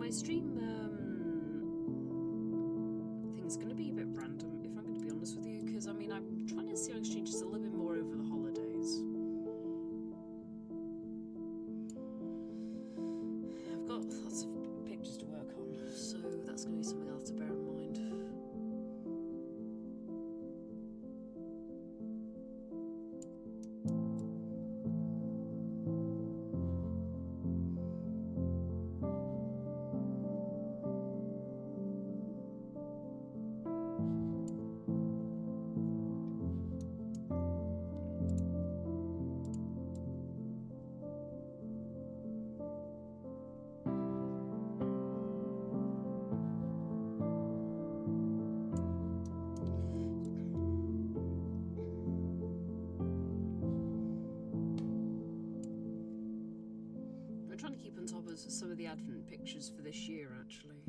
my stream thing's going to be a bit random, if I'm going to be honest with you, because, I mean, I'm trying to see on stream just a little bit more over the holidays. I've got lots of pictures to work on, so that's going to be something else to bear in mind. Trying to keep on top of some of the advent pictures for this year, actually.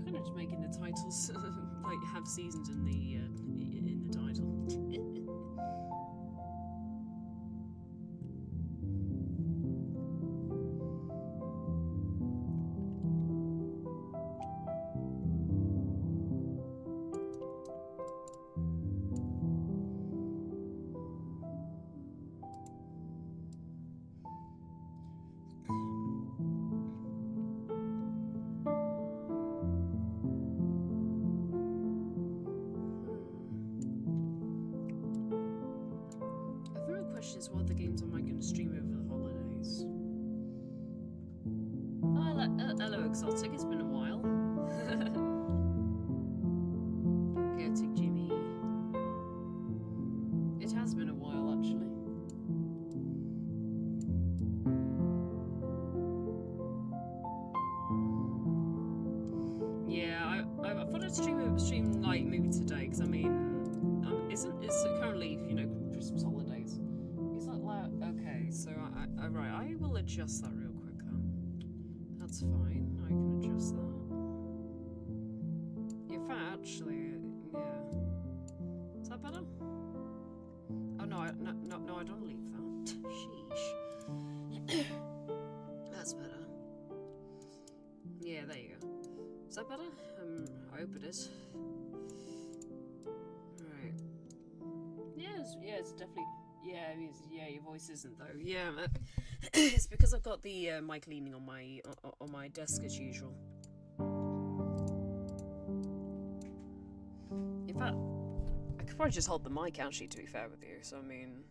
Kind of just making the titles like have seasons in the title. Is what the games am I going to stream over the holidays? Oh, hello, Exotic. It's been a while. Chaotic Jimmy. It has been a while, actually. Yeah, I thought I'd stream like maybe today, because I mean, it's currently, you know, Christmas holidays. Okay, so right, I will adjust that real quick then. That's fine, I can adjust that. In fact, actually, yeah. Is that better? Oh no, no, I don't leave that. Sheesh. That's better. Yeah, there you go. Is that better? I hope it is. Alright. Yeah, it's definitely... Yeah, your voice isn't though. Yeah, it's because I've got the mic leaning on my desk as usual. In fact, I could probably just hold the mic actually, to be fair with you. So I mean,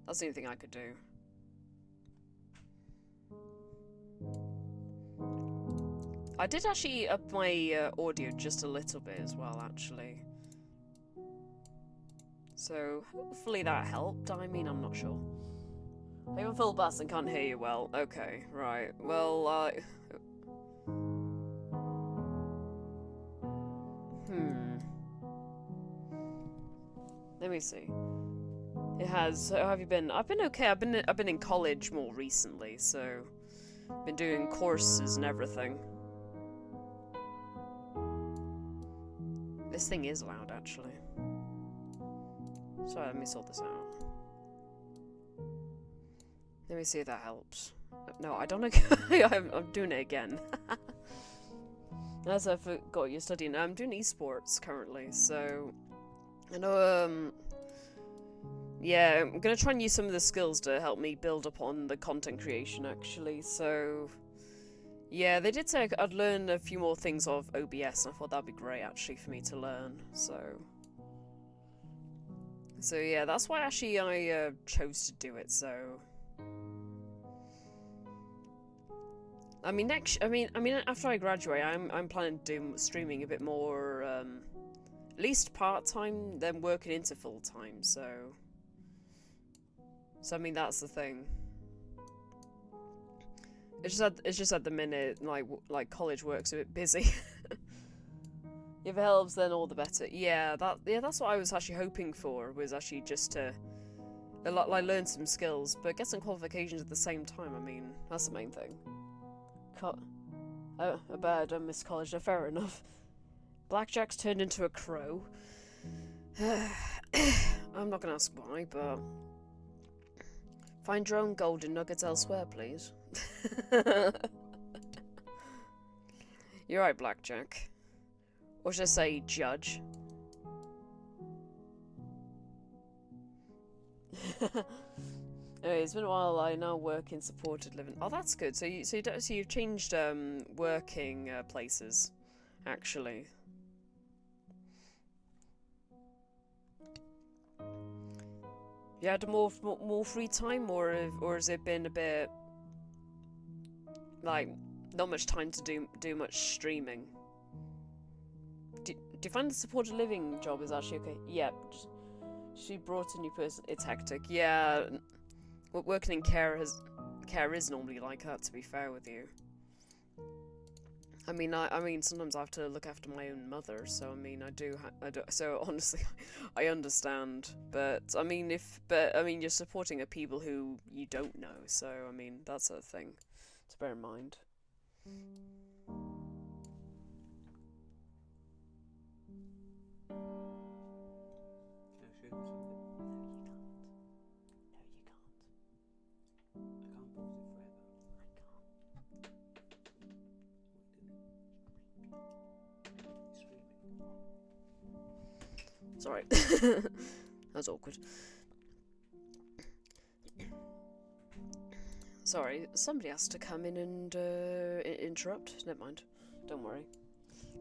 that's the only thing I could do. I did actually up my audio just a little bit as well, actually. So, hopefully that helped. I mean, I'm not sure. I even feel bad and can't hear you well. Okay, right. Well, let me see. It has. How have you been? I've been okay. I've been in college more recently, so... Been doing courses and everything. This thing is loud, actually. Sorry, let me sort this out. Let me see if that helps. No, I don't know. I'm doing it again. As I forgot you're studying. I'm doing esports currently, so I know. Yeah, I'm gonna try and use some of the skills to help me build upon the content creation, actually. So, yeah, they did say I'd learn a few more things of OBS, and I thought that'd be great, actually, for me to learn. So yeah, that's why actually I chose to do it. So, I mean, after I graduate, I'm planning to do streaming a bit more, at least part time, then working into full time. So I mean, that's the thing. It's just at the minute, like college work's a bit busy. If it helps, then all the better. Yeah, that's what I was actually hoping for, was actually just to learn some skills, but get some qualifications at the same time. I mean, that's the main thing. I bet I don't miss college. Fair enough. Blackjack's turned into a crow. I'm not gonna ask why, but find your own golden nuggets elsewhere, please. You're right, Blackjack. Or should I say, Judge? Anyway, it's been a while. I now work in supported living. Oh, that's good. So you've changed working places, actually. You had more free time, or has it been a bit like not much time to do much streaming? Do you find the supported living job is actually okay? Yeah, she brought a new person. It's hectic. Yeah, working in care is normally like that. To be fair with you, I mean, sometimes I have to look after my own mother. So I mean, I do. So honestly, I understand. But I mean, you're supporting a people who you don't know. So I mean, that's a thing to bear in mind. Sorry. That was awkward. Sorry, somebody has to come in and interrupt. Never mind. Don't worry.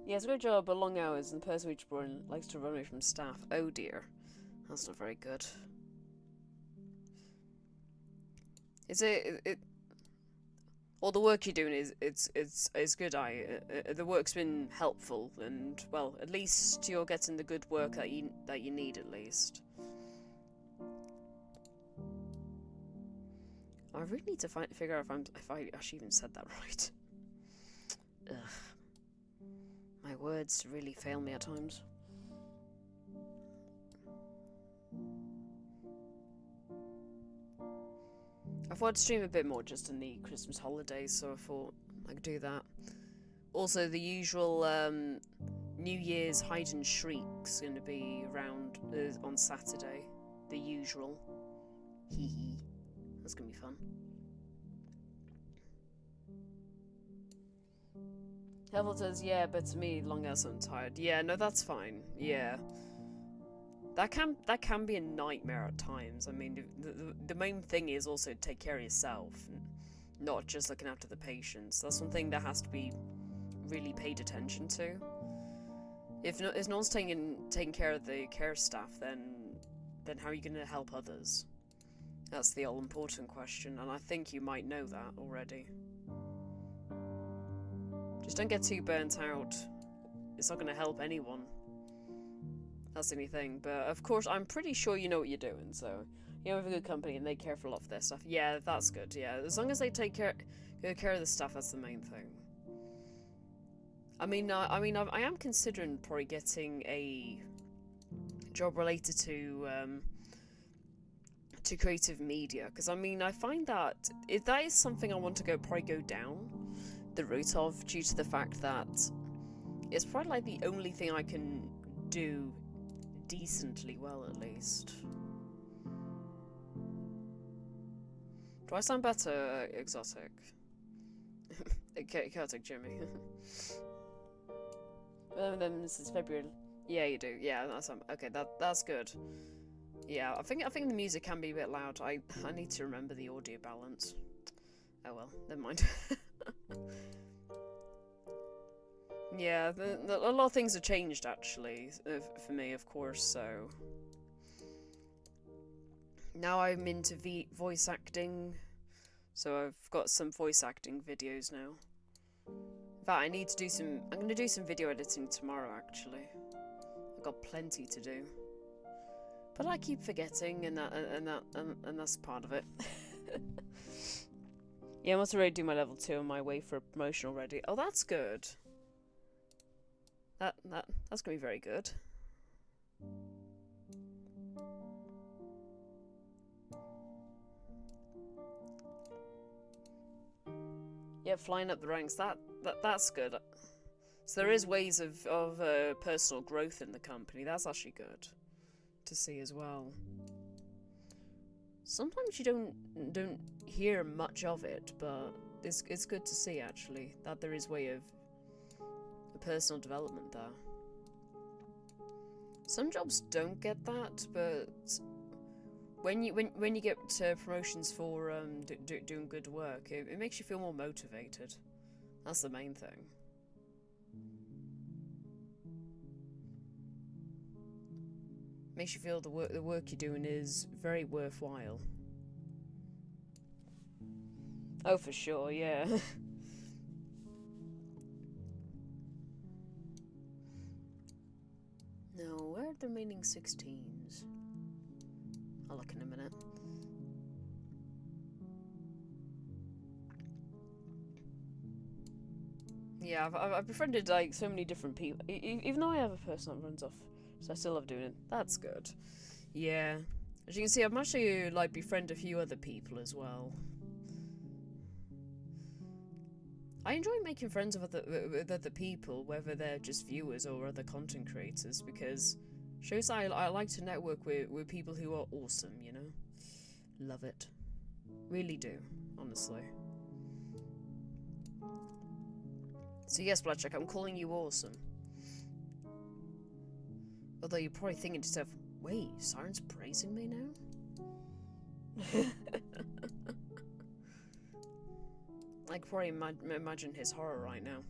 Yeah, it's a great job, but long hours, and the person we just brought in likes to run away from staff. Oh dear. That's not very good. All the work you're doing is good. The work's been helpful, and well, at least you're getting the good work that you need, at least. I really need to figure out if I actually even said that right. Ugh. My words really fail me at times. I thought I'd stream a bit more just in the Christmas holidays, so I thought I could do that. Also, the usual New Year's hide and shriek's going to be around on Saturday. The usual. Hee hee. That's going to be fun. Hevel says, yeah, but to me, long as I'm tired. Yeah, no, that's fine. Yeah. That can be a nightmare at times. I mean, the main thing is also to take care of yourself, and not just looking after the patients. That's one thing that has to be really paid attention to. If no one's taking care of the care staff, then how are you going to help others? That's the all-important question, and I think you might know that already. Just don't get too burnt out. It's not going to help anyone. That's the only thing. But of course, I'm pretty sure you know what you're doing. So you have a good company and they care for a lot of their stuff. Yeah, that's good. Yeah, as long as they take care of the stuff, that's the main thing. I am considering probably getting a job related to creative media, because I mean, I find that if that is something I want to probably go down the route of, due to the fact that it's probably like the only thing I can do decently well, at least. Do I sound better, Exotic? Chaotic Jimmy. Then this is February. Yeah, you do. Yeah, that's okay. That's good. Yeah, I think the music can be a bit loud. I need to remember the audio balance. Oh well, never mind. Yeah, a lot of things have changed actually for me, of course. So now I'm into voice acting. So I've got some voice acting videos now. In fact, I need to do some. I'm gonna do some video editing tomorrow. Actually, I've got plenty to do. But I keep forgetting, and that's part of it. Yeah, I must already do my level 2 on my way for a promotion already. Oh, that's good. That's gonna be very good. Yeah, flying up the ranks. That's good. So there is ways of personal growth in the company. That's actually good to see as well. Sometimes you don't hear much of it, but it's good to see actually that there is way of personal development there. Some jobs don't get that, but when you get promotions for doing good work, it makes you feel more motivated. That's the main thing. Makes you feel the work you're doing is very worthwhile. Oh, for sure, yeah. No, where are the remaining 16s? I'll look in a minute. Yeah, I've befriended like so many different people. Even though I have a person that runs off, so I still love doing it. That's good. Yeah, as you can see, I've managed to like befriend a few other people as well. I enjoy making friends with other people, whether they're just viewers or other content creators, because it shows that I like to network with people who are awesome, you know? Love it. Really do, honestly. So yes, Bloodchuck, I'm calling you awesome. Although you're probably thinking to yourself, wait, Siren's praising me now? I can probably imagine his horror right now.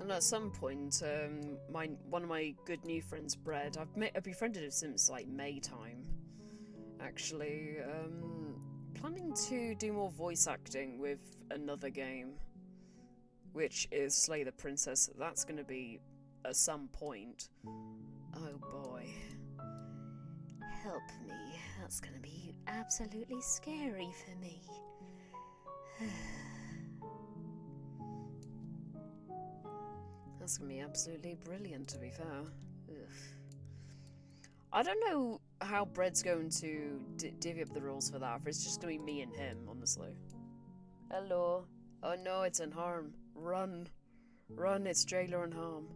And at some point, one of my good new friends, Bread, I've befriended him since like May time. Actually, planning to do more voice acting with another game, which is Slay the Princess. That's going to be at some point. Oh boy. Help me. That's going to be absolutely scary for me. That's going to be absolutely brilliant, to be fair. Ugh. I don't know how Bread's going to divvy up the rules for that, if it's just going to be me and him, honestly. Hello. Oh no, it's in Harm. Run. Run, it's Jailer and Harm.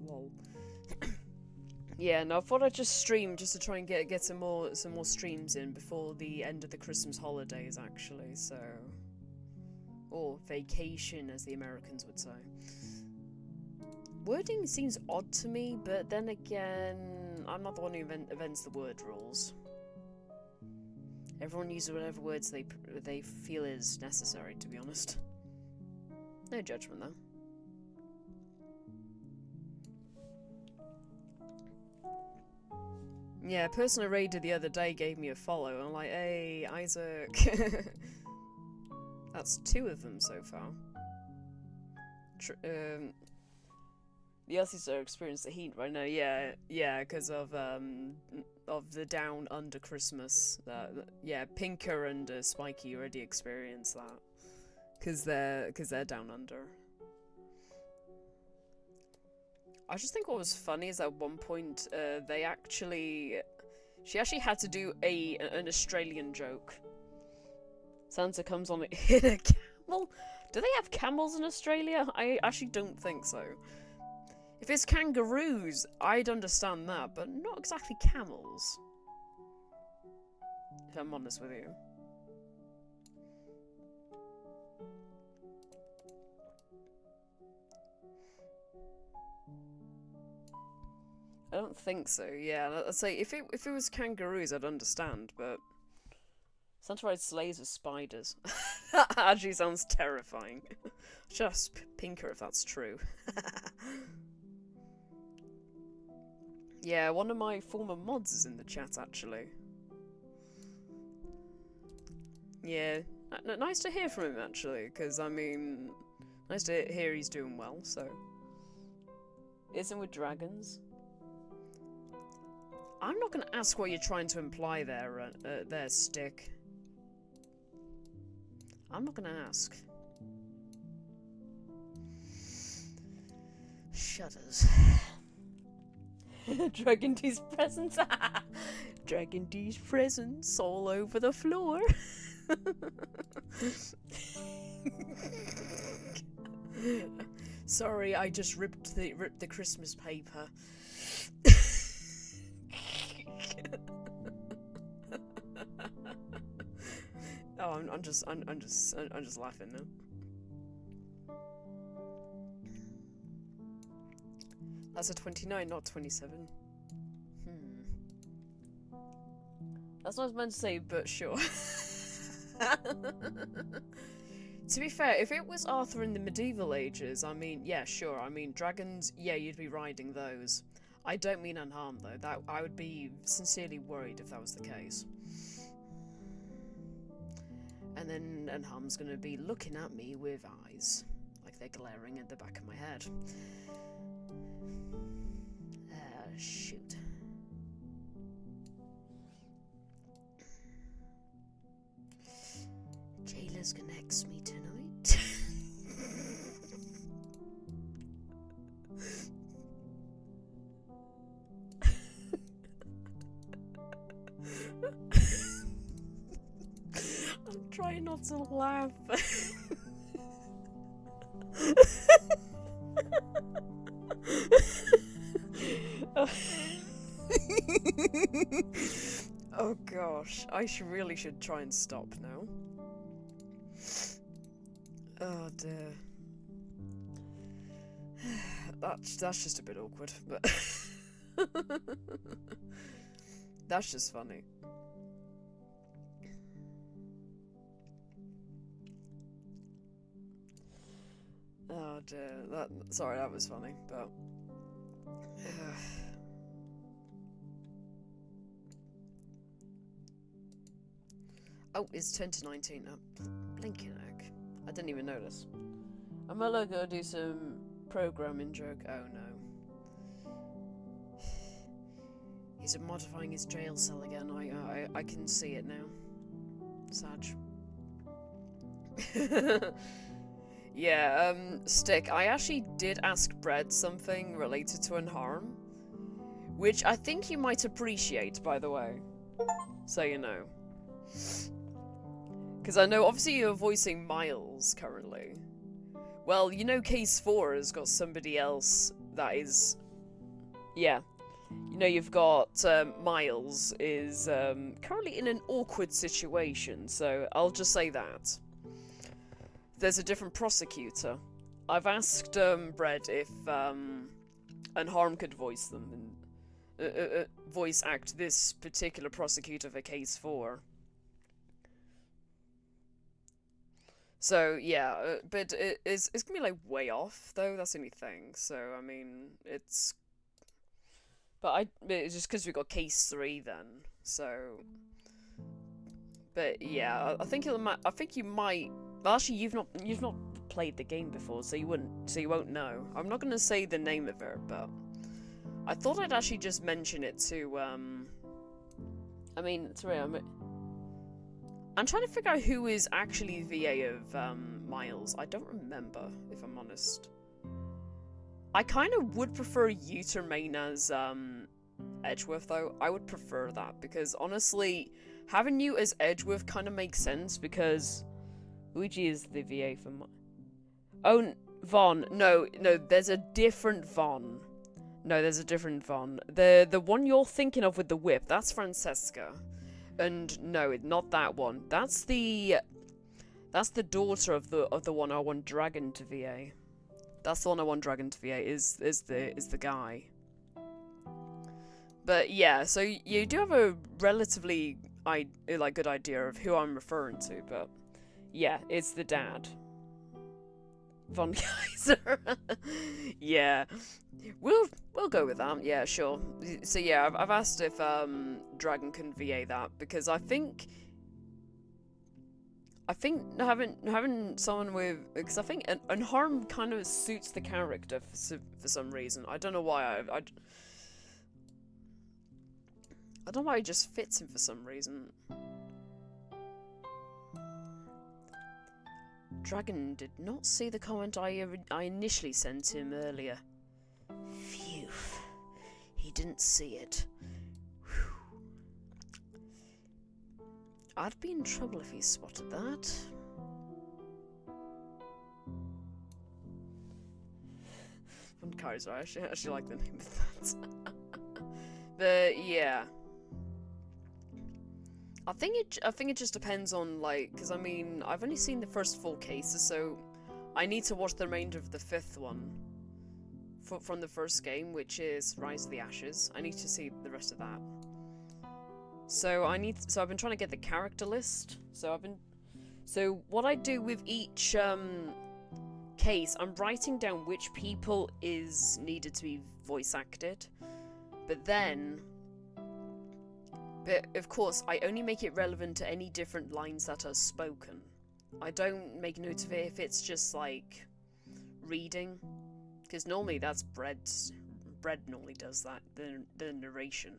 Whoa. Yeah, no, I thought I'd just stream just to try and get some more streams in before the end of the Christmas holidays, actually. So, or vacation, as the Americans would say. Wording seems odd to me, but then again, I'm not the one who invents the word rules. Everyone uses whatever words they feel is necessary, to be honest. No judgment, though. Yeah, a person I raided the other day gave me a follow, and I'm like, hey, Isaac. That's 2 of them so far. the Aussies are experiencing the heat right now. Yeah, because of the down under Christmas. Yeah, Pinker and Spiky already experienced that because they're down under. I just think what was funny is at one point she actually had to do an Australian joke. Santa comes on in a camel. Do they have camels in Australia? I actually don't think so. If it's kangaroos, I'd understand that, but not exactly camels. If I'm honest with you. I don't think so. Yeah, I'd say if it was kangaroos, I'd understand, but Santa rides sleighs with spiders. That actually sounds terrifying. Just Pinker if that's true. Yeah, one of my former mods is in the chat actually. Yeah, nice to hear from him actually, because I mean, nice to hear he's doing well. So, isn't with dragons. I'm not going to ask what you're trying to imply there, Stick. I'm not going to ask. Shudders. Dragon D's presents. Dragon D's presents all over the floor. Sorry, I just ripped the Christmas paper. Oh, I'm just laughing now. That's a 29, not 27. That's not what I was meant to say, but sure. To be fair, if it was Arthur in the medieval ages, I mean, yeah, sure. I mean, dragons, yeah, you'd be riding those. I don't mean unharmed, though. That I would be sincerely worried if that was the case. And then Unharm's gonna be looking at me with eyes, like they're glaring at the back of my head. Shoot. Jailer's gonna X me tonight. I'm trying not to laugh. Oh gosh, I really should try and stop now. Oh dear. That's just a bit awkward, but that's just funny. Oh dear. Sorry, that was funny, but oh, it's 10 to 19 now. Blinking egg. I didn't even notice. I'm gonna go do some programming joke. Oh no. He's modifying his jail cell again. I can see it now. Sag. Yeah, Stick, I actually did ask Bread something related to Unharm, which I think you might appreciate, by the way. So you know. Because I know, obviously, you're voicing Miles currently. Well, you know Case 4 has got somebody else that is... Yeah. You know, you've got Miles is currently in an awkward situation, so I'll just say that. There's a different prosecutor. I've asked Bread if Unharm could voice them and voice act this particular prosecutor for Case 4. So yeah, but it's gonna be like way off though. That's the only thing. So I mean, it's. But it's just because we got Case 3 then. So. But yeah, I think you might. Well, actually, you've not played the game before, so you won't know. I'm not gonna say the name of her, but I thought I'd actually just mention it to I mean, sorry, I'm trying to figure out who is actually VA of Miles. I don't remember, if I'm honest. I kind of would prefer you to remain as Edgeworth, though. I would prefer that, because honestly, having you as Edgeworth kind of makes sense, because Luigi is the VA for Oh, Vaughn. No, there's a different Vaughn. No, there's a different Vaughn. The one you're thinking of with the whip, that's Francesca. And no, not that one. That's the daughter of the one I want Dragon to VA. That's the one I want Dragon to VA is the guy. But yeah, so you do have a relatively good idea of who I'm referring to, but yeah, it's the dad. Von Kaiser. Yeah. We'll go with that. Yeah, sure. So yeah, I've asked if Dragon can VA that, because I think having someone with, because I think and Harm kind of suits the character for some reason. I don't know why. I don't know why it just fits him for some reason. Dragon did not see the comment I initially sent him earlier. Phew. He didn't see it. Whew. I'd be in trouble if he spotted that. Von Kaiser, I actually like the name of that. But yeah. I think it just depends on, like, because I mean, I've only seen the first 4 cases, so I need to watch the remainder of the 5th one from the first game, which is Rise of the Ashes. I need to see the rest of that. So I've been trying to get the character list. So what I do with each case, I'm writing down which people is needed to be voice acted, But of course, I only make it relevant to any different lines that are spoken. I don't make note of it if it's just like reading, because normally that's Bread normally does that, the narration.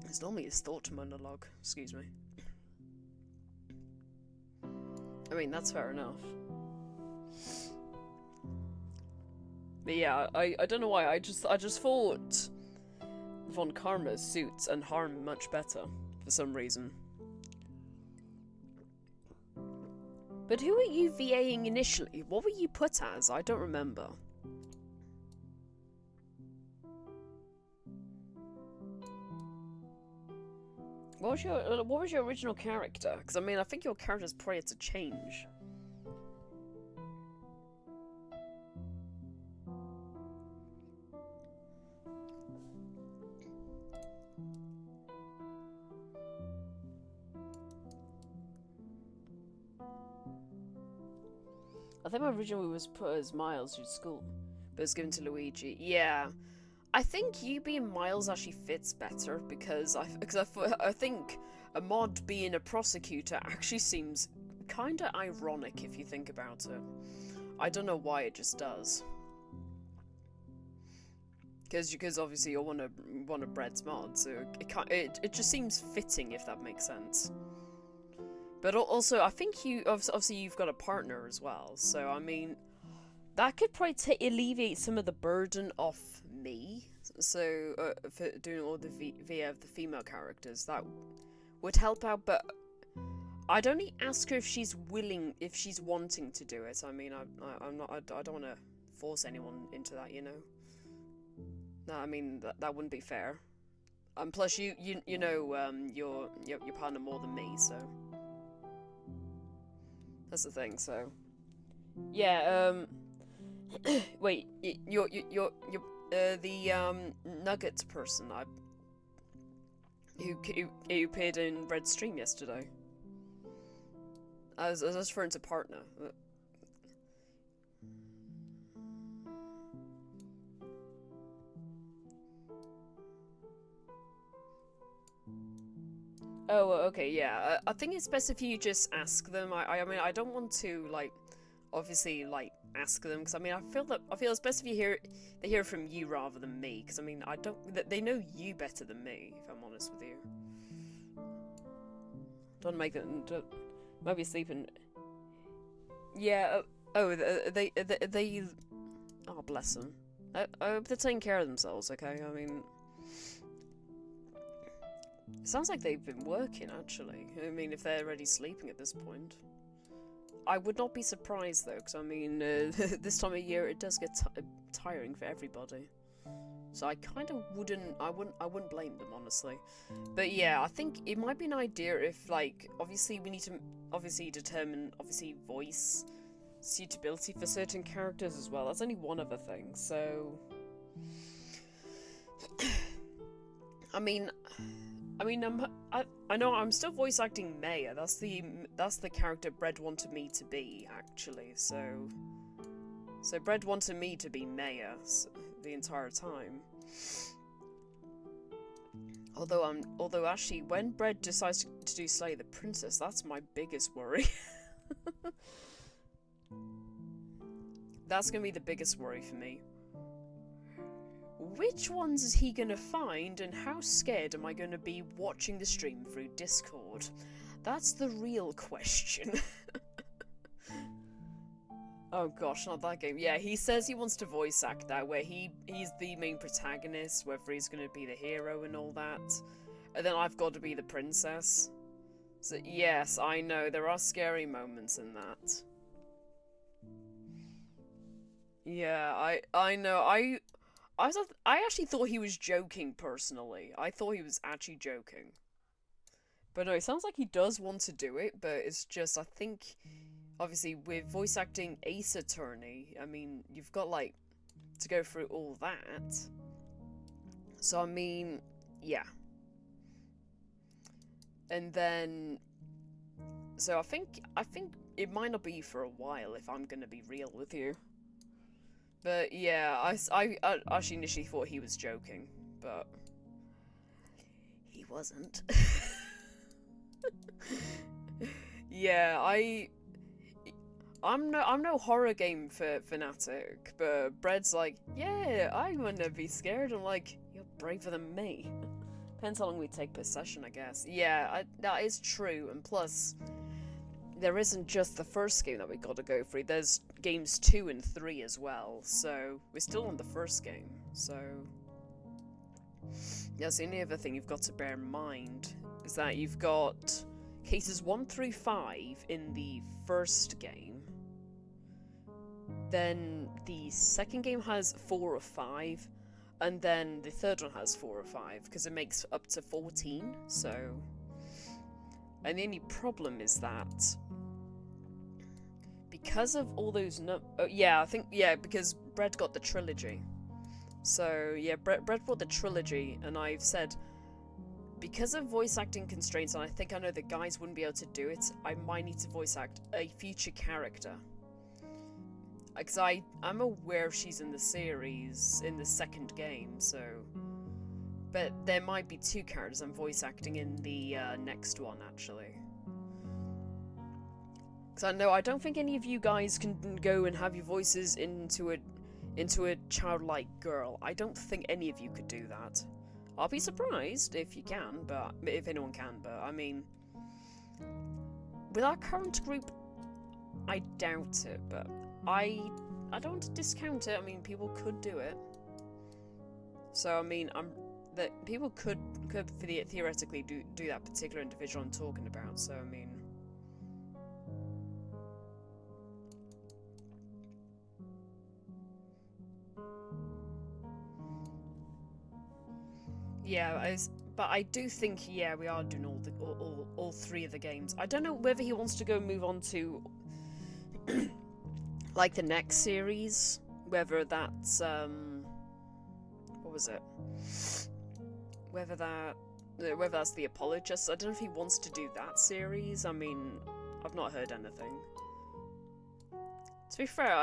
It's normally his thought monologue, excuse me. I mean, that's fair enough. But yeah, I don't know why, I just thought Von Karma suits and Harm much better, for some reason. But who were you VAing initially? What were you put as? I don't remember. What was your original character? Because I mean, I think your character's probably had to change. I think my original was put as Miles through school, but it was given to Luigi. Yeah, I think you being Miles actually fits better, because I think a mod being a prosecutor actually seems kind of ironic if you think about it. I don't know why, it just does. Because obviously you're one of Bread's mods, so it just seems fitting, if that makes sense. But also, I think obviously you've got a partner as well, so I mean, that could probably alleviate some of the burden off me. So for doing all the VA of the female characters, that would help out. But I'd only ask her if she's wanting to do it. I mean, I don't want to force anyone into that, you know. No, I mean that wouldn't be fair. And plus, you know your partner more than me, so. That's the thing, so. Yeah, wait, you're the Nuggets person who appeared in Red Stream yesterday. I was referring to partner. Oh, okay, yeah. I think it's best if you just ask them. I mean, I don't want to like, obviously, like ask them because I mean, I feel it's best if they hear from you rather than me because I mean, I don't they know you better than me if I'm honest with you. Don't make them maybe sleeping. Yeah. They. Oh, bless them. I hope they're taking care of themselves. Okay. I mean, it sounds like they've been working, actually. I mean, if they're already sleeping at this point. I would not be surprised, though, because, I mean, this time of year, it does get tiring for everybody. So I kind of I wouldn't blame them, honestly. But yeah, I think it might be an idea if, like, obviously we need to, obviously determine, obviously voice suitability for certain characters as well. That's only one other thing, so... I mean, I know I'm still voice acting Maya. That's the character Bread wanted me to be, actually. So Bread wanted me to be Maya the entire time. Although actually, when Bread decides to do Slay the Princess, that's my biggest worry. That's gonna be the biggest worry for me. Which ones is he gonna find, and how scared am I gonna be watching the stream through Discord? That's the real question. Oh gosh, not that game. Yeah, he says he wants to voice act that, where he's the main protagonist, whether he's gonna be the hero and all that. And then I've got to be the princess. So yes, I know, there are scary moments in that. Yeah, I know, I actually thought he was joking, personally. I thought he was actually joking. But no, it sounds like he does want to do it, but it's just, I think, obviously, with voice acting Ace Attorney, I mean, you've got, like, to go through all that. So, I mean, yeah. And then, so I think it might not be for a while, if I'm gonna be real with you. But yeah, I actually initially thought he was joking, but he wasn't. Yeah, I'm no horror game fanatic, but Bread's like, yeah, I wouldn't be scared. I'm like, you're braver than me. Depends how long we take per session, I guess. Yeah, that is true, and plus, there isn't just the first game that we got to go through. There's games 2 and 3 as well, so we're still on the first game. So yes, the only other thing you've got to bear in mind is that you've got cases 1 through 5 in the first game. Then the second game has 4 or 5, and then the third one has 4 or 5 because it makes up to 14. So, and the only problem is that because of all those because Bread got the trilogy. So yeah, Bread brought the trilogy, and I've said because of voice acting constraints, and I think I know the guys wouldn't be able to do it, I might need to voice act a future character. Because I'm aware she's in the series in the second game, so... But there might be 2 characters I'm voice acting in the next one, actually. Because I don't think any of you guys can go and have your voices into a childlike girl. I don't think any of you could do that. I'll be surprised if you can, but if anyone can, but I mean... With our current group, I doubt it, but I don't want to discount it. I mean, people could do it. So I mean, that people could theoretically do that particular individual I'm talking about. So I mean, yeah, but I do think we are doing all 3 of the games. I don't know whether he wants to go move on to like the next series, whether that's what was it? Whether that's the Apologists. I don't know if he wants to do that series. I mean, I've not heard anything. To be fair,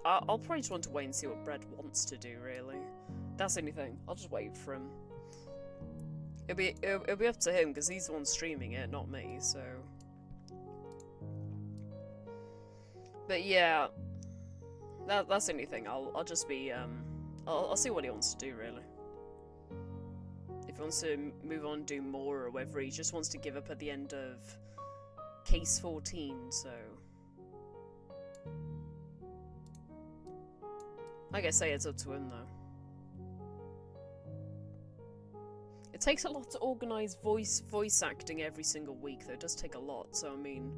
I'll probably just want to wait and see what Bread wants to do, really. That's the only thing. I'll just wait for him. it'll be up to him because he's the one streaming it, not me. So, but yeah, that's the only thing. I'll just be I'll see what he wants to do really. If he wants to move on, do more, or whether he just wants to give up at the end of case 14. So, like I say, it's up to him though. It takes a lot to organise voice acting every single week, though. It does take a lot, so I mean...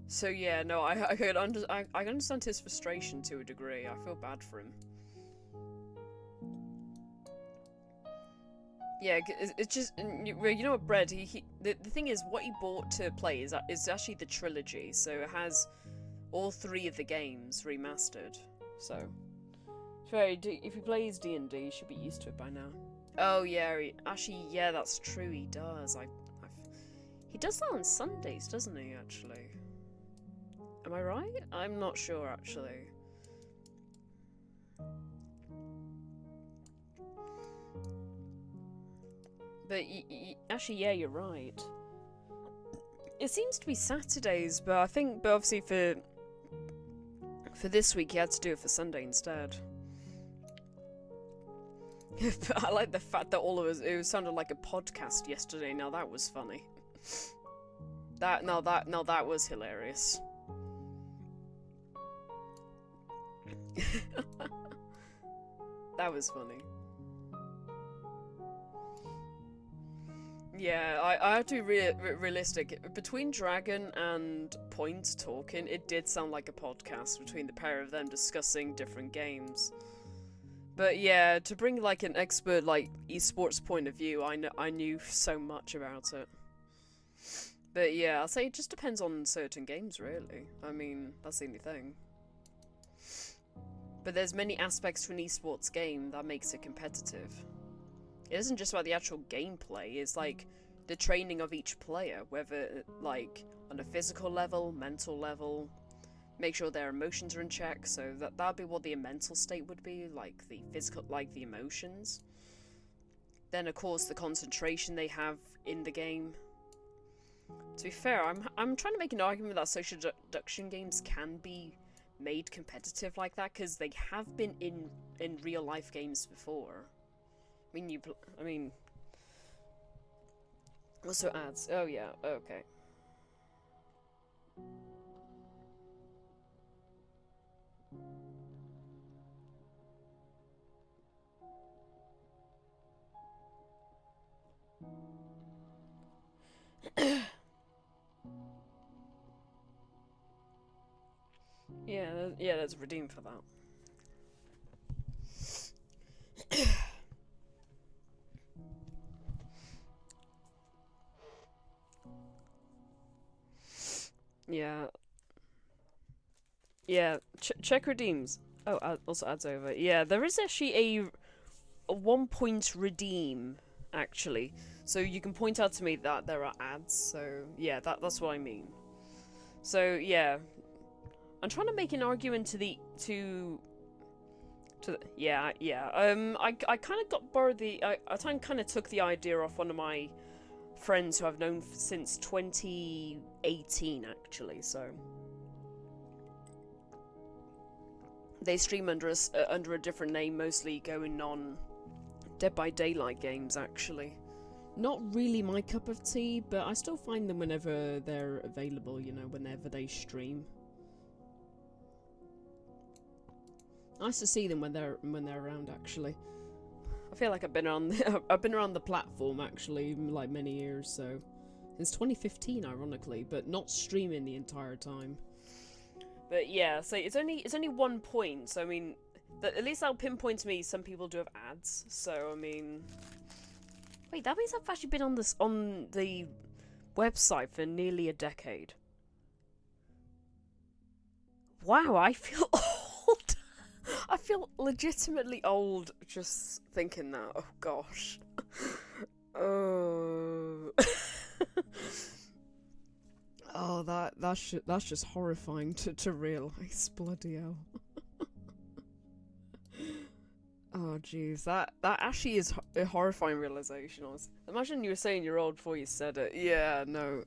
So yeah, no, I can understand his frustration to a degree. I feel bad for him. Yeah, it's just... You know what, Bread, the thing is, what he bought to play is actually the trilogy, so it has all 3 of the games remastered, so... If he plays D&D, he should be used to it by now. Oh yeah, actually, yeah, that's true, he does. He does that on Sundays, doesn't he, actually? Am I right? I'm not sure, actually. But, actually, yeah, you're right. It seems to be Saturdays, but obviously for this week, he had to do it for Sunday instead. I like the fact that all of us, it sounded like a podcast yesterday. Now that was funny. That was hilarious. That was funny. Yeah, I have to be realistic. Between Dragon and Point talking, it did sound like a podcast between the pair of them discussing different games. But yeah, to bring like an expert like esports point of view, I knew so much about it. But yeah, I'll say it just depends on certain games really. I mean, that's the only thing. But there's many aspects to an esports game that makes it competitive. It isn't just about the actual gameplay, it's like the training of each player, whether like on a physical level, mental level, make sure their emotions are in check, so that'd be what the mental state would be, like the physical, like the emotions. Then of course the concentration they have in the game. To be fair, I'm trying to make an argument that social deduction games can be made competitive like that, because they have been in real life games before. I mean, also ads. Oh yeah, okay. Yeah, there's redeem for that. Yeah. Yeah, check redeems. Oh, also adds over. Yeah, there is actually a 1 point redeem, actually. So you can point out to me that there are ads, so yeah, that's what I mean. So yeah, I'm trying to make an argument yeah. I kind of got borrowed I kind of took the idea off one of my friends who I've known since 2018 actually. So they stream under a different name, mostly going on Dead by Daylight games actually. Not really my cup of tea, but I still find them whenever they're available, you know, whenever they stream. Nice to see them when they're around actually. I feel like I've been around the platform actually like many years, so since 2015 ironically, but not streaming the entire time. But yeah, so it's only 1 point, so I mean at least that'll pinpoint me some people do have ads, so I mean wait, that means I've actually been on the website for nearly a decade. Wow, I feel old. I feel legitimately old just thinking that. Oh gosh. Oh. Oh, that's just horrifying to realise. Bloody hell. Oh jeez, that actually is a horrifying realization. Imagine you were saying you're old before you said it. Yeah, no.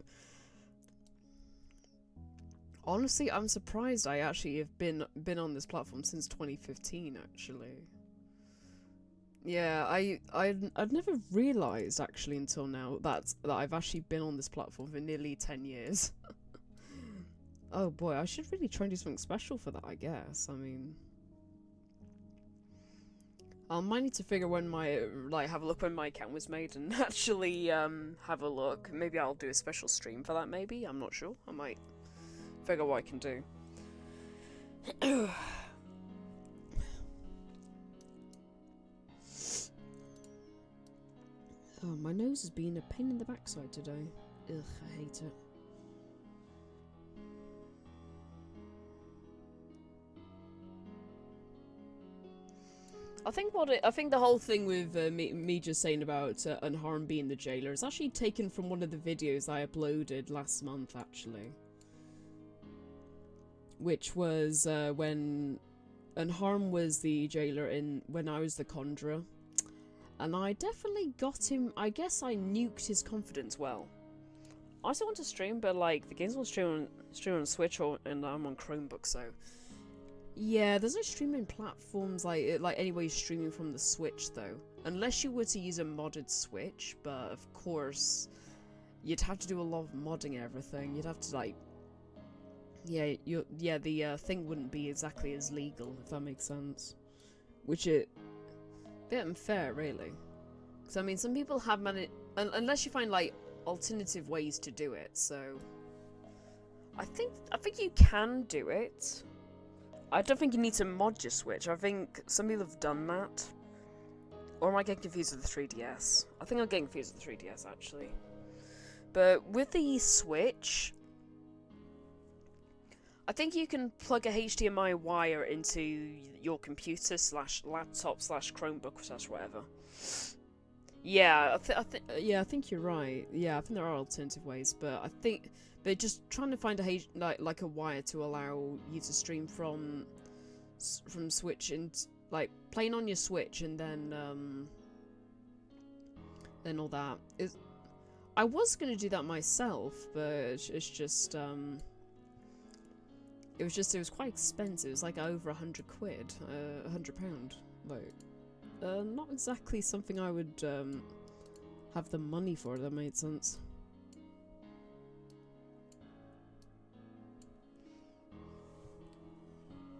Honestly, I'm surprised I actually have been on this platform since 2015. Actually, yeah, I'd never realized actually until now that I've actually been on this platform for nearly 10 years. Oh boy, I should really try and do something special for that, I guess. I mean, I might need to figure when have a look when my account was made and actually have a look. Maybe I'll do a special stream for that. Maybe, I'm not sure. I might figure what I can do. Oh, my nose has been a pain in the backside today. Ugh, I hate it. I think the whole thing with me just saying about Unharmed being the jailer is actually taken from one of the videos I uploaded last month, actually. Which was when Unharmed was the jailer when I was the Conjurer. And I definitely got him, I guess I nuked his confidence well. I still want to stream, but like, the game's on stream on Switch and I'm on Chromebook, so... Yeah, there's no streaming platforms like anyway streaming from the Switch though. Unless you were to use a modded Switch, but of course you'd have to do a lot of modding and everything. You'd have to like the thing wouldn't be exactly as legal, if that makes sense. Which it bit unfair really. Cuz I mean some people have unless you find like alternative ways to do it. So I think you can do it. I don't think you need to mod your Switch. I think some people have done that. Or am I getting confused with the 3DS? I think I'm getting confused with the 3DS, actually. But with the Switch, I think you can plug a HDMI wire into your computer / laptop / Chromebook / whatever. Yeah, I think you're right. Yeah, I think there are alternative ways, but But just trying to find like a wire to allow you to stream from Switch and like playing on your Switch and then all that is. I was gonna do that myself, but it's just it was quite expensive. It was like over £100, £100. Like not exactly something I would have the money for. If that made sense.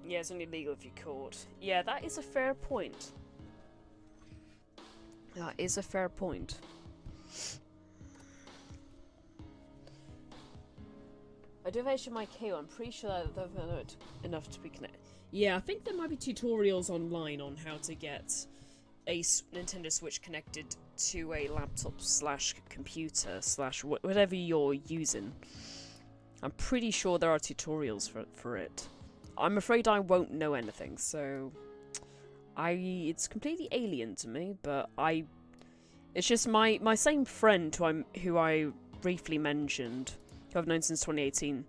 Yeah, it's only legal if you're caught. Yeah, that is a fair point. That is a fair point. I do have HDMI cable. I'm pretty sure that they've enough to be connected. Yeah, I think there might be tutorials online on how to get a Nintendo Switch connected to a laptop / computer / whatever you're using. I'm pretty sure there are tutorials for it. I'm afraid I won't know anything, so it's completely alien to me, but it's just my same friend who I briefly mentioned, who I've known since 2018.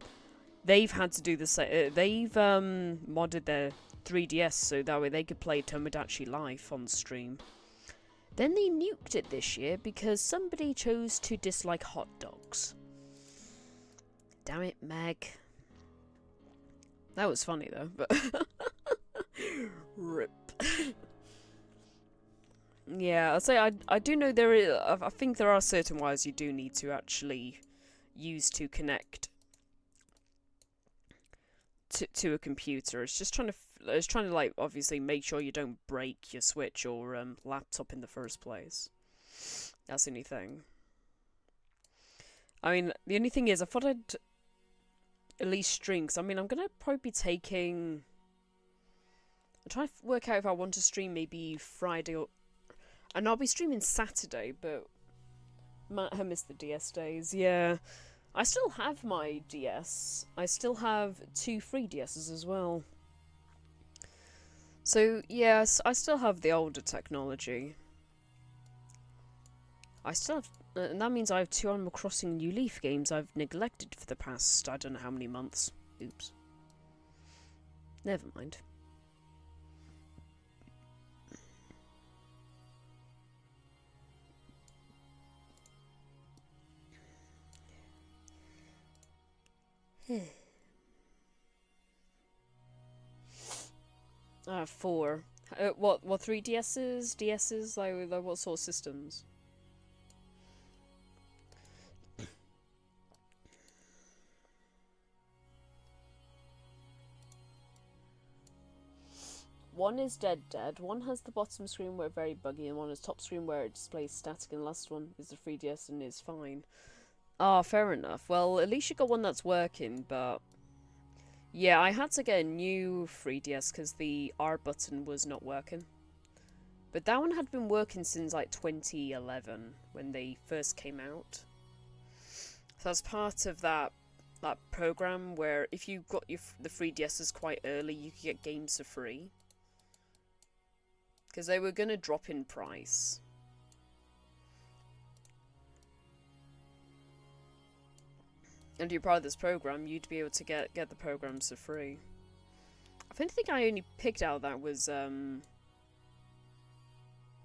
They've had to do the same. They've modded their 3DS so that way they could play Tomodachi Life on stream. Then they nuked it this year because somebody chose to dislike hot dogs. Damn it, Meg. That was funny though, but rip. Yeah, I'll say I do know there is. I think there are certain wires you do need to actually use to connect to a computer. It's just trying to like obviously make sure you don't break your Switch or laptop in the first place. That's the only thing. I mean, the only thing is, I thought I'd at least stream, because I mean, I'm gonna probably be taking. I'm trying to work out if I want to stream maybe Friday and I'll be streaming Saturday, but might have missed the DS days. Yeah, I still have my DS. I still have 2 3DSs as well. So yes, I still have the older technology. I still have. And that means I have 2 Animal Crossing New Leaf games I've neglected for the past, I don't know how many months. Oops. Never mind. 4. What 3DSs, DSs, like what sort of systems? One is dead. One has the bottom screen where it's very buggy, and one is top screen where it displays static, and the last one is the 3DS and is fine. Ah, fair enough. Well, at least you got one that's working, but... Yeah, I had to get a new 3DS because the R button was not working. But that one had been working since like 2011 when they first came out. So that's part of that program where if you got the 3DSs quite early, you could get games for free. Because they were going to drop in price. And if you're part of this program, you'd be able to get the programs for free. I think I only picked out that was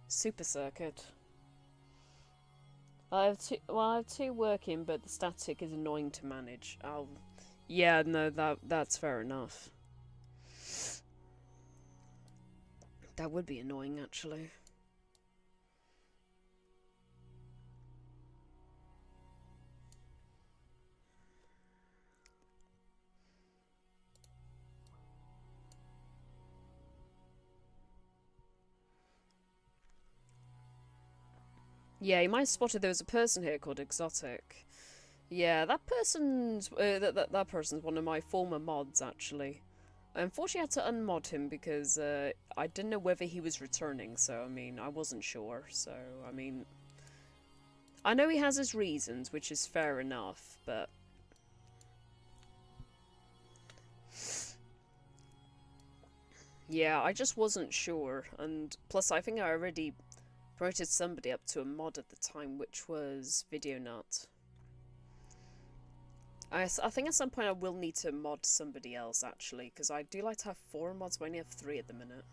Super Circuit. I have two working, but the static is annoying to manage. Yeah, no, that's fair enough. That would be annoying, actually. Yeah, you might have spotted there was a person here called Exotic. Yeah, that person's that person's one of my former mods, actually. Unfortunately, I had to unmod him because I didn't know whether he was returning, so, I mean, I wasn't sure, so, I mean... I know he has his reasons, which is fair enough, but... Yeah, I just wasn't sure, and plus I think I already promoted somebody up to a mod at the time, which was VideoNut. I think at some point I will need to mod somebody else, actually, because I do like to have 4 mods, but I only have 3 at the minute.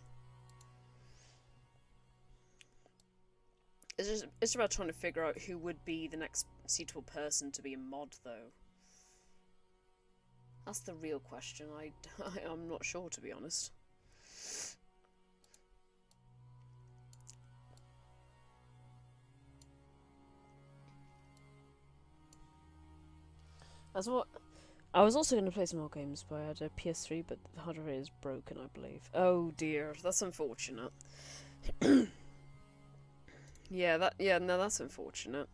It's about trying to figure out who would be the next suitable person to be a mod, though. That's the real question. I'm not sure, to be honest. That's what... I was also going to play some more games, but I had a PS3, but the hardware is broken, I believe. Oh dear, that's unfortunate. Yeah, no, that's unfortunate.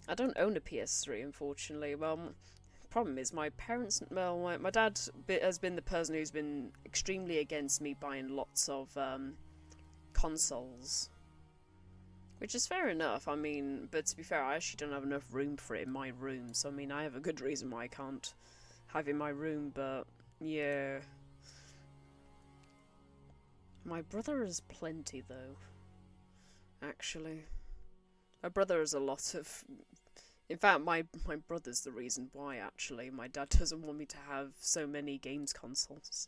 I don't own a PS3, unfortunately. Well, problem is my parents... Well, my dad has been the person who's been extremely against me buying lots of consoles. Which is fair enough, I mean, but to be fair, I actually don't have enough room for it in my room, so I mean, I have a good reason why I can't have it in my room, but yeah. My brother has plenty, though. Actually. My brother has a lot of... In fact, my brother's the reason why, actually. My dad doesn't want me to have so many games consoles.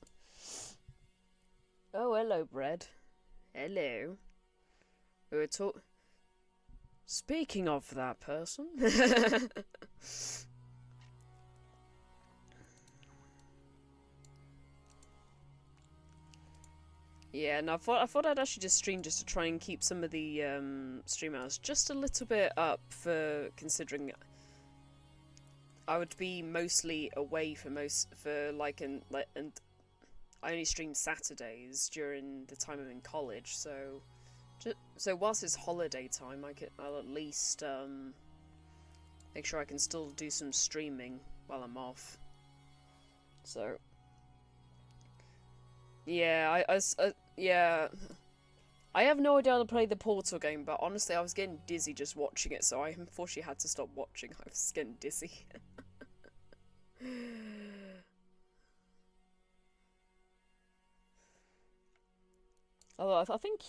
Oh, hello, Bread. Hello. We were Speaking of that person... Yeah, no, I thought I'd actually just stream just to try and keep some of the stream hours just a little bit up, for considering I would be mostly away and I only stream Saturdays during the time I'm in college, so whilst it's holiday time, I'll at least make sure I can still do some streaming while I'm off. So yeah, yeah. I have no idea how to play the Portal game, but honestly, I was getting dizzy just watching it, so I unfortunately had to stop watching. I was getting dizzy. Although I think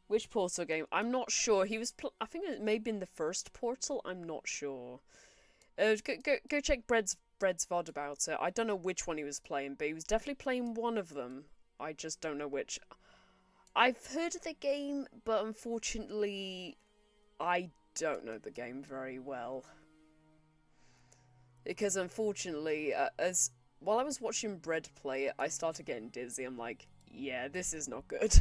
which Portal game? I'm not sure. He was. I think it may have been the first Portal. I'm not sure. Go check Bread's VOD about it. I don't know which one he was playing, but he was definitely playing one of them. I just don't know which. I've heard of the game, but unfortunately, I don't know the game very well. Because unfortunately, as while I was watching Bread play it, I started getting dizzy. I'm like, yeah, this is not good.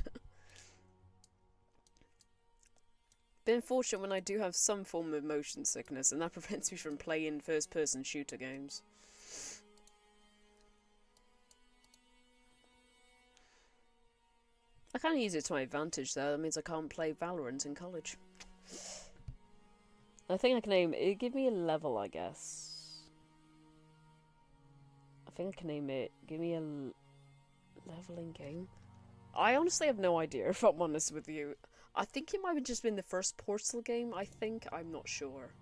Been fortunate when I do have some form of motion sickness, and that prevents me from playing first-person shooter games. I kind of use it to my advantage, though. That means I can't play Valorant in college. I think I can name it. Give me a level, I guess. I think I can name it. Give me a level in game. I honestly have no idea, if I'm honest with you. I think it might have just been the first Portal game, I think. I'm not sure.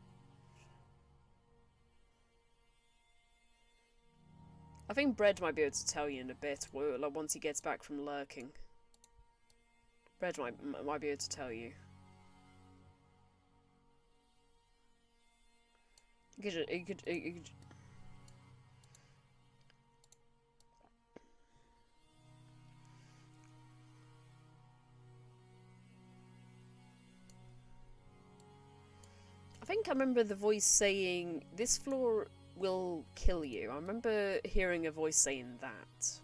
I think Bread might be able to tell you in a bit, like once he gets back from lurking. Bread might be able to tell you. You could I think I remember the voice saying, "This floor will kill you." I remember hearing a voice saying that.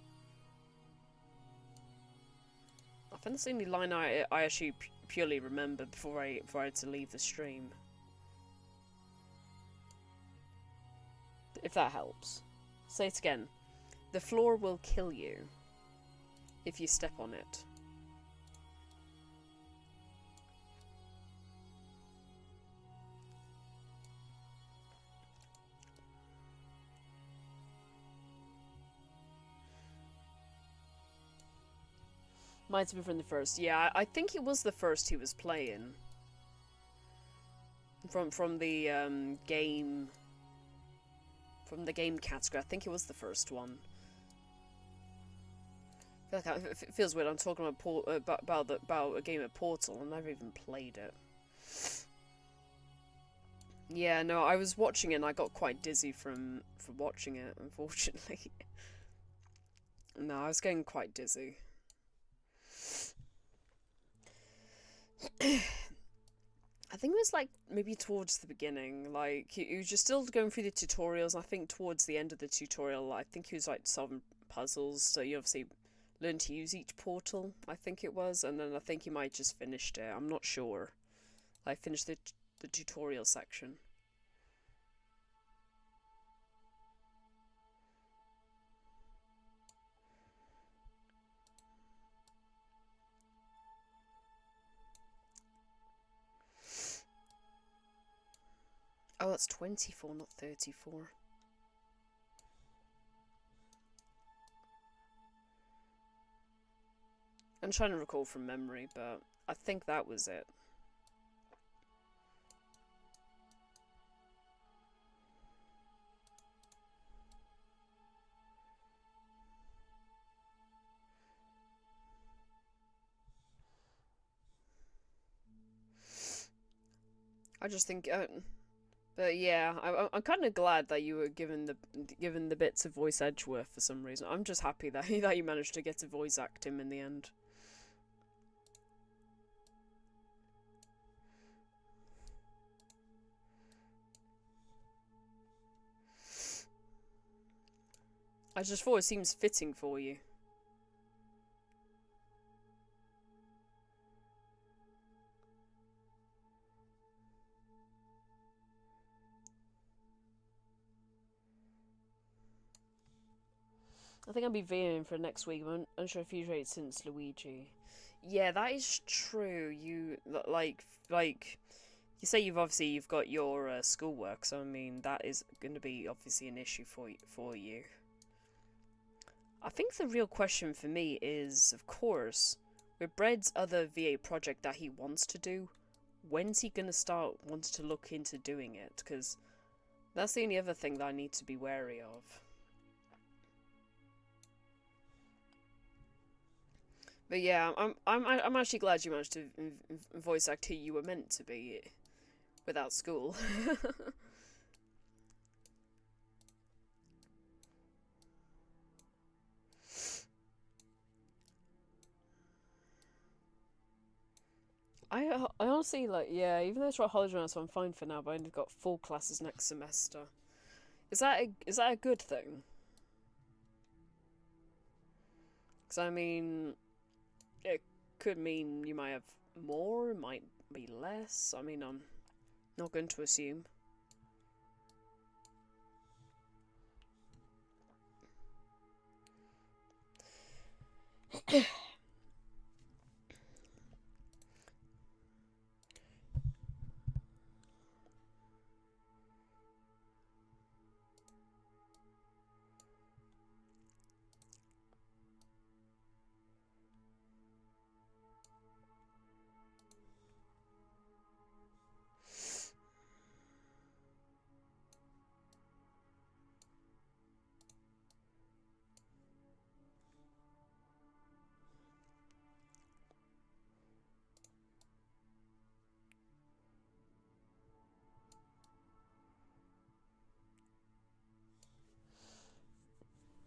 I think that's the only line I actually purely remember before I had to leave the stream. If that helps. Say it again. The floor will kill you if you step on it. Might have been from the first. Yeah, I think it was the first he was playing. From the game. From the game category, I think it was the first one. I feel like it feels weird. I'm talking about a game of Portal. I've never even played it. Yeah, no, I was watching it and I got quite dizzy from watching it. Unfortunately, no, I was getting quite dizzy. I think it was like maybe towards the beginning, like he was just still going through the tutorials. I think towards the end of the tutorial, I think he was like solving puzzles. So you obviously learn to use each portal, I think it was, and then I think he might just finished it. I'm not sure. I finished the tutorial section. Oh, that's 24, not 34. I'm trying to recall from memory, but I think that was it. I just think, but yeah, I'm kind of glad that you were given the bits of voice Edgeworth for some reason. I'm just happy that that you managed to get to voice act him in the end. I just thought it seems fitting for you. I think I'll be veering for next week. I'm unsure if you've rated since Luigi. Yeah, that is true. You like you say you've got your schoolwork, so I mean that is going to be obviously an issue for you. I think the real question for me is, of course, with Bread's other VA project that he wants to do, when's he going to start wanting to look into doing it? Because that's the only other thing that I need to be wary of. But yeah, I'm actually glad you managed to voice act who you were meant to be without school. I honestly, like, yeah, even though it's right holiday now, so I'm fine for now, but I've got 4 classes next semester. Is that a good thing? Because I mean, it could mean you might have more, might be less. I mean, I'm not going to assume.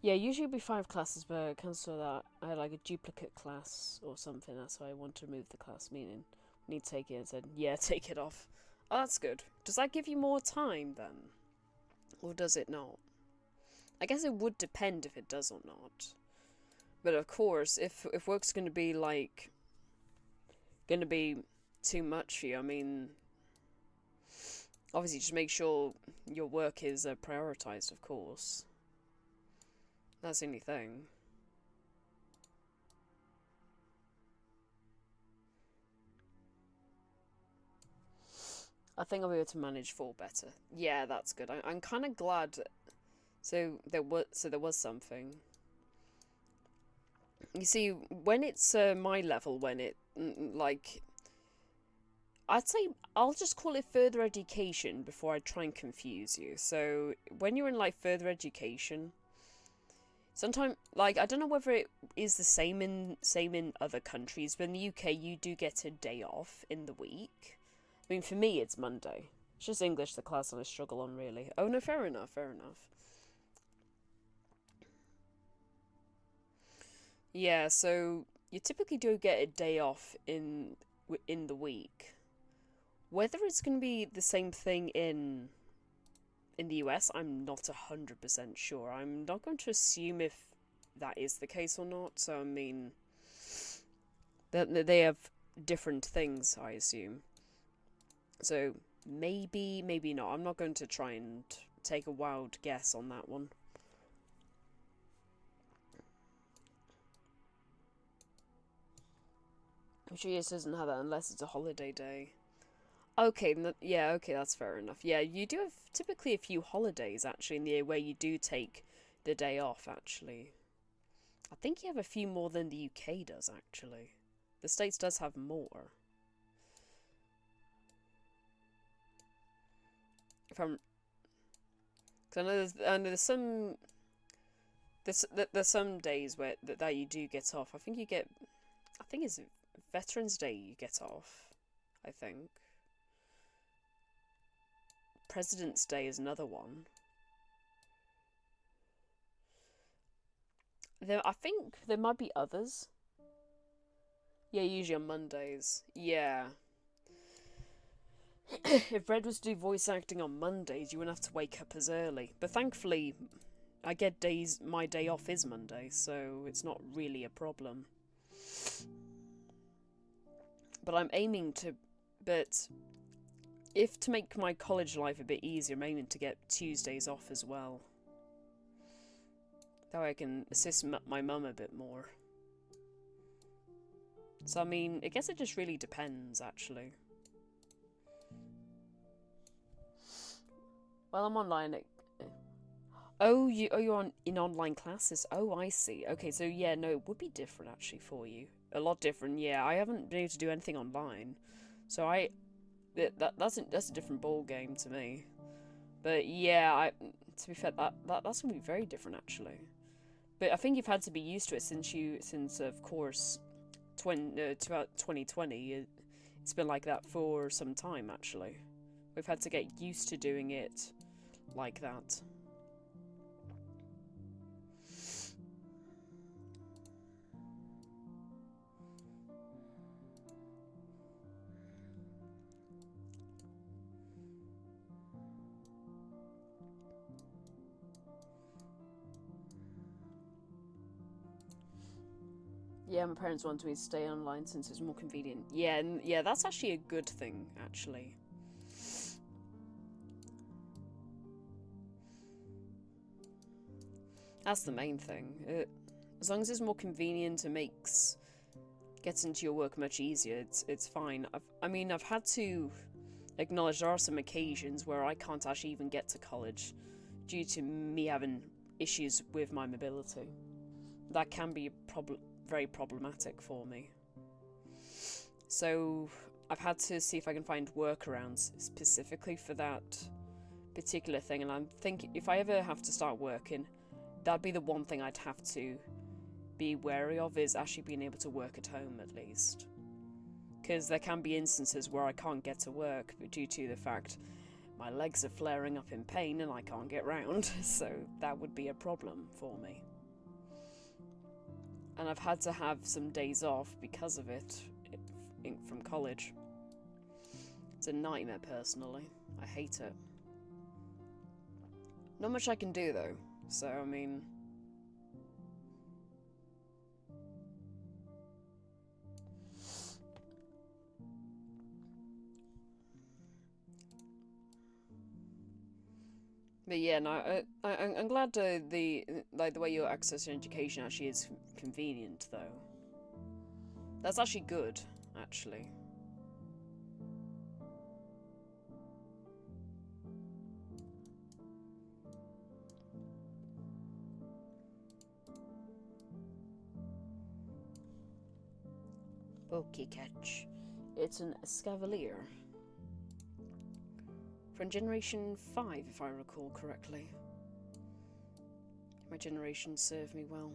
Yeah, usually it'd be 5 classes, but cancel that. I had like a duplicate class or something. That's why I want to remove the class, meaning need to take it and said, yeah, take it off. Oh, that's good. Does that give you more time then? Or does it not? I guess it would depend if it does or not. But of course, if work's going to be like going to be too much for you, I mean, obviously just make sure your work is prioritized, of course. That's the only thing. I think I'll be able to manage 4 better. Yeah, that's good. I'm kind of glad. So there was something. You see, when it's my level, when it like, I'd say I'll just call it further education before I try and confuse you. So when you're in like further education, sometimes like I don't know whether it is the same in other countries, but in the UK you do get a day off in the week. I mean, for me it's Monday. It's just English, the class that I struggle on really. Oh no, fair enough, fair enough. Yeah, so you typically do get a day off in the week. Whether it's going to be the same thing in the US, I'm not 100% sure. I'm not going to assume if that is the case or not. So I mean, that they have different things, I assume. So maybe not. I'm not going to try and take a wild guess on that one. I'm sure US doesn't have that unless it's a holiday day. Okay, yeah, okay, that's fair enough. Yeah, you do have typically a few holidays actually in the year where you do take the day off, actually. I think you have a few more than the UK does, actually. The States does have more. If I'm. Because I know there's some days where that you do get off. I think you get. I think it's Veterans Day you get off. I think. President's Day is another one. I think there might be others. Yeah, usually on Mondays. Yeah. If Red was to do voice acting on Mondays, you wouldn't have to wake up as early. But thankfully, I get my day off is Monday, so it's not really a problem. But I'm aiming to. But if to make my college life a bit easier, I'm aiming to get Tuesdays off as well. That way I can assist my mum a bit more. So, I mean, I guess it just really depends, actually. Well, I'm online. You're in online classes. Oh, I see. Okay, so yeah, no, it would be different actually for you. A lot different. Yeah, I haven't been able to do anything online, so that's a different ball game to me. But yeah, to be fair, that's gonna be very different actually. But I think you've had to be used to it since of course, 2020. It's been like that for some time actually. We've had to get used to doing it like that. Yeah, my parents wanted me to stay online since it's more convenient. Yeah, and yeah, that's actually a good thing, actually. That's the main thing. As long as it's more convenient and gets into your work much easier, it's fine. I've had to acknowledge there are some occasions where I can't actually even get to college due to me having issues with my mobility. That can be very problematic for me. So I've had to see if I can find workarounds specifically for that particular thing, and I'm thinking if I ever have to start working, that'd be the one thing I'd have to be wary of, is actually being able to work at home at least. Because there can be instances where I can't get to work due to the fact my legs are flaring up in pain and I can't get round, so that would be a problem for me. And I've had to have some days off because of it from college. It's a nightmare personally. I hate it. Not much I can do though, so I mean... But yeah, no, I'm glad the way you're accessing education actually is convenient, though. That's actually good, actually. Pokecatch. It's an Escavalier. From Generation 5, if I recall correctly. My generation served me well.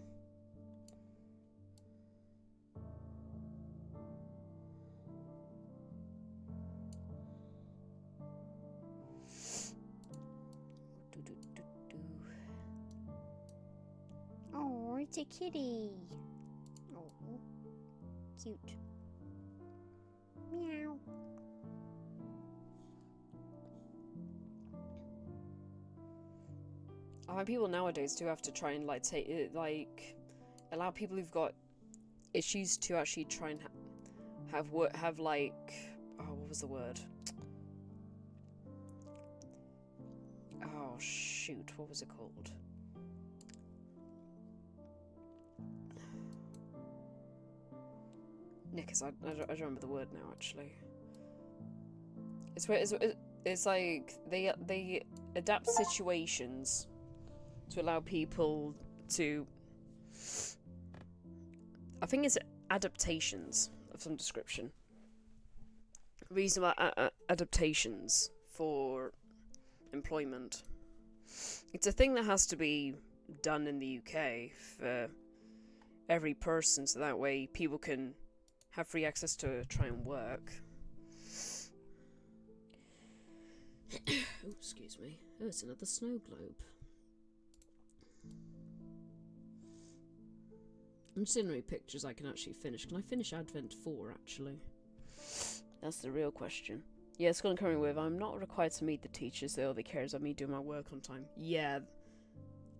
Oh, it's a kitty. Oh, cute. Meow. People nowadays do have to try and allow people who've got issues to actually try and have what was the word? Oh shoot, what was it called? Nickers, I don't remember the word now actually. It's like they adapt situations to allow people to... I think it's adaptations of some description. Reasonable adaptations for employment. It's a thing that has to be done in the UK for every person, so that way people can have free access to try and work. Oh, excuse me. Oh, it's another snow globe. I'm just seeing any pictures I can actually finish. Can I finish Advent 4, actually? That's the real question. Yeah, it's going to come with, I'm not required to meet the teachers, they only cares about me doing my work on time. Yeah.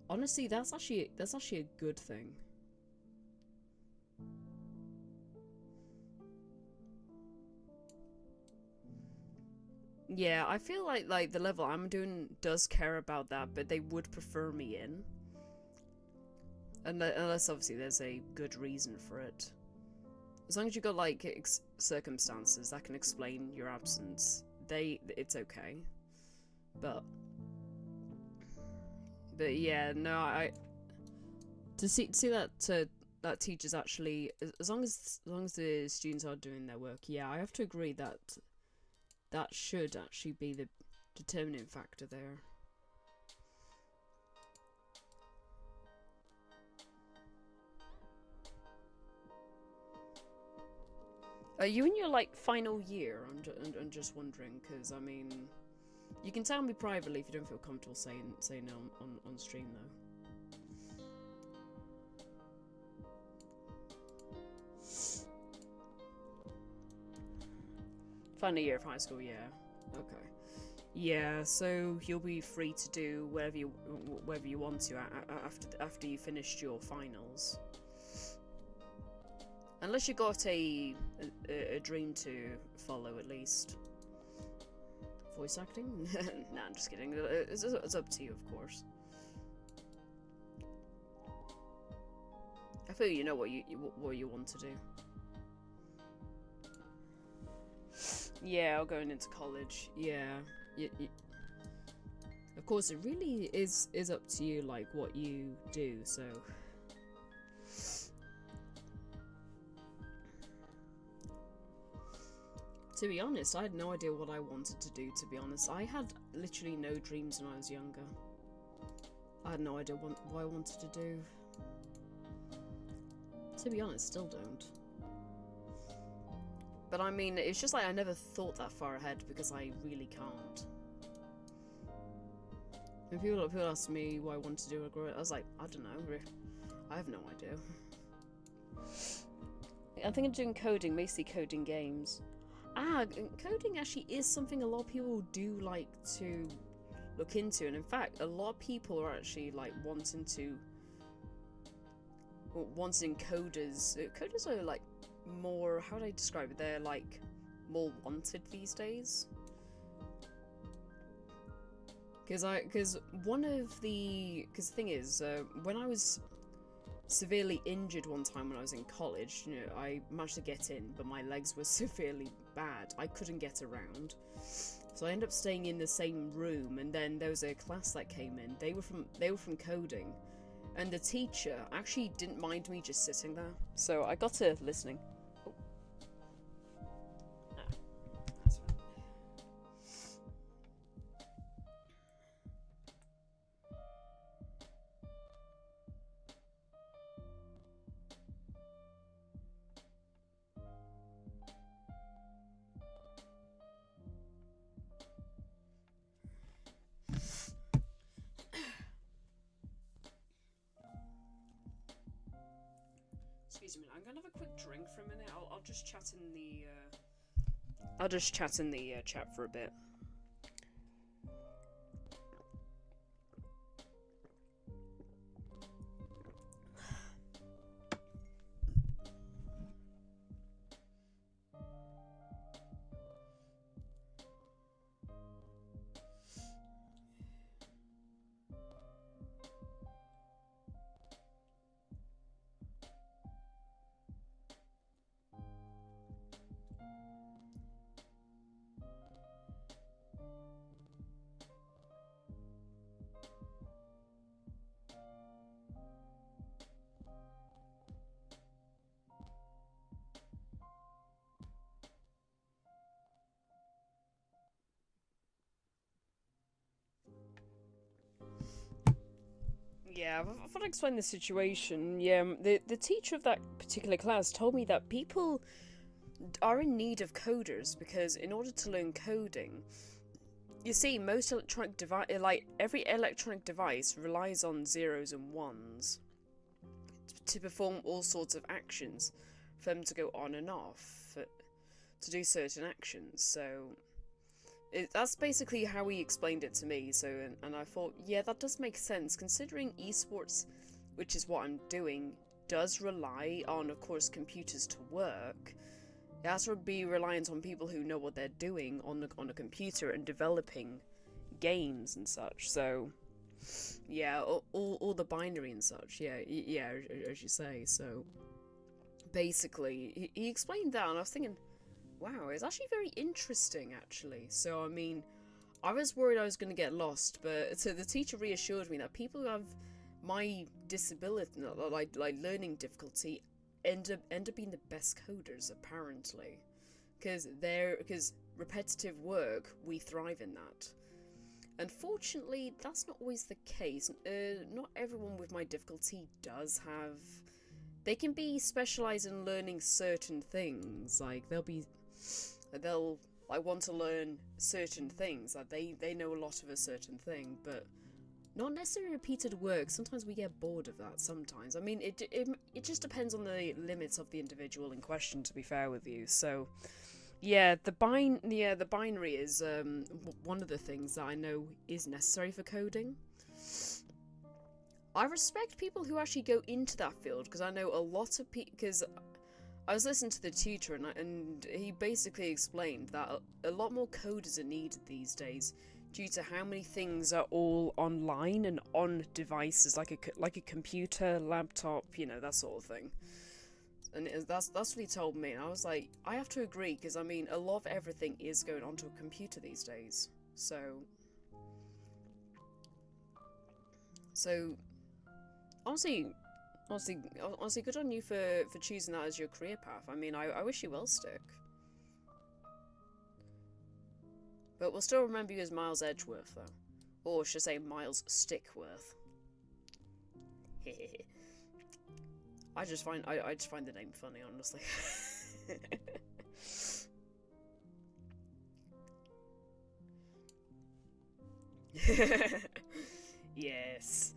Honestly, that's actually a good thing. Yeah, I feel like the level I'm doing does care about that, but they would prefer me in. Unless obviously there's a good reason for it. As long as you've got like circumstances that can explain your absence, it's okay. But yeah, no, to see that teachers actually, as long as the students are doing their work, yeah, I have to agree that should actually be the determining factor there. Are you in your like final year? I'm just wondering, because I mean, you can tell me privately if you don't feel comfortable saying no on stream though. Final year of high school, yeah. Okay. Yeah, so you'll be free to do whatever you want to after you finished your finals. Unless you got a dream to follow, at least. Voice acting? Nah, I'm just kidding. It's up to you, of course. I feel you know what you want to do. Yeah, or going into college. Yeah. Of course, it really is up to you, like, what you do, so... To be honest, I had no idea what I wanted to do, to be honest. I had literally no dreams when I was younger. I had no idea what I wanted to do. To be honest, still don't. But I mean, it's just like I never thought that far ahead because I really can't. When people ask me what I want to do when I grow up, I was like, I don't know. I have no idea. I think I'm doing coding, mostly coding games. Coding actually is something a lot of people do like to look into, and in fact, a lot of people are actually like wanting coders. Coders are like more, how do I describe it? They're like more wanted these days. Because the thing is, when I was severely injured one time when I was in college, you know, I managed to get in, but my legs were severely bad. I couldn't get around. So I ended up staying in the same room, and then there was a class that came in. They were from coding, and the teacher actually didn't mind me just sitting there. So I got to listening. Oh. Ah, that's fine. Excuse me, I'm gonna have a quick drink for a minute. I'll just chat in the chat for a bit. Yeah, I thought I'd explain the situation. Yeah, the teacher of that particular class told me that people are in need of coders because in order to learn coding, you see, most electronic device, like every electronic device, relies on zeros and ones to perform all sorts of actions, for them to go on and off, to do certain actions. So that's basically how he explained it to me. So, and I thought, yeah, that does make sense, considering esports, which is what I'm doing, does rely on, of course, computers to work. It has to be reliant on people who know what they're doing on a computer and developing games and such. So, yeah, all the binary and such. Yeah, as you say. So, basically, he explained that, and I was thinking, wow, it's actually very interesting, actually. So, I mean, I was worried I was going to get lost, but so the teacher reassured me that people who have my disability, like learning difficulty, end up being the best coders, apparently. Because repetitive work, we thrive in that. Unfortunately, that's not always the case. Not everyone with my difficulty does have... They can be specialised in learning certain things. Like, they'll want to learn certain things. Like, they know a lot of a certain thing, but not necessarily repeated work. Sometimes we get bored of that, sometimes. I mean, it just depends on the limits of the individual in question, to be fair with you. So, yeah, the binary is one of the things that I know is necessary for coding. I respect people who actually go into that field, because I know a lot of people, because I was listening to the tutor, and he basically explained that a lot more coders are needed these days due to how many things are all online and on devices, like a computer, laptop, you know, that sort of thing. And that's what he told me, and I was like, I have to agree, because I mean, a lot of everything is going onto a computer these days. So honestly, good on you for choosing that as your career path. I mean, I wish you well, Stick. But we'll still remember you as Miles Edgeworth, though. Or should I say Miles Stickworth. I just find the name funny, honestly. Yes.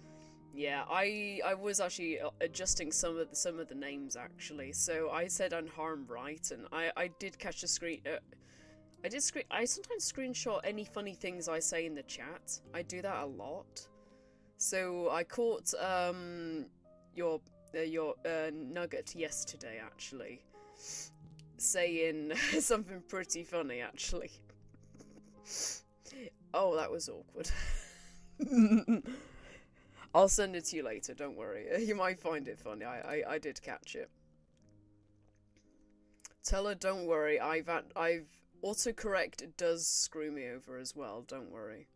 Yeah, I was actually adjusting some of the names actually. So I said unharmed right, and I did catch the screen. I sometimes screenshot any funny things I say in the chat. I do that a lot. So I caught your Nugget yesterday actually, saying something pretty funny actually. Oh, that was awkward. I'll send it to you later, don't worry. You might find it funny. I did catch it. Tell her, don't worry. I've autocorrect does screw me over as well, don't worry.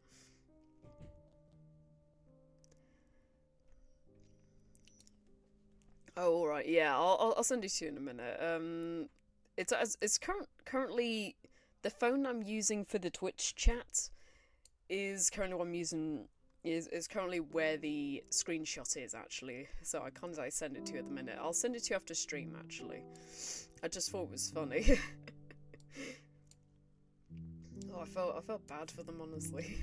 Oh, alright, yeah, I'll send it to you in a minute. It's currently the phone I'm using for the Twitch chat is currently what I'm using. Is currently where the screenshot is actually, so I can't send it to you at the minute. I'll send it to you after stream actually. I just thought it was funny. Oh, I felt bad for them honestly.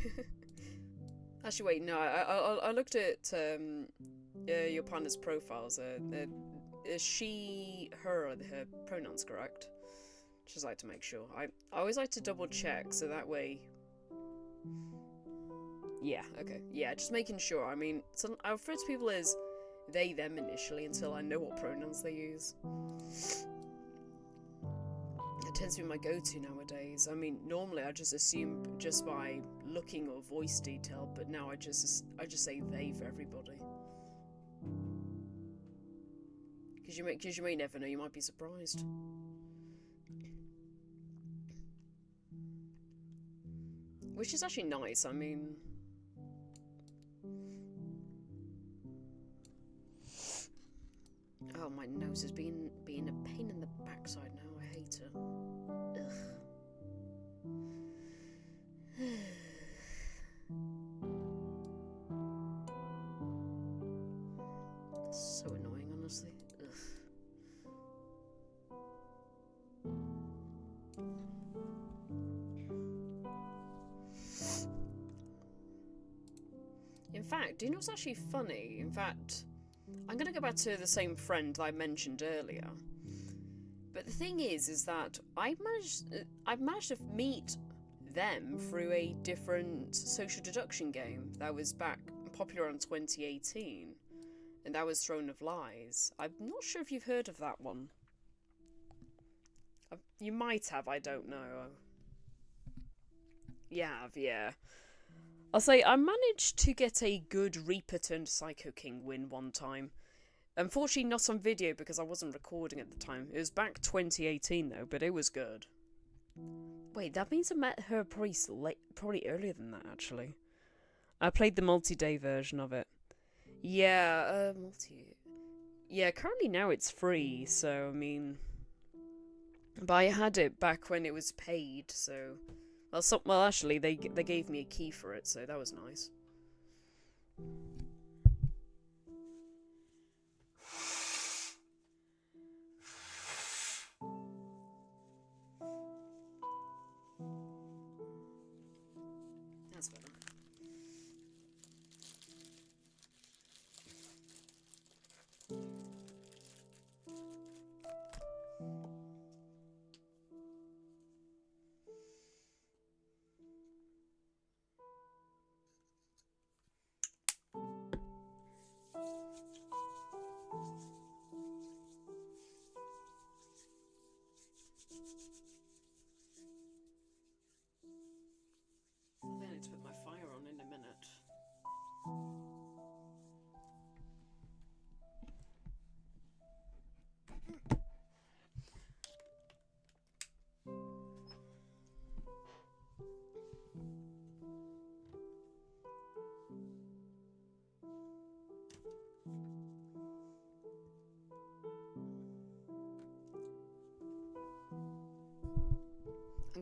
Actually, wait, no, I looked at your partner's profiles. Is she, her, or her pronouns correct? Just like to make sure. I always like to double check so that way. Yeah, okay. Yeah, just making sure. I mean, I refer to people as they, them initially until I know what pronouns they use. It tends to be my go-to nowadays. I mean, normally I just assume just by looking or voice detail, but now I just say they for everybody. Because you may never know, you might be surprised. Which is actually nice, I mean... Oh, my nose is being a pain in the backside now. I hate it. Ugh. So annoying, honestly. Ugh. In fact, do you know what's actually funny? In fact, I'm gonna go back to the same friend I mentioned earlier. But the thing is that I've managed to meet them through a different social deduction game that was back popular in 2018, and that was Throne of Lies. I'm not sure if you've heard of that one. You might have, I don't know. You have, yeah. I'll say I managed to get a good Reaper turned Psycho King win one time. Unfortunately not on video because I wasn't recording at the time. It was back 2018 though, but it was good. Wait, that means I met her probably earlier than that actually. I played the multi-day version of it. Yeah, Yeah, currently now it's free, so I mean... But I had it back when it was paid, so... Well, actually, they gave me a key for it, so that was nice. That's better.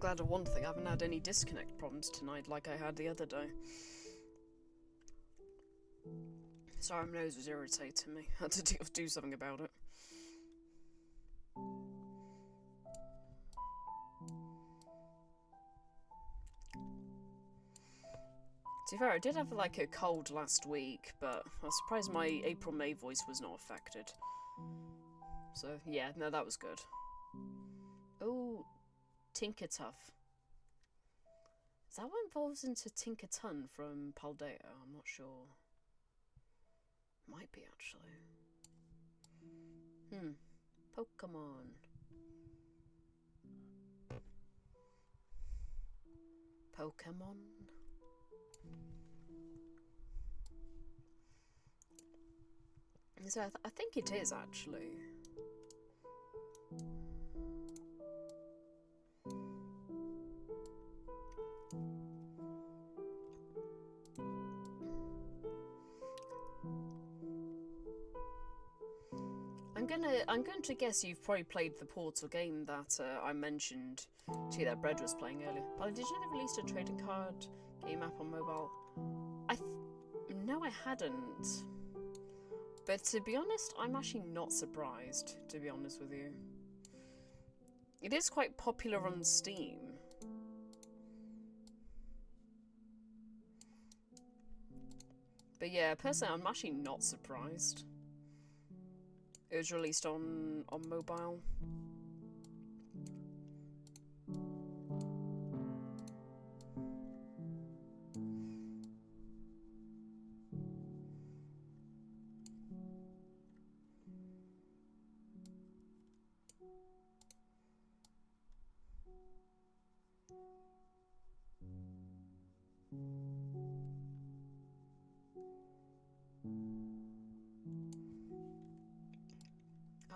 glad of one thing, I haven't had any disconnect problems tonight like I had the other day. Sorry, my nose was irritating me. I had to do something about it. To be fair, I did have like a cold last week, but I was surprised my April-May voice was not affected. So, yeah, no, that was good. Oh, Tinkertuff. Is that what evolves into Tinkerton from Paldea? I'm not sure. Might be, actually. Pokemon. Pokemon? So I think it is, actually. I'm going to guess you've probably played the Portal game that I mentioned to you that Bread was playing earlier. But did you know they released a trading card game app on mobile? No, I hadn't. But to be honest, I'm actually not surprised, to be honest with you. It is quite popular on Steam. But yeah, personally, I'm actually not surprised. It was released on mobile.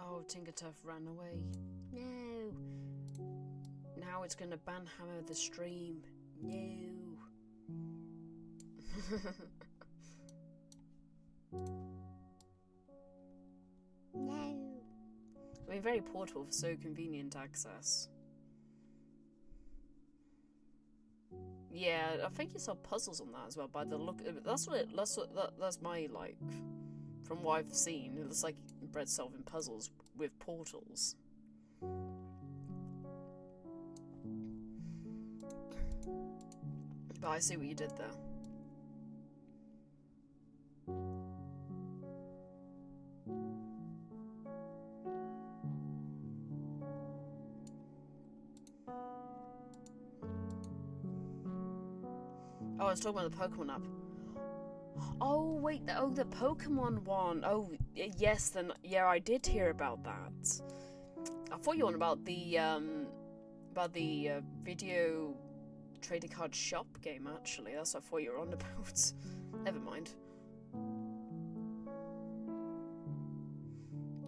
Oh, Tinkertuff ran away. No. Now it's gonna banhammer the stream. No. No. I mean, very portable for so convenient access. Yeah, I think you saw puzzles on that as well. By the look, that's my like. From what I've seen, it looks like Bread solving puzzles with portals. But I see what you did there. Oh, I was talking about the Pokemon app. Oh, wait, the Pokemon one. Oh, yes, then, yeah, I did hear about that. I thought you were on about the video trading card shop game, actually. That's what I thought you were on about. Never mind.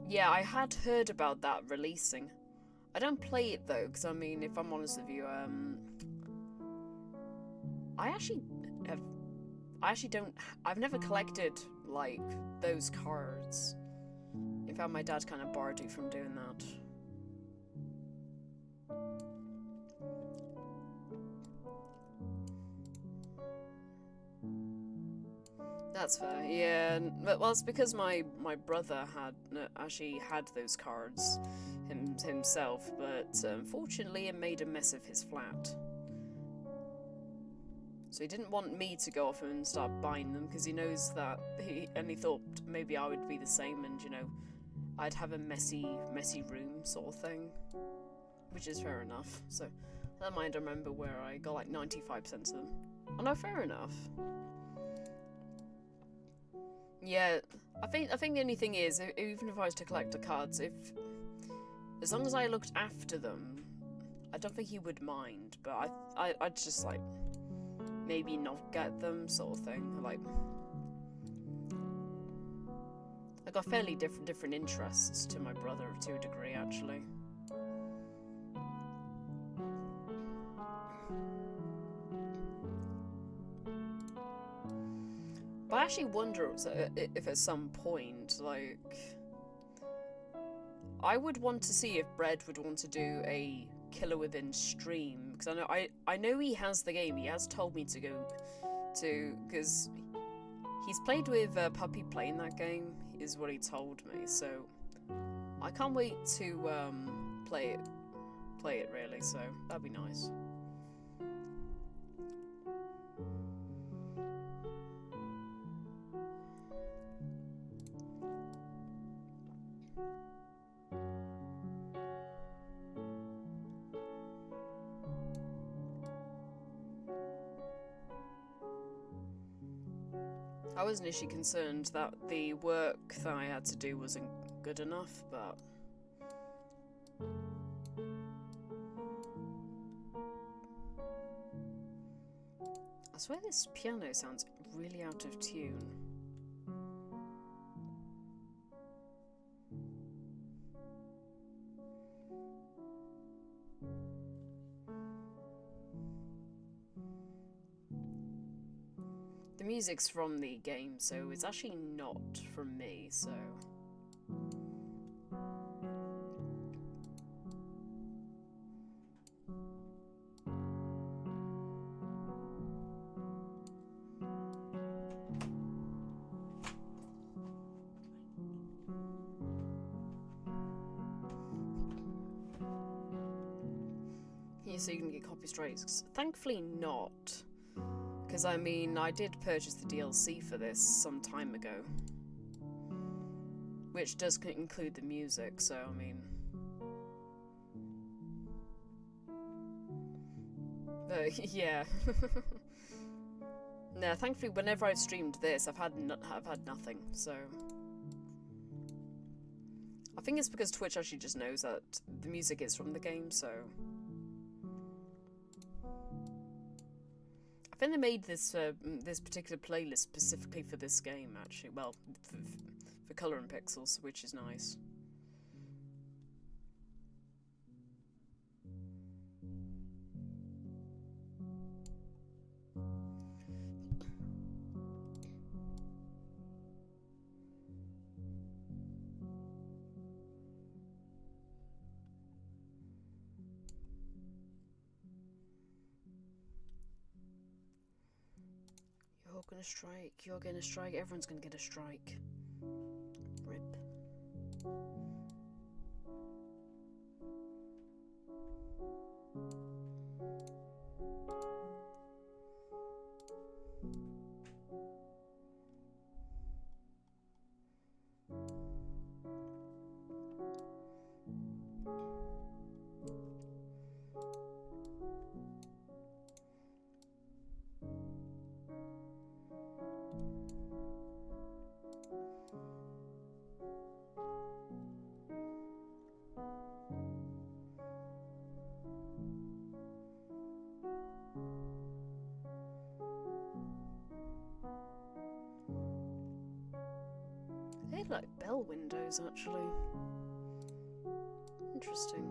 Yeah, I had heard about that releasing. I don't play it, though, because, I mean, if I'm honest with you, I've never collected, like, those cards. In fact, my dad kind of barred me from doing that. That's fair, yeah. Well, it's because my brother actually had those cards himself, but unfortunately it made a mess of his flat. So he didn't want me to go off and start buying them, because he knows that he thought maybe I would be the same, and I'd have a messy room sort of thing, which is fair enough. So that might remember where I got like 95% of them. Oh no, fair enough. Yeah, I think the only thing is, even if I was to collect the cards, as long as I looked after them, I don't think he would mind. But I'd just like maybe not get them, sort of thing. Like, I got fairly different interests to my brother to a degree, actually. But I actually wonder if at some point, like, I would want to see if Bread would want to do a Killer Within stream, because I know he has the game. He has told me to go to, because he's played with Puppy playing that game, is what he told me. So I can't wait to play it really. So that'd be nice. I was initially concerned that the work that I had to do wasn't good enough, but I swear this piano sounds really out of tune. The music's from the game, so it's actually not from me, so... Yeah, so you can get copy strikes. Thankfully not. Because, I mean, I did purchase the DLC for this some time ago. Which does include the music, so, I mean... But, yeah. No, thankfully, whenever I've streamed this, I've had nothing, so... I think it's because Twitch actually just knows that the music is from the game, so... I think they made this this particular playlist specifically for this game, actually. Well, for Color and Pixels, which is nice. You're gonna strike, everyone's gonna get a strike. Rip. They look like bell windows, actually. Interesting.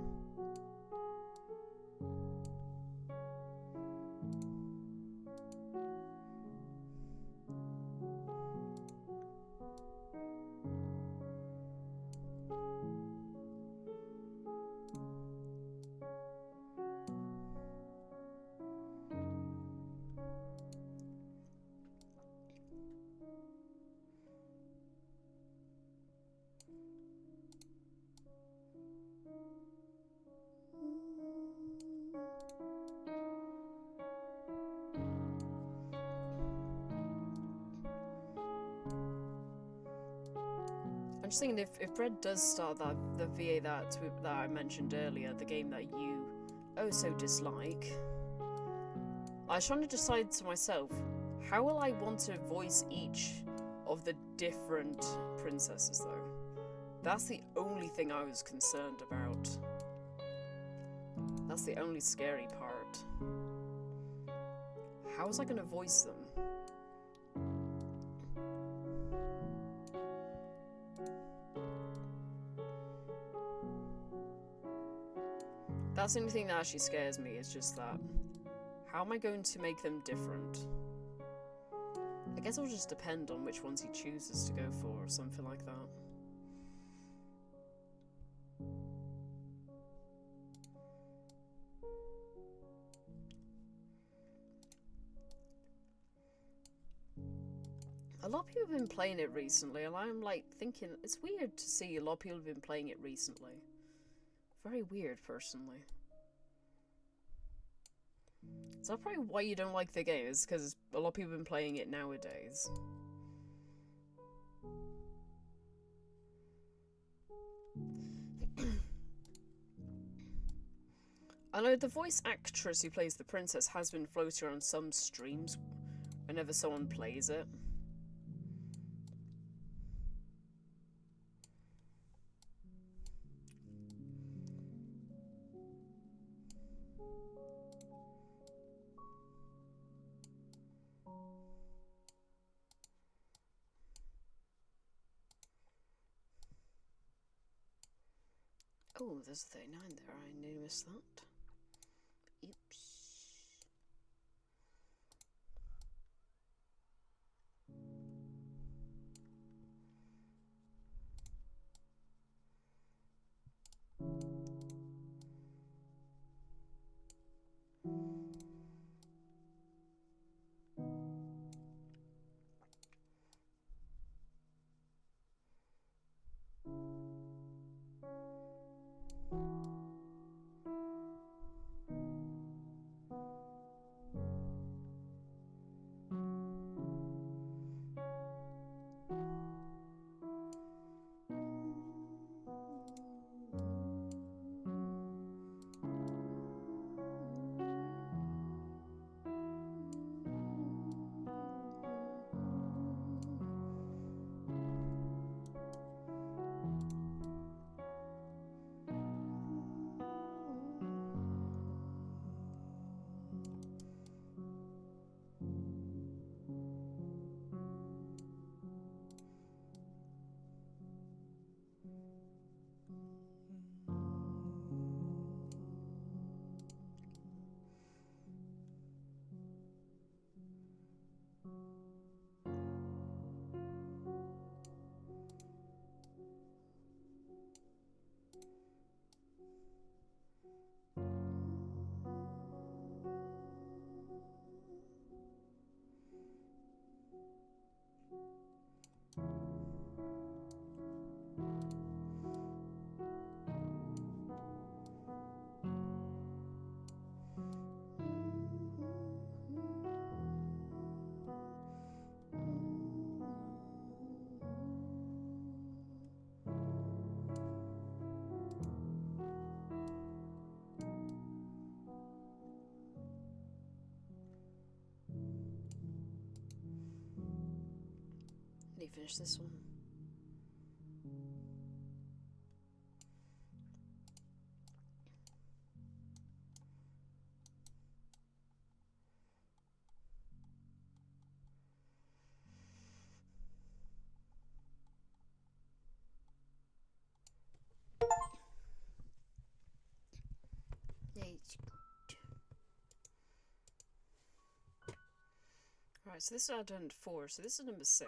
I'm just thinking if Fred does start the VA that I mentioned earlier, the game that you oh so dislike, I was trying to decide to myself, how will I want to voice each of the different princesses though? That's the only thing I was concerned about. That's the only scary part. How was I going to voice them? That's the only thing that actually scares me, is just that. How am I going to make them different? I guess it'll just depend on which ones he chooses to go for, or something like that. A lot of people have been playing it recently, and I'm like thinking it's weird to see a lot of people have been playing it recently. Very weird, personally. Is that probably why you don't like the game? Is because a lot of people have been playing it nowadays. I know the voice actress who plays the princess has been floating on some streams whenever someone plays it. Oh, there's a 39 there. I nearly missed that. Oops. Need to finish this one. Right, so this is addend 4, so this is number 6.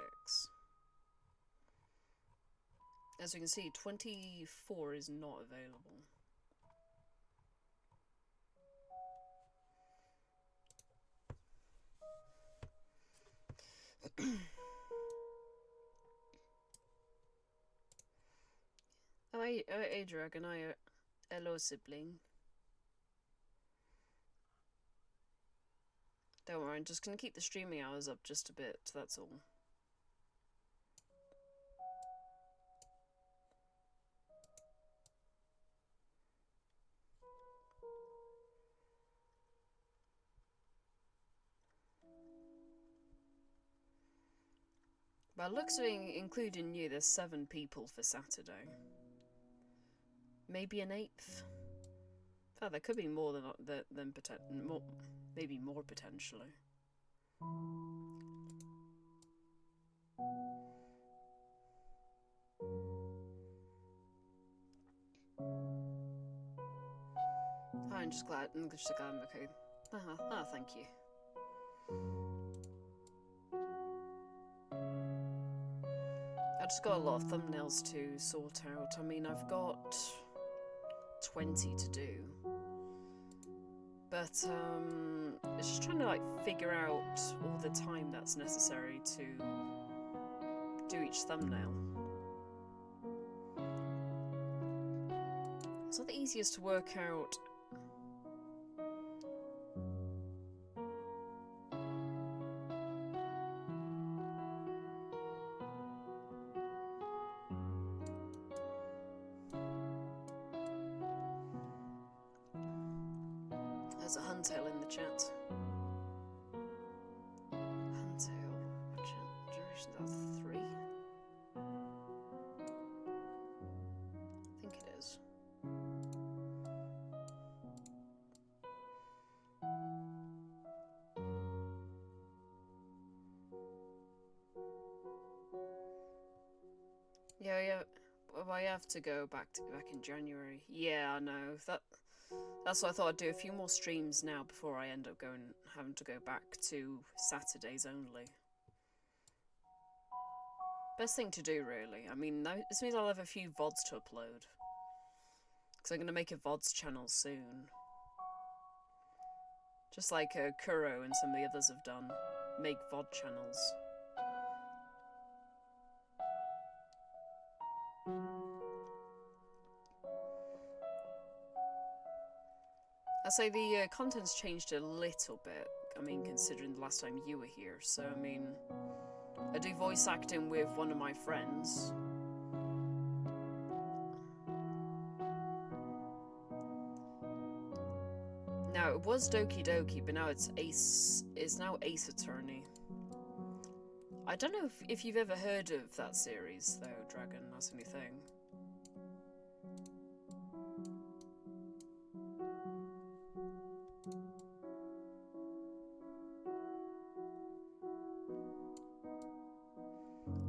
As you can see, 24 is not available. Oh, hey, Dragon, hello, sibling. Don't worry, I'm just gonna keep the streaming hours up just a bit, that's all. By looks of it, including you, there's 7 people for Saturday. Maybe an 8th. Oh, there could be more than more, maybe more potentially. I'm just glad I'm okay. Thank you. I just got a lot of thumbnails to sort out. I mean, I've got 20 to do. But, it's just trying to, like, figure out all the time that's necessary to do each thumbnail. It's not the easiest to work out. There's a Huntail in the chat. Huntail, what generation is that? 3? I think it is. Yeah. Well, I have to go back in January. Yeah, I know. That's what I thought I'd do. A few more streams now before I end up having to go back to Saturdays only. Best thing to do, really. I mean, this means I'll have a few VODs to upload. Because I'm going to make a VODs channel soon. Just like Kuro and some of the others have done. Make VOD channels. I say the content's changed a little bit. I mean, considering the last time you were here. So, I mean, I do voice acting with one of my friends. Now, it was Doki Doki, but now it's Ace. It's now Ace Attorney. I don't know if you've ever heard of that series, though, Dragon. That's the only thing.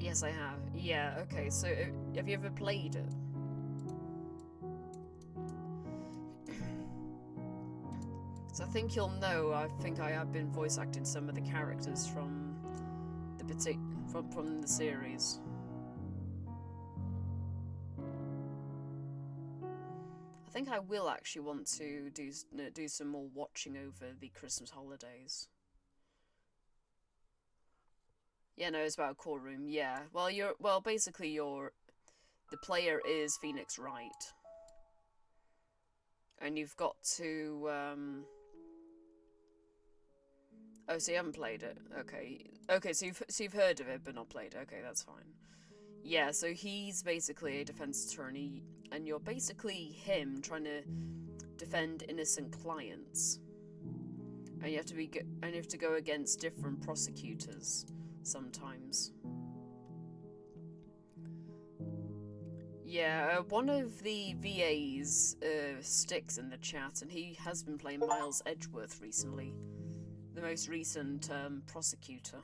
Yes, I have. Yeah, okay, so have you ever played it? So I think you'll know, I think I have been voice acting some of the characters from the series. I think I will actually want to do some more watching over the Christmas holidays. Yeah, no, it's about a courtroom. Yeah. Well, basically the player is Phoenix Wright. And you've got to oh, so you haven't played it. Okay, so you've heard of it but not played it. Okay, that's fine. Yeah, so he's basically a defense attorney and you're basically him trying to defend innocent clients. And you have to go against different prosecutors sometimes. Yeah, one of the VAs sticks in the chat, and he has been playing Miles Edgeworth recently, the most recent prosecutor.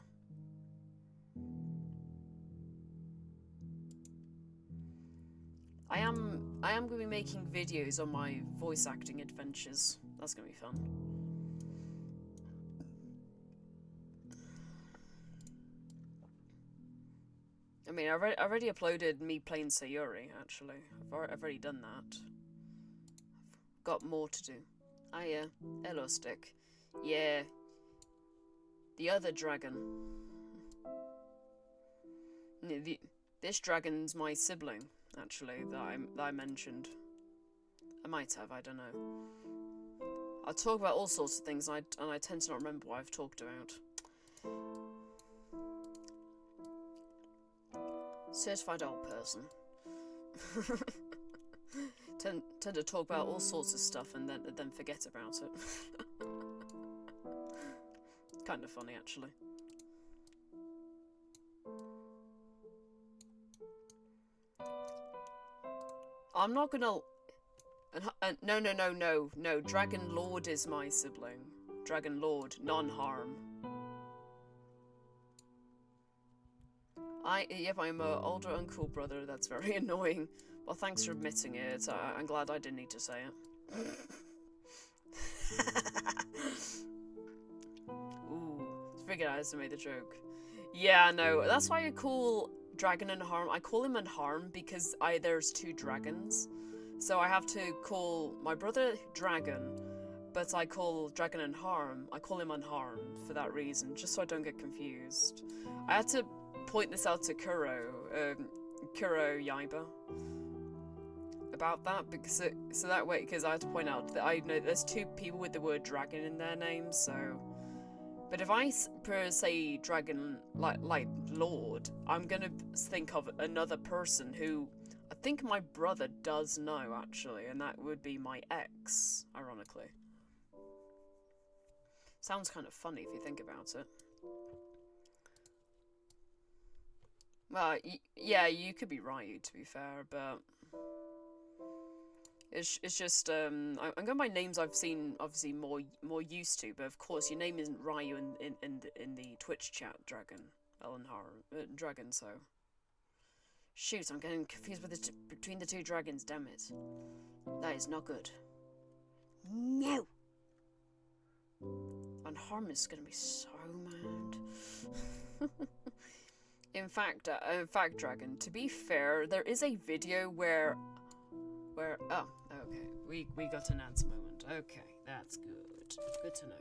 I am going to be making videos on my voice acting adventures. That's going to be fun. I mean, I already uploaded me playing Sayuri, actually. I've already done that. I've got more to do. Ah, yeah. Hello, Stick. Yeah. The other dragon. This dragon's my sibling, actually, that I mentioned. I might have, I don't know. I talk about all sorts of things, and I tend to not remember what I've talked about. Certified old person. tend to talk about all sorts of stuff and then forget about it. Kind of funny, actually. I'm not gonna... No. Dragon Lord is my sibling. Dragon Lord, non-harm. Yep, I'm an older uncle brother. That's very annoying. Well, thanks for admitting it. I'm glad I didn't need to say it. Ooh, figured out I made the joke. Yeah, no, that's why I call Dragon and Harm. I call him Unharm because there's 2 dragons. So I have to call my brother Dragon, but I call Dragon and Harm. I call him Unharmed for that reason, just so I don't get confused. I had to point this out to Kuro Yaiba about that, because so that way, because I had to point out that I know there's 2 people with the word dragon in their names, so. But if I say dragon like Lord, I'm gonna think of another person who I think my brother does know actually, and that would be my ex, ironically. Sounds kind of funny if you think about it. Well, yeah, you could be right, to be fair, but it's just I'm going by names I've seen obviously more used to, but of course your name isn't Ryu in the Twitch chat, Dragon. So shoot, I'm getting confused with between the 2 dragons. Damn it, that is not good. No. And Harm is gonna be so mad. In fact, Dragon. To be fair, there is a video where oh, okay, we got an answer moment. Okay, that's good. Good to know.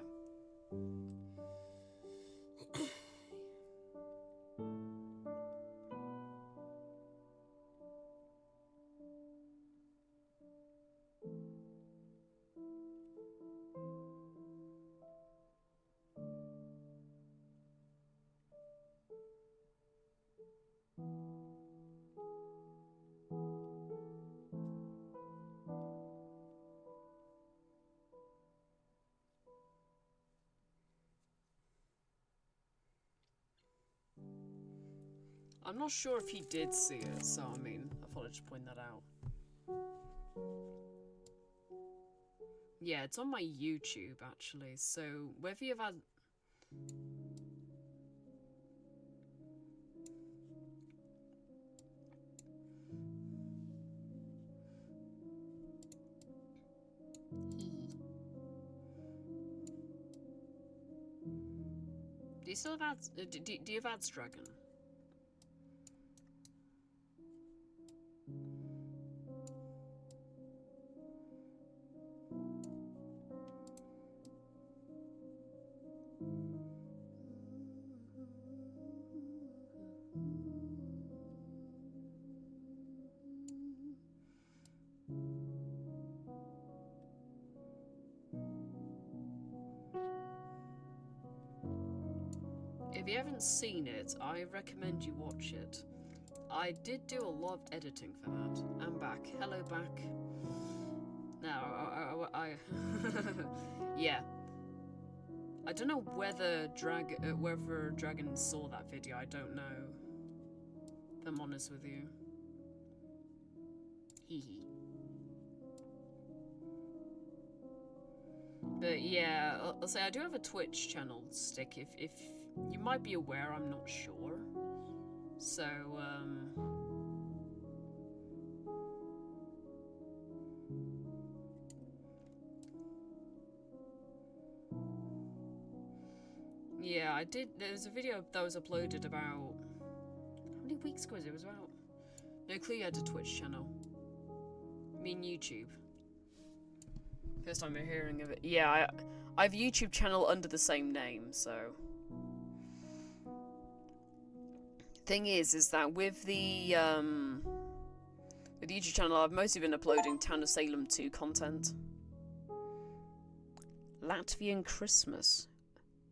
I'm not sure if he did see it, so I mean, I thought I'd just point that out. Yeah, it's on my YouTube actually, so whether you've had... Do you still have ads? Do you have ads, Dragon? If you haven't seen it, I recommend you watch it. I did do a lot of editing for that. I'm back. Hello, back. Now, I yeah. I don't know whether Dragon saw that video. I don't know. If I'm honest with you. Hee. But yeah, I'll say I do have a Twitch channel, Stick. If you might be aware, I'm not sure. So, yeah, I did. There's a video that was uploaded about... How many weeks ago was it? It was about... No, Cleo had a Twitch channel. I mean YouTube. First time I'm hearing of it. Yeah, I have a YouTube channel under the same name, so... Thing is that with the YouTube channel, I've mostly been uploading Town of Salem 2 content. Latvian Christmas.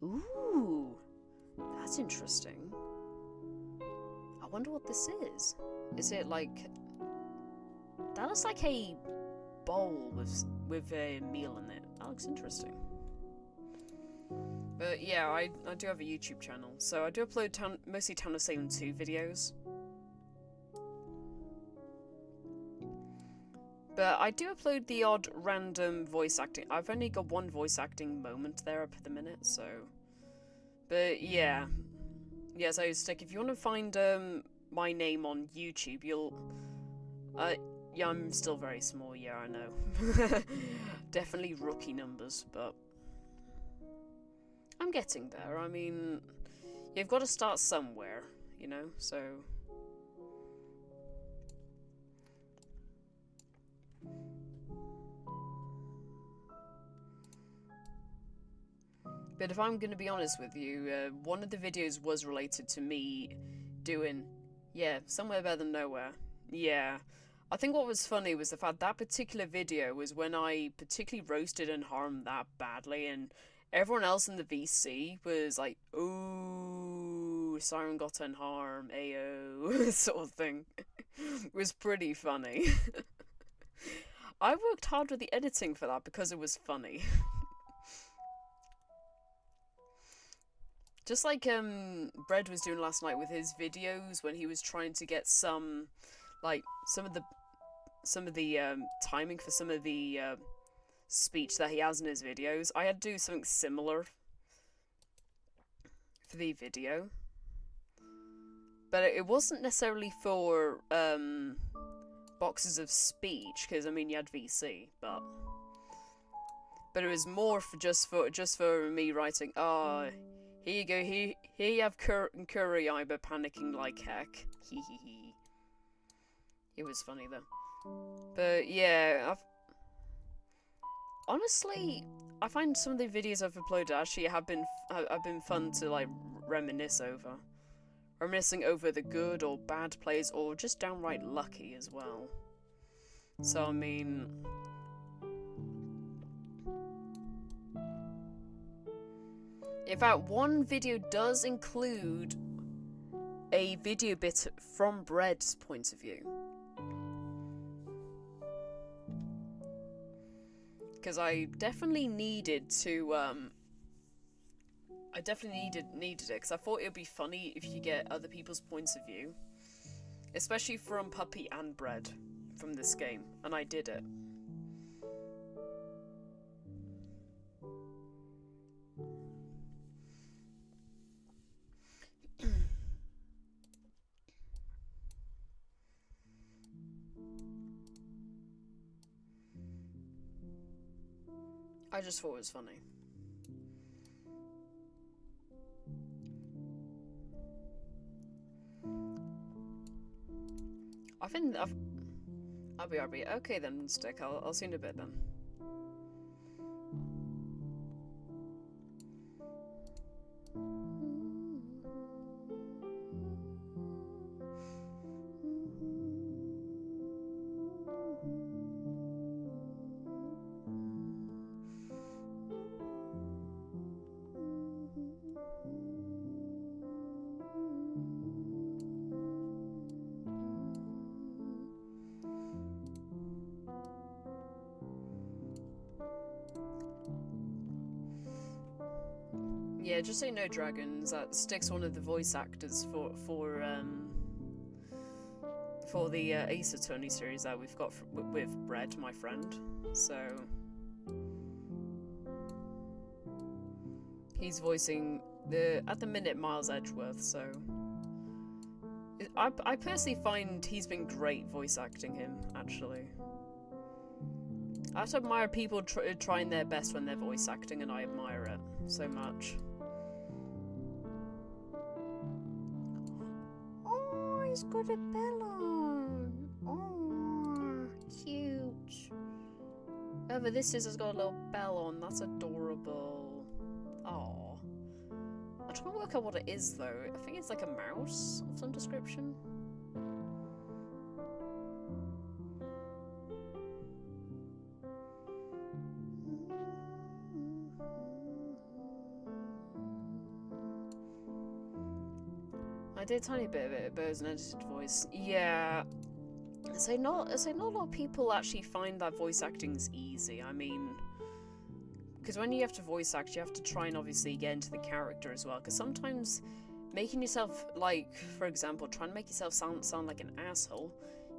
Ooh, that's interesting. I wonder what this is. Is it like... That looks like a bowl with a meal in it. That looks interesting. But yeah, I do have a YouTube channel, so I do upload mostly Town of Salem 2 videos. But I do upload the odd random voice acting. I've only got one voice acting moment there up at the minute, so... But yeah. Yeah, so Stick, if you want to find my name on YouTube, you'll... yeah, I'm still very small, yeah, I know. Definitely rookie numbers, but... I'm getting there. I mean, you've got to start somewhere, you know, so... But if I'm going to be honest with you, one of the videos was related to me doing? Yeah, somewhere better than nowhere. Yeah. I think what was funny was the fact that particular video was when I particularly roasted and harmed that badly, and everyone else in the VC was like, ooh, Siren got unharmed, ayo, sort of thing. It was pretty funny. I worked hard with the editing for that because it was funny. Just like Bread was doing last night with his videos when he was trying to get some of the timing for some of the speech that he has in his videos. I had to do something similar for the video, but it wasn't necessarily for boxes of speech, because I mean you had VC, but it was more for just for me writing. Here you go. Here you have Curry Iber panicking like heck. Hee hee hee. It was funny though. But yeah, honestly, I find some of the videos I've uploaded actually have been fun to like reminisce over. Reminiscing over the good or bad plays, or just downright lucky as well. So I mean, in fact, one video does include a video bit from Bread's point of view. Because I definitely needed to, needed it, because I thought it would be funny if you get other people's points of view. Especially from Puppy and Bread from this game, and I did it. I just thought it was funny. I'll be RB. Okay then, Stick. I'll see you in a bit then. Yeah, just say no dragons. That Stick's one of the voice actors for the Ace Attorney series that we've got with Bread, my friend. So he's voicing at the minute Miles Edgeworth. So I personally find he's been great voice acting him. Actually, I have to admire people trying their best when they're voice acting, and I admire it so much. He's got a bell on. Oh, cute. Over this has got a little bell on. That's adorable. Aww. I'm trying to work out what it is though. I think it's like a mouse of some description. I did a tiny bit of it, but it was an edited voice. Yeah. So not a lot of people actually find that voice acting's easy. I mean, because when you have to voice act, you have to try and obviously get into the character as well. Because sometimes making yourself, like, for example, trying to make yourself sound like an asshole,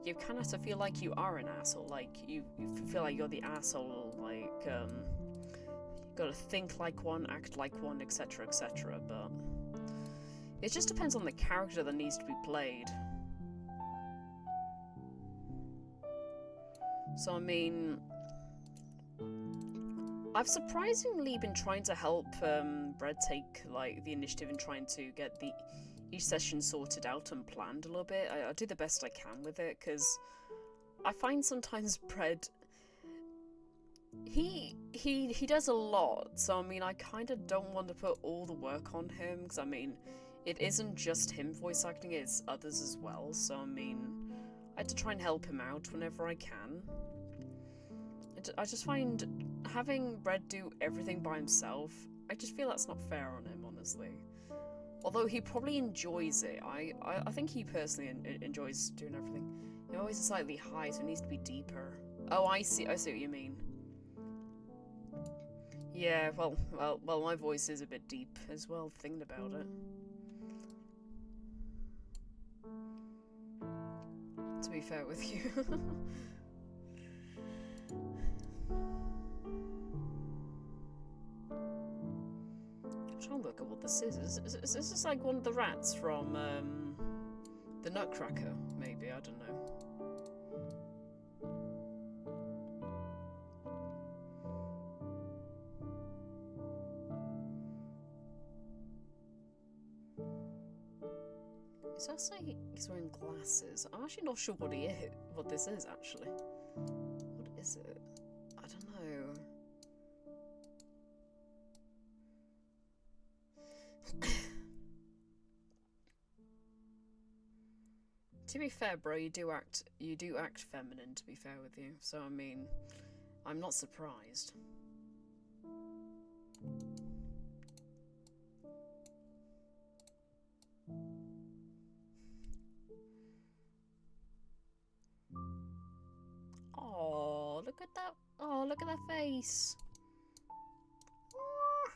you kind of have to feel like you are an asshole. Like, you feel like you're the asshole, like, you gotta think like one, act like one, etc., etc., but it just depends on the character that needs to be played. So, I mean, I've surprisingly been trying to help Bread take, like, the initiative in trying to get each session sorted out and planned a little bit. I do the best I can with it, because I find sometimes Bread, he does a lot, so, I mean, I kind of don't want to put all the work on him, because, I mean, it isn't just him voice acting, it's others as well, so I mean, I had to try and help him out whenever I can. I just find having Red do everything by himself, I just feel that's not fair on him, honestly. Although he probably enjoys it, I think he personally enjoys doing everything. He always is slightly high, so it needs to be deeper. Oh, I see what you mean. Yeah, well, my voice is a bit deep as well, thinking about it. To be fair with you. I'm trying to look at what this is. Is this just like one of the rats from the Nutcracker? Maybe, I don't know. It's actually he's wearing glasses. I'm actually not sure what this is actually. What is it? I don't know. To be fair, bro, you do act feminine, to be fair with you. So I mean, I'm not surprised. Oh, look at that. Oh, look at that face. Oh,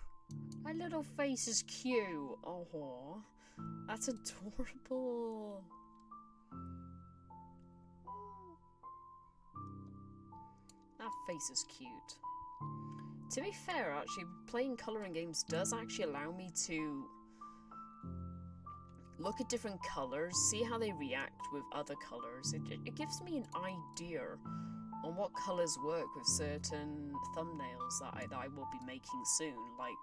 that little face is cute. Oh, that's adorable. That face is cute. To be fair, actually, playing colouring games does actually allow me to look at different colours, see how they react with other colours. It gives me an idea on what colours work with certain thumbnails that I will be making soon. Like,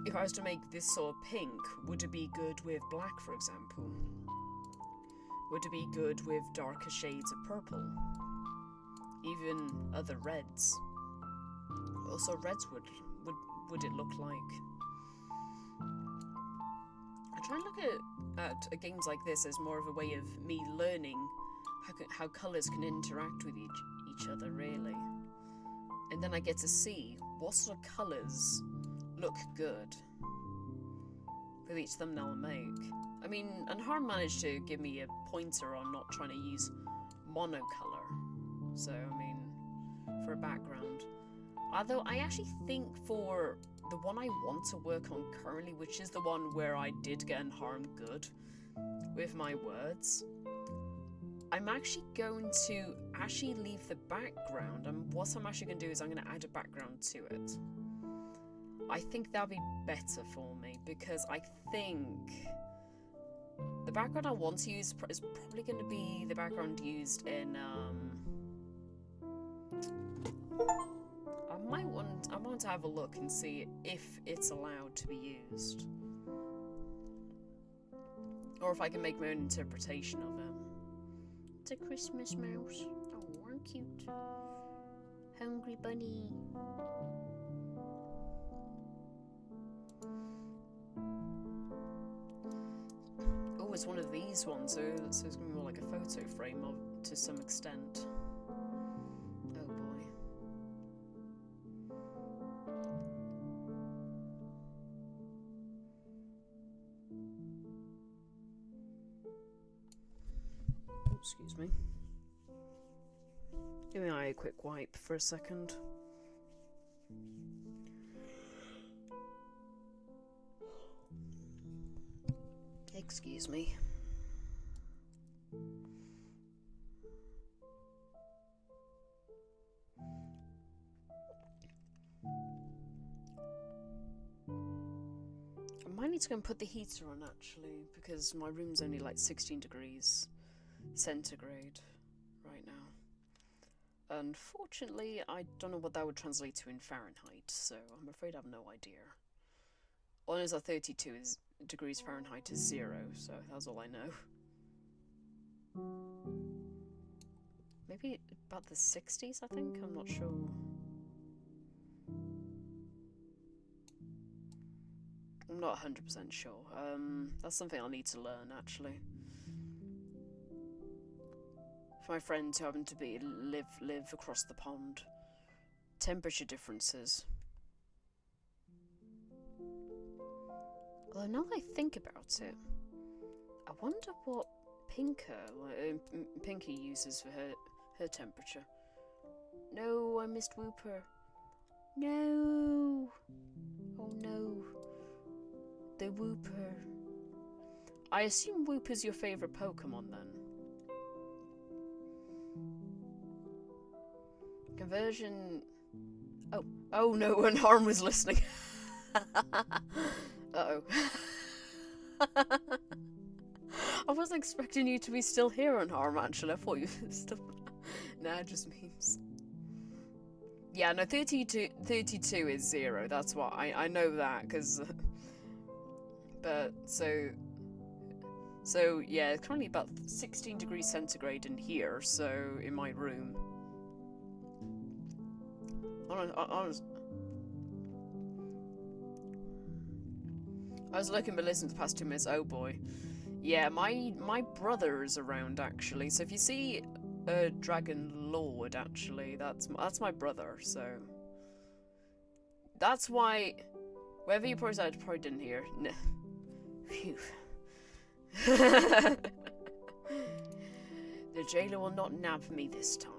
if I was to make this sort of pink, would it be good with black, for example? Would it be good with darker shades of purple? Even other reds. Also, reds would it look like? I try and look at games like this as more of a way of me learning how colours can interact with each other, really. And then I get to see what sort of colours look good with each thumbnail I make. I mean, Unharmed managed to give me a pointer on not trying to use monocolour. So, I mean, for a background. Although I actually think for the one I want to work on currently, which is the one where I did get Unharmed good with my words, I'm actually going to leave the background, and what I'm actually going to do is I'm going to add a background to it. I think that'll be better for me, because I think the background I want to use is probably going to be the background used in, I want to have a look and see if it's allowed to be used. Or if I can make my own interpretation of it. It's a Christmas mouse. Oh, I'm cute. Hungry bunny. Oh, it's one of these ones, so it's going to be more like a photo frame to some extent. Oh boy. Oh, excuse me. Give me a quick wipe for a second. Excuse me. I might need to go and put the heater on actually, because my room's only like 16 degrees centigrade right now. Unfortunately, I don't know what that would translate to in Fahrenheit, so I'm afraid I have no idea. All I know is that 32 degrees Fahrenheit is 0, so that's all I know. Maybe about the 60s, I think? I'm not sure. I'm not 100% sure. That's something I'll need to learn, actually. For my friends who happen to live across the pond. Temperature differences. Although now that I think about it, I wonder what Pinky uses for her temperature. No, I missed Wooper. No. Oh no. The Wooper. I assume Wooper's your favourite Pokemon then. Conversion. Oh no, and Harm was listening. Uh-oh. I wasn't expecting you to be still here on Harm, actually. I thought you were still... Nah, just memes. Yeah, no, 32 is 0. That's what I know that, because... But, so yeah, it's currently about 16 degrees centigrade in here, so, in my room. I was looking but listening to the past 2 minutes. Oh boy. Yeah, my brother is around, actually. So if you see a Dragon Lord, actually, that's my brother, so... That's why... Wherever you probably didn't hear. No. Phew. The jailer will not nab me this time.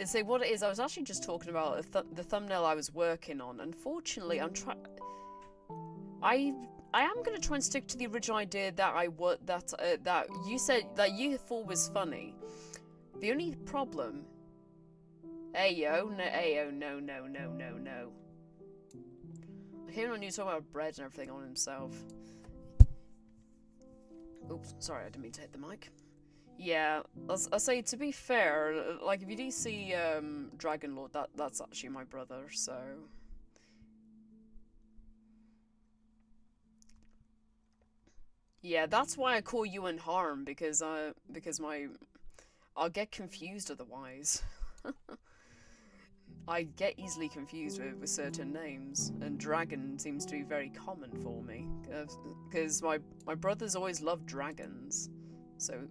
So what it is, I was actually just talking about the thumbnail I was working on. Unfortunately, I am gonna try and stick to the original idea that that you said that you thought was funny. The only problem, no. I hear on you talking about bread and everything on himself. Oops, sorry, I didn't mean to hit the mic. Yeah, I'll say, to be fair, like, if you do see Dragon Lord, that's actually my brother, so... Yeah, that's why I call you in Harm, because I'll get confused otherwise. I get easily confused with certain names, and Dragon seems to be very common for me, because my brothers always loved dragons, so...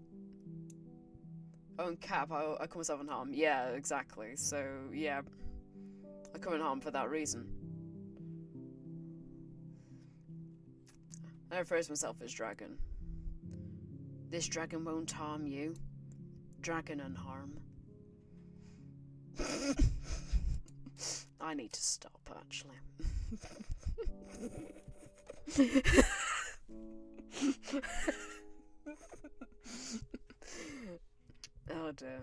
Oh, and Cap, I call myself in Harm. Yeah, exactly. So, yeah, I come in Harm for that reason. I refer to myself as Dragon. This dragon won't harm you. Dragon unharm. I need to stop, actually. Oh dear.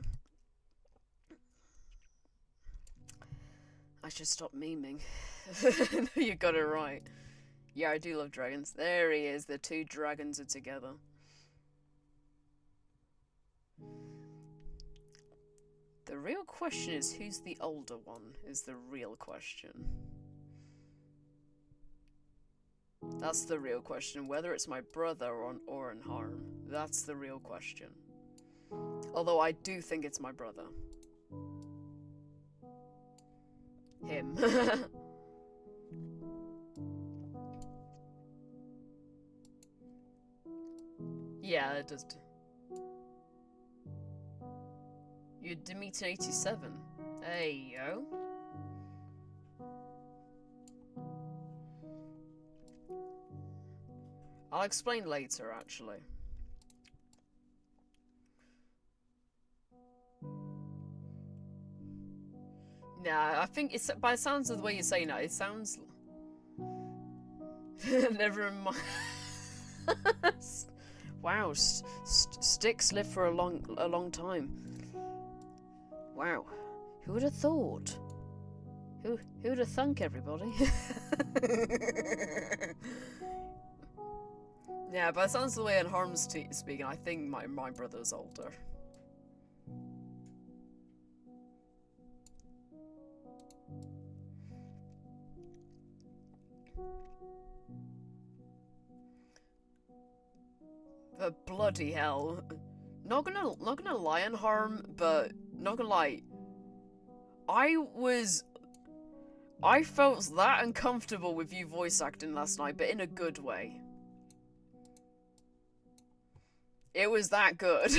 I should stop memeing. You got it right. Yeah, I do love dragons. There he is. The 2 dragons are together. The real question is, who's the older one, is the real question. That's the real question. Whether it's my brother or in Harm. That's the real question. Although I do think it's my brother. Him. Yeah, it does. You're Demeter 87. Hey, yo. I'll explain later, actually. Nah, I think it's by the sounds of the way you're saying that, it sounds. Never mind. Wow, sticks live for a long time. Wow, who would have thought? Who would have thunk, everybody? Yeah, by the sounds of the way in Harm's speaking, I think my brother's older. But bloody hell. Not gonna lie on Harm, but not gonna lie. I was I felt that uncomfortable with you voice acting last night, but in a good way. It was that good.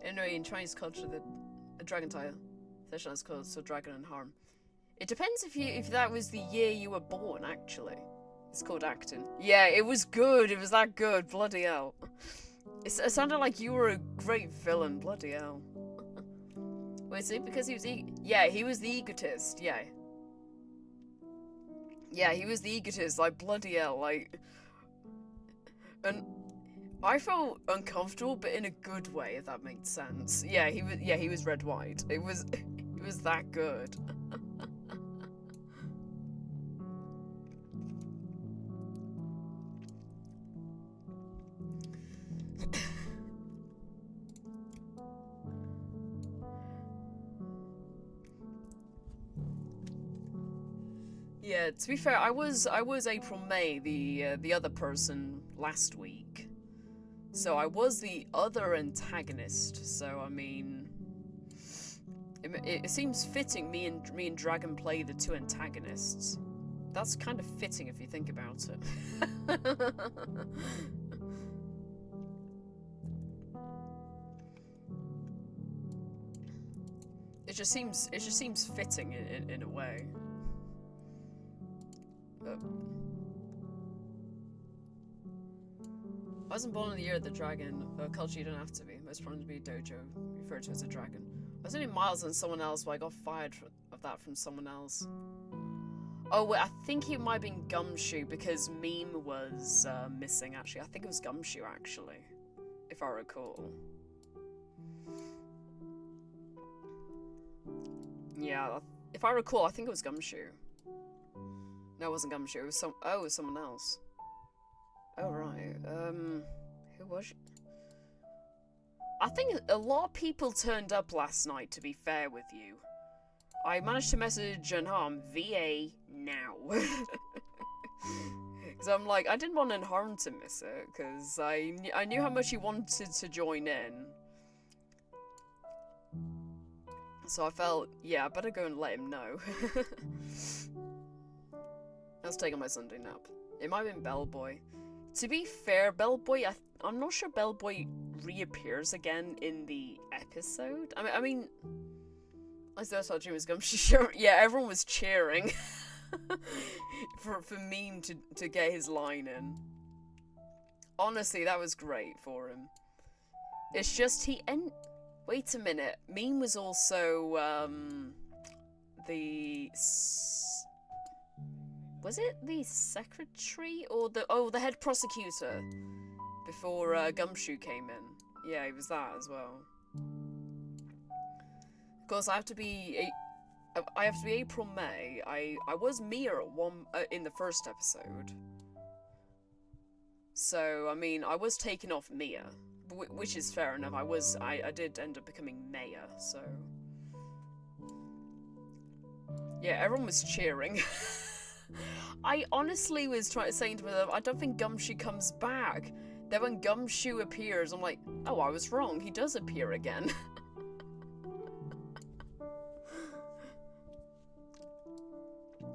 Anyway, in Chinese culture, the dragon tire session is called so dragon and harm. It depends if that was the year you were born. Actually, it's called acting. Yeah, it was good. It was that good. Bloody hell. It sounded like you were a great villain. Bloody hell. Wait, is it because he was yeah, he was the egotist. Yeah. Yeah, he was the egotist. Like bloody hell. Like, and I felt uncomfortable, but in a good way, if that makes sense. Yeah, he was. Yeah, he was red white. It was that good. Yeah, to be fair, I was April May, the other person last week. So I was the other antagonist. So I mean, it seems fitting me and Dragon play the two antagonists. That's kind of fitting if you think about it. It just seems fitting in a way. I wasn't born in the year of the dragon. Culture, you don't have to be. Most prone to be dojo, referred to as a dragon. I was only miles on someone else, but I got fired of that from someone else. Oh, wait, I think it might have been Gumshoe, because Meme was missing, actually. I think it was Gumshoe, actually, if I recall. Yeah, if I recall, I think it was Gumshoe. No, it wasn't Gumshoe. It was it was someone else. Oh, right. Who was she? I think a lot of people turned up last night, to be fair with you. I managed to message Unharm VA now. Because I'm like, I didn't want Unharm to miss it, because I knew how much he wanted to join in. So I felt, yeah, I better go and let him know. I was taking my Sunday nap. It might have been Bellboy. To be fair, Bellboy, I'm not sure Bellboy reappears again in the episode. I mean, I thought Jim was Gumshoe. Yeah, everyone was cheering for Meme to get his line in. Honestly, that was great for him. It's just wait a minute. Meme was also was it the secretary or the head prosecutor before Gumshoe came in? Yeah, he was that as well. Of course, I have to be April May. I was Mia in the first episode. So I mean, I was taking off Mia, which is fair enough. I did end up becoming Maya. So yeah, everyone was cheering. I honestly was saying to myself, I don't think Gumshoe comes back. Then when Gumshoe appears, I'm like, oh, I was wrong. He does appear again.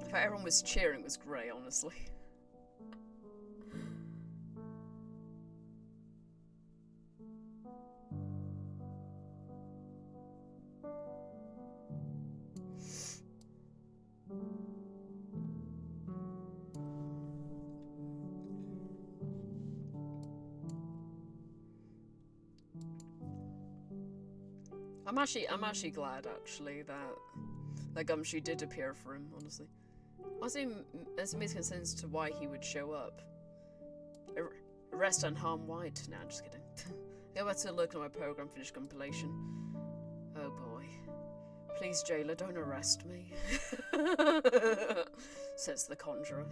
In fact, everyone was cheering. It was great, honestly. I'm actually glad actually that Gumshoe did appear for him, honestly. Honestly, there's amazing sense to why he would show up. Arrest Unharm White. Nah, I'm just kidding. Go back to look at my program finish compilation. Oh boy. Please, jailer, don't arrest me. Says the conjurer.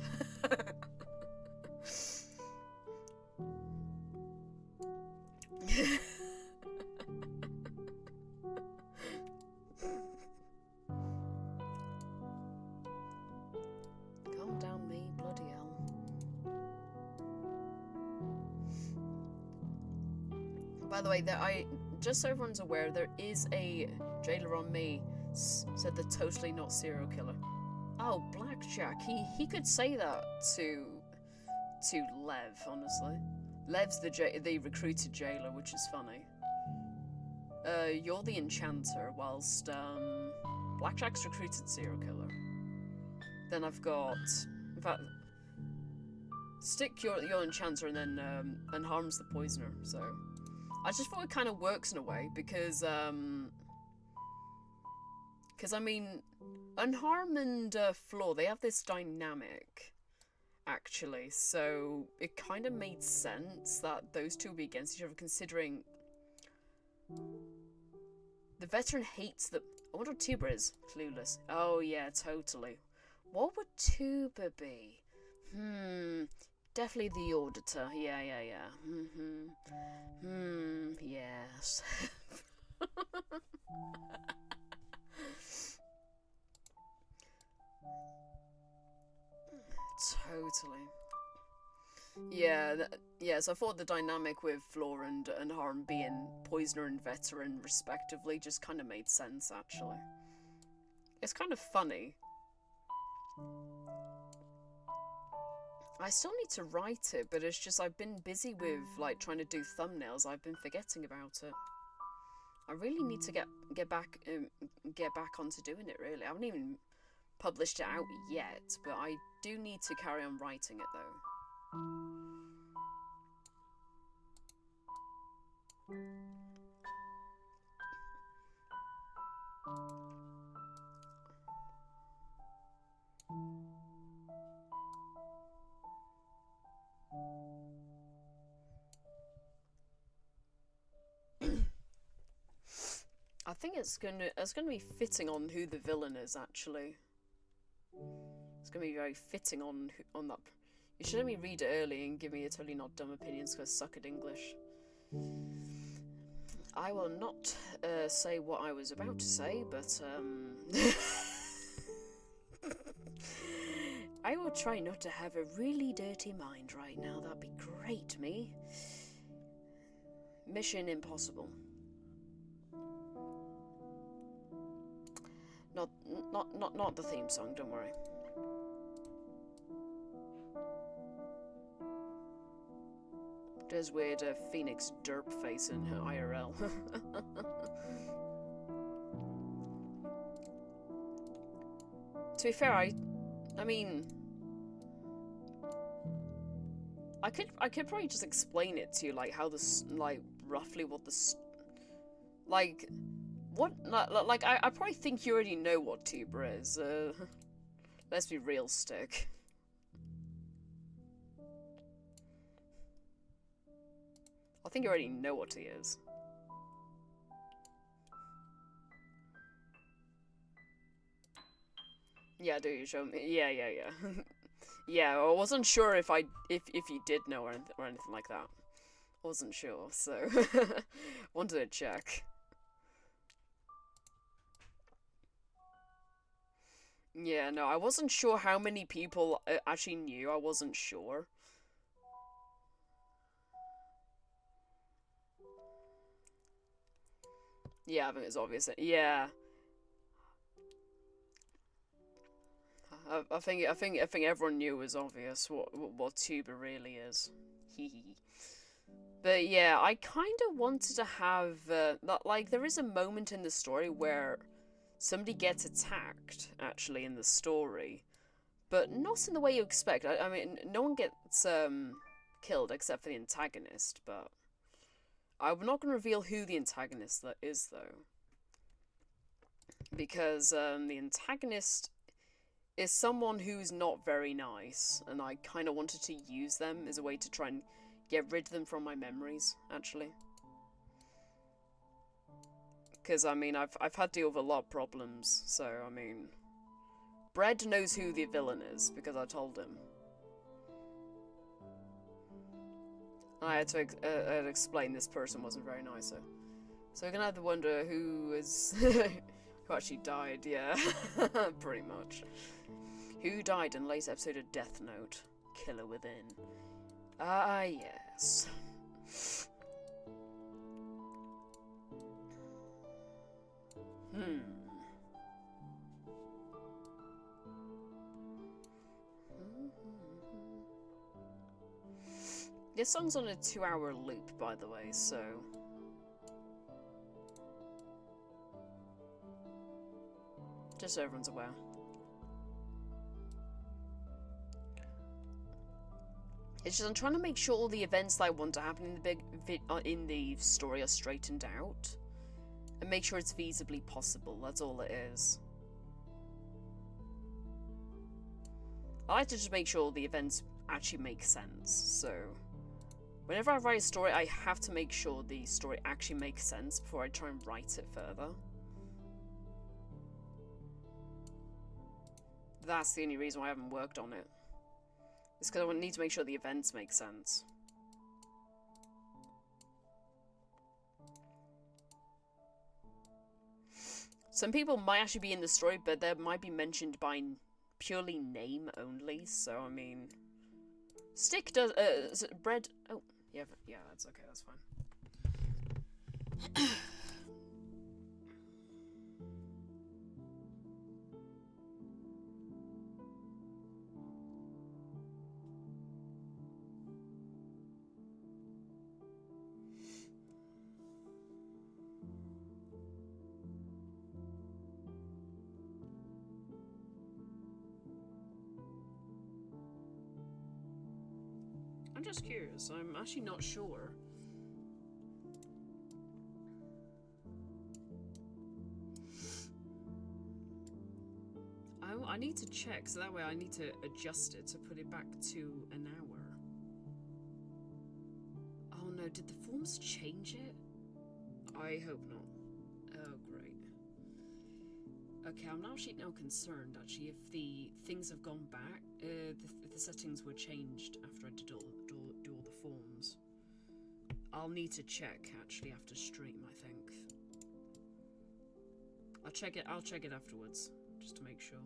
Calm down, me, bloody hell. By the way, just so everyone's aware, there is a Jailer on Me said the totally not serial killer. Oh, Blackjack. He could say that to Lev, honestly. Lev's the recruited jailer, which is funny. You're the enchanter, whilst Blackjack's recruited serial killer. Then I've got, in fact, Stick your enchanter and then and Harm's the poisoner. So I just thought it kind of works in a way because I mean, Unharm and Floor, they have this dynamic actually, so it kind of made sense that those two would be against each other, considering the veteran hates the... I wonder what Tuber is. Clueless. Oh yeah, totally. What would Tuber be? Definitely the auditor. Yeah. Yes. Totally. Yeah, so I thought the dynamic with Floor and Harm being poisoner and veteran respectively just kind of made sense, actually. It's kind of funny. I still need to write it, but it's just I've been busy with like trying to do thumbnails. I've been forgetting about it. I really need to get back onto doing it. Really, I haven't even published it out yet, but I do need to carry on writing it though. I think it's gonna be fitting on who the villain is. Actually, it's gonna be very fitting on that. You should let me read it early and give me a totally not dumb opinions because I suck at English. I will not say what I was about to say, but I will try not to have a really dirty mind right now. That'd be great, me. Mission Impossible. Not the theme song, don't worry. There's weird Phoenix derp face in her IRL. To be fair, I mean, I could probably just explain it to you, like how this, like roughly what this, like. What? Like, I probably think you already know what Tuber is. Let's be real, Stick. I think you already know what he is. Yeah, do you show me? Yeah. Yeah, I wasn't sure if you did know or anything like that. Wasn't sure, so wanted to check. Yeah, no, I wasn't sure how many people actually knew. I wasn't sure. Yeah, I think it's obvious. Yeah. I think everyone knew it was obvious what Tuber really is. Hee. But yeah, I kind of wanted to have that. Like, there is a moment in the story where somebody gets attacked, actually, in the story, but not in the way you expect. I mean, no one gets killed except for the antagonist, but I'm not going to reveal who the antagonist is, though, because the antagonist is someone who's not very nice, and I kind of wanted to use them as a way to try and get rid of them from my memories, actually. Because, I mean, I've had to deal with a lot of problems, so, I mean... Bread knows who the villain is, because I told him. I had to explain this person wasn't very nice, so we're gonna have to wonder who is... who actually died, yeah. Pretty much. Who died in the latest episode of Death Note? Killer Within. Ah, yes. This song's on a 2-hour loop, by the way, so... just so everyone's aware. It's just I'm trying to make sure all the events that I want to happen in the story are straightened out. And make sure it's feasibly possible, that's all it is. I like to just make sure the events actually make sense, so... whenever I write a story, I have to make sure the story actually makes sense before I try and write it further. That's the only reason why I haven't worked on it. It's because I need to make sure the events make sense. Some people might actually be in the story, but they might be mentioned by purely name only, so I mean... Stick does... is it bread... Oh, yeah, that's okay, that's fine. I'm just curious. I'm actually not sure. I need to check, so that way I need to adjust it to put it back to an hour. Oh no, did the forms change it? I hope not. Oh, great. Okay, I'm actually now concerned, actually, if the things have gone back, if the settings were changed after I did all the forms. I'll need to check, actually, after stream, I think. I'll check it afterwards, just to make sure.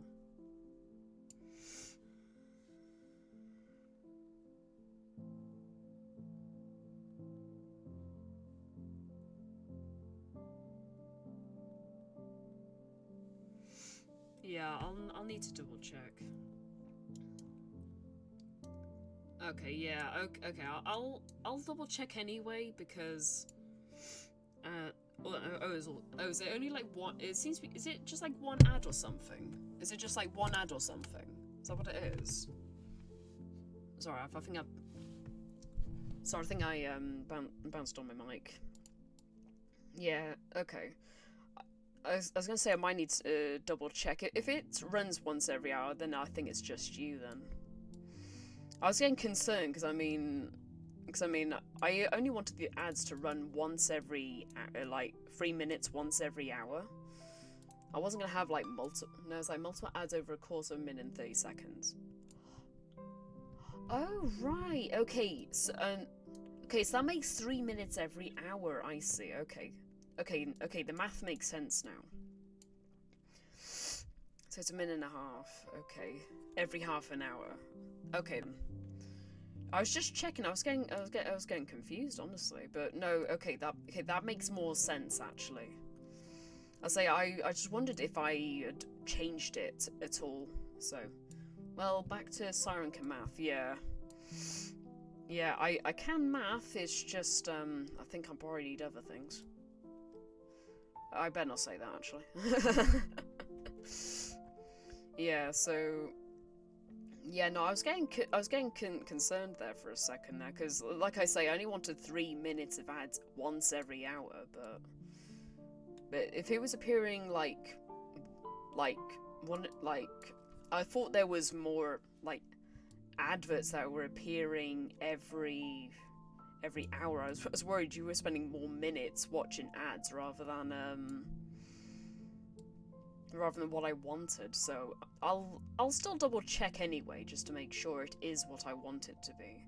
Yeah, I'll need to double check. Okay, yeah, okay, I'll double check anyway, because is it only like one? It seems to be. Is it just like one ad or something? Is it just like one ad or something? Is that what it is? Sorry, I think I bounced on my mic. Yeah, okay. I was gonna say I might need to double check it. If it runs once every hour, then I think it's just you then. I was getting concerned because I mean, I only wanted the ads to run once every, like 3 minutes once every hour. I wasn't gonna have like multiple ads over a course of a minute and 30 seconds. Oh right, okay, so that makes 3 minutes every hour. I see. Okay, the math makes sense now. So it's a minute and a half. Okay, every half an hour. Okay. I was just checking. I was getting confused, honestly. But no. Okay, that makes more sense actually. I just wondered if I had changed it at all. So, well, back to Siren can math. Yeah. Yeah, I can math. It's just I think I probably need other things. I better not say that, actually. Yeah, so... yeah, no, I was getting concerned there for a second there, because, like I say, I only wanted 3 minutes of ads once every hour, but if it was appearing, I thought there was more, like, adverts that were appearing every hour. I was worried you were spending more minutes watching ads rather than what I wanted. So I'll still double check anyway, just to make sure it is what I want it to be.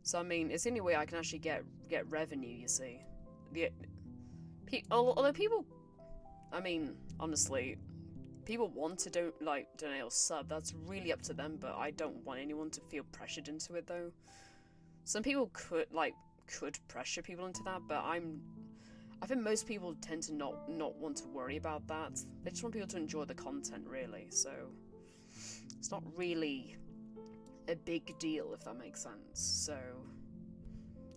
So I mean, it's the only way I can actually get revenue. You see, although people, I mean, honestly, people want to donate or sub. That's really up to them. But I don't want anyone to feel pressured into it, though. Some people could pressure people into that, but I think most people tend to not want to worry about that. They just want people to enjoy the content, really. So it's not really a big deal, if that makes sense. So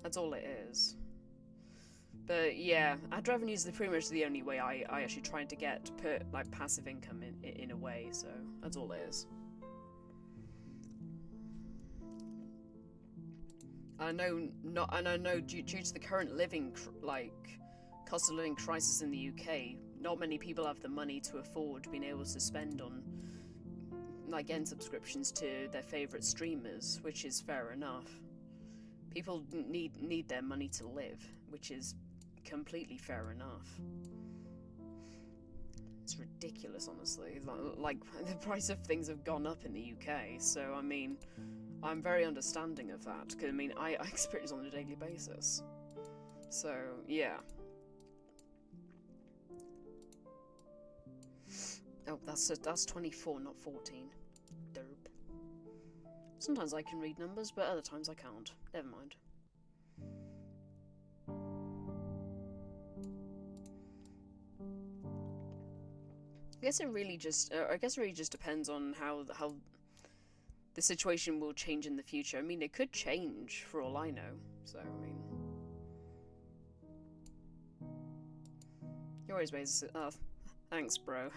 that's all it is. But yeah, ad revenue is pretty much the only way I actually try to get like passive income in a way. So that's all it is. I know due to the current cost of living crisis in the UK, not many people have the money to afford being able to spend on like end subscriptions to their favourite streamers, which is fair enough. People need their money to live, which is completely fair enough. It's ridiculous, honestly. Like the price of things have gone up in the UK, so I mean, I'm very understanding of that, because I mean, I experience it on a daily basis. So yeah. Oh, that's 24, not 14. Derp. Sometimes I can read numbers, but other times I can't. Never mind. I guess it really just depends on how the situation will change in the future. I mean, it could change for all I know. So I mean, you're always ways. Oh, thanks, bro.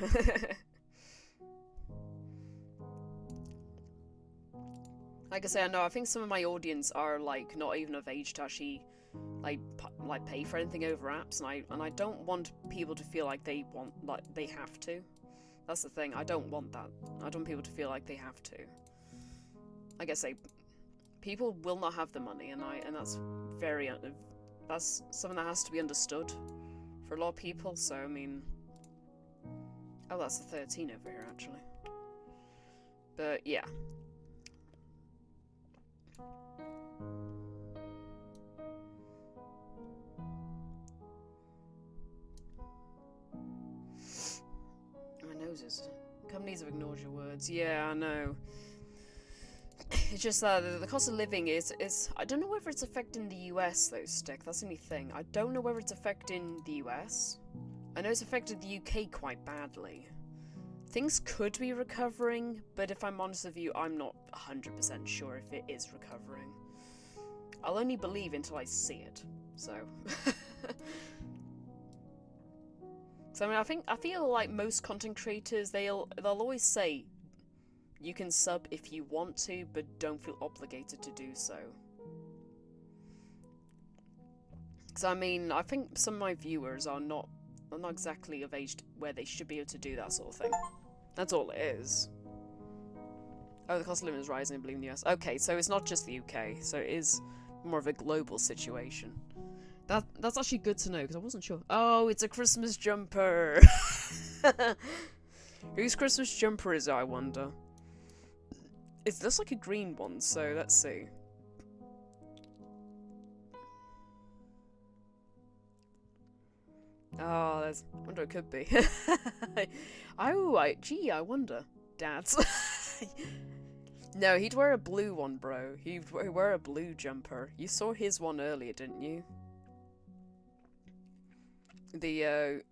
Like I say, I know. I think some of my audience are like not even of age to actually like pay for anything over apps, and I don't want people to feel like they have to. That's the thing. I don't want that. I don't want people to feel like they have to. Like I say, people will not have the money, and that's that's something that has to be understood for a lot of people. So I mean, oh, that's the 13 over here actually. But yeah. My nose is. Companies have ignored your words. Yeah, I know. It's just that the cost of living is I don't know whether it's affecting the US though, Stick. That's the only thing. I don't know whether it's affecting the US. I know it's affected the UK quite badly. Things could be recovering, but if I'm honest with you, I'm not 100% sure if it is recovering. I'll only believe until I see it. So So I mean, I feel like most content creators, they'll always say you can sub if you want to, but don't feel obligated to do so. So I mean, I think some of my viewers are not exactly of age where they should be able to do that sort of thing. That's all it is. Oh, the cost of living is rising, I believe, in the US. Okay, so it's not just the UK, so it is more of a global situation. That's actually good to know, because I wasn't sure. Oh, it's a Christmas jumper! Whose Christmas jumper is it, I wonder? It looks like a green one, so let's see. Oh, I wonder it could be. Gee, I wonder. Dad's. No, he'd wear a blue one, bro. He'd wear a blue jumper. You saw his one earlier, didn't you? The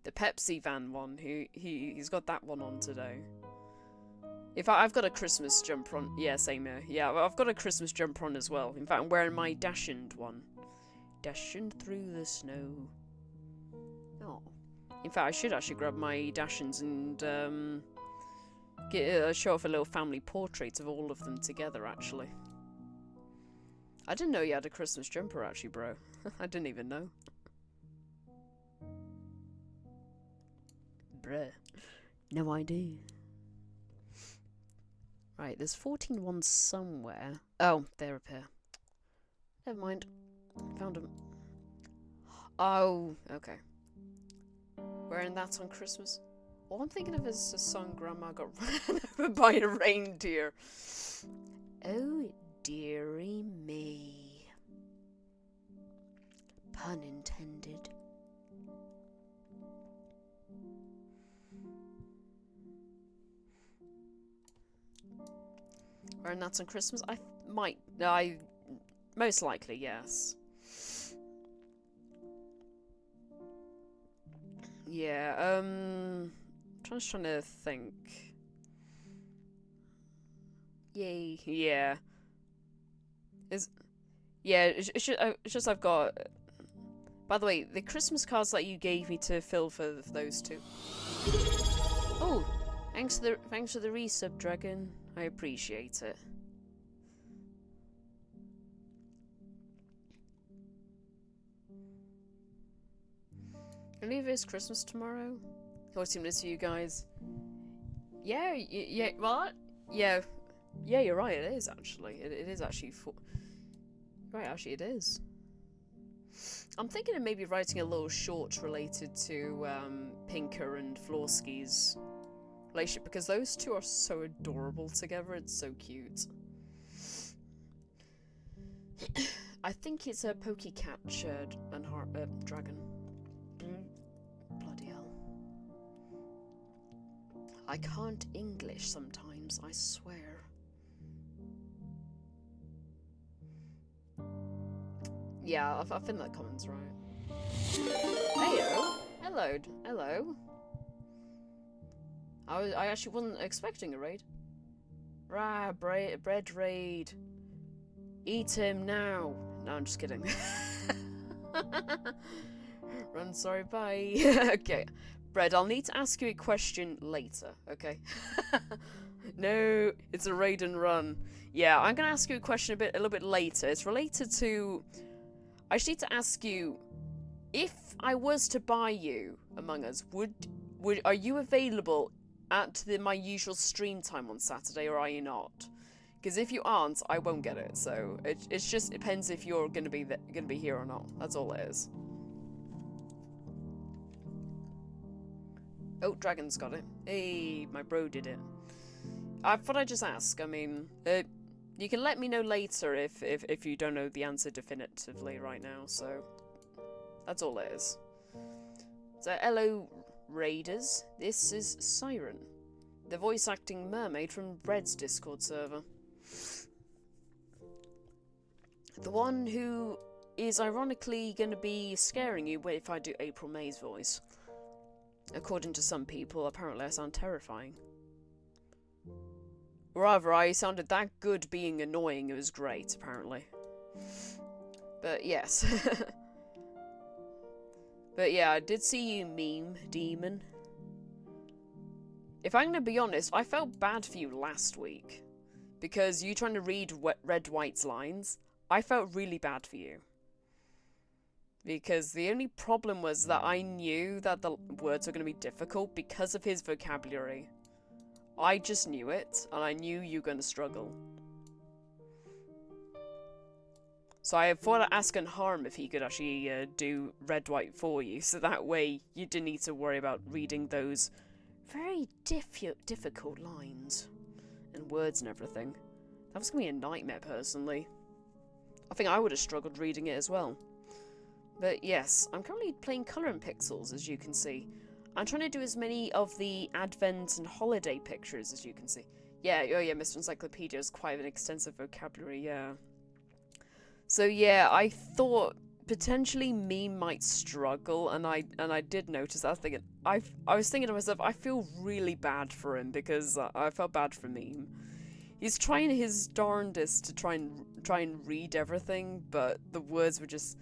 Pepsi van one. He's got that one on today. In fact, I've got a Christmas jumper on. Yeah, same here. Yeah, I've got a Christmas jumper on as well. In fact, I'm wearing my Dachshund one. Dachshund through the snow. Oh. In fact, I should actually grab my Dachshunds and show off a little family portrait of all of them together, actually. I didn't know you had a Christmas jumper, actually, bro. I didn't even know. Bruh. No idea. Right, there's 14 ones somewhere. Oh, they're up here. Never mind. Found them. Oh, okay. Wearing that on Christmas? All I'm thinking of is a song Grandma got run over by a reindeer. Oh, dearie me. Pun intended. Wearing that on Christmas? Most likely, yes. Yeah, I'm just trying to think. Yay. Yeah. It's just I've got... By the way, the Christmas cards that you gave me to fill for those two. Oh, thanks for the resub, Dragon. I appreciate it. I believe it's Christmas tomorrow. What's you guys? Yeah, yeah, what? Yeah, you're right, it is actually. It is actually right, actually it is. I'm thinking of maybe writing a little short related to Pinker and Florsky's relationship, because those two are so adorable together, it's so cute. I think it's a Pokecatch and Dragon. Bloody hell. I can't English sometimes, I swear. Yeah, I think that comment's right. Heyo! Hello. I actually wasn't expecting a raid. Rah, bread raid. Eat him now. No, I'm just kidding. Run, sorry, bye. Okay. Bread, I'll need to ask you a question later, okay? No, it's a raid and run. Yeah, I'm gonna ask you a question a little bit later. It's related to... I just need to ask you, if I was to buy you Among Us, are you available at my usual stream time on Saturday, or are you not? Because if you aren't, I won't get it. So it just depends if you're gonna be here or not. That's all it is. Oh, Dragon's got it. Hey, my bro did it. I thought I'd just ask. I mean, you can let me know later if you don't know the answer definitively right now. So that's all it is. So hello, Raiders. This is Siren, the voice acting mermaid from Bread's Discord server. The one who is ironically going to be scaring you if I do April May's voice. According to some people, apparently I sound terrifying. Rather, I sounded that good being annoying, it was great, apparently. But yes. But yeah, I did see you meme, Demon. If I'm gonna be honest, I felt bad for you last week. Because you trying to read Red White's lines, I felt really bad for you. Because the only problem was that I knew that the words were going to be difficult because of his vocabulary. I just knew it, and I knew you were going to struggle. So I thought I'd ask Harm if he could actually do Red White for you, so that way you didn't need to worry about reading those very difficult lines and words and everything. That was going to be a nightmare, personally. I think I would have struggled reading it as well. But yes, I'm currently playing Colour in Pixels, as you can see. I'm trying to do as many of the Advent and holiday pictures as you can see. Yeah, oh yeah, Mr. Encyclopedia has quite an extensive vocabulary, yeah. So yeah, I thought potentially Meme might struggle, and I did notice that. I was thinking to myself, I feel really bad for him because I felt bad for Meme. He's trying his darndest to try and read everything, but the words were just...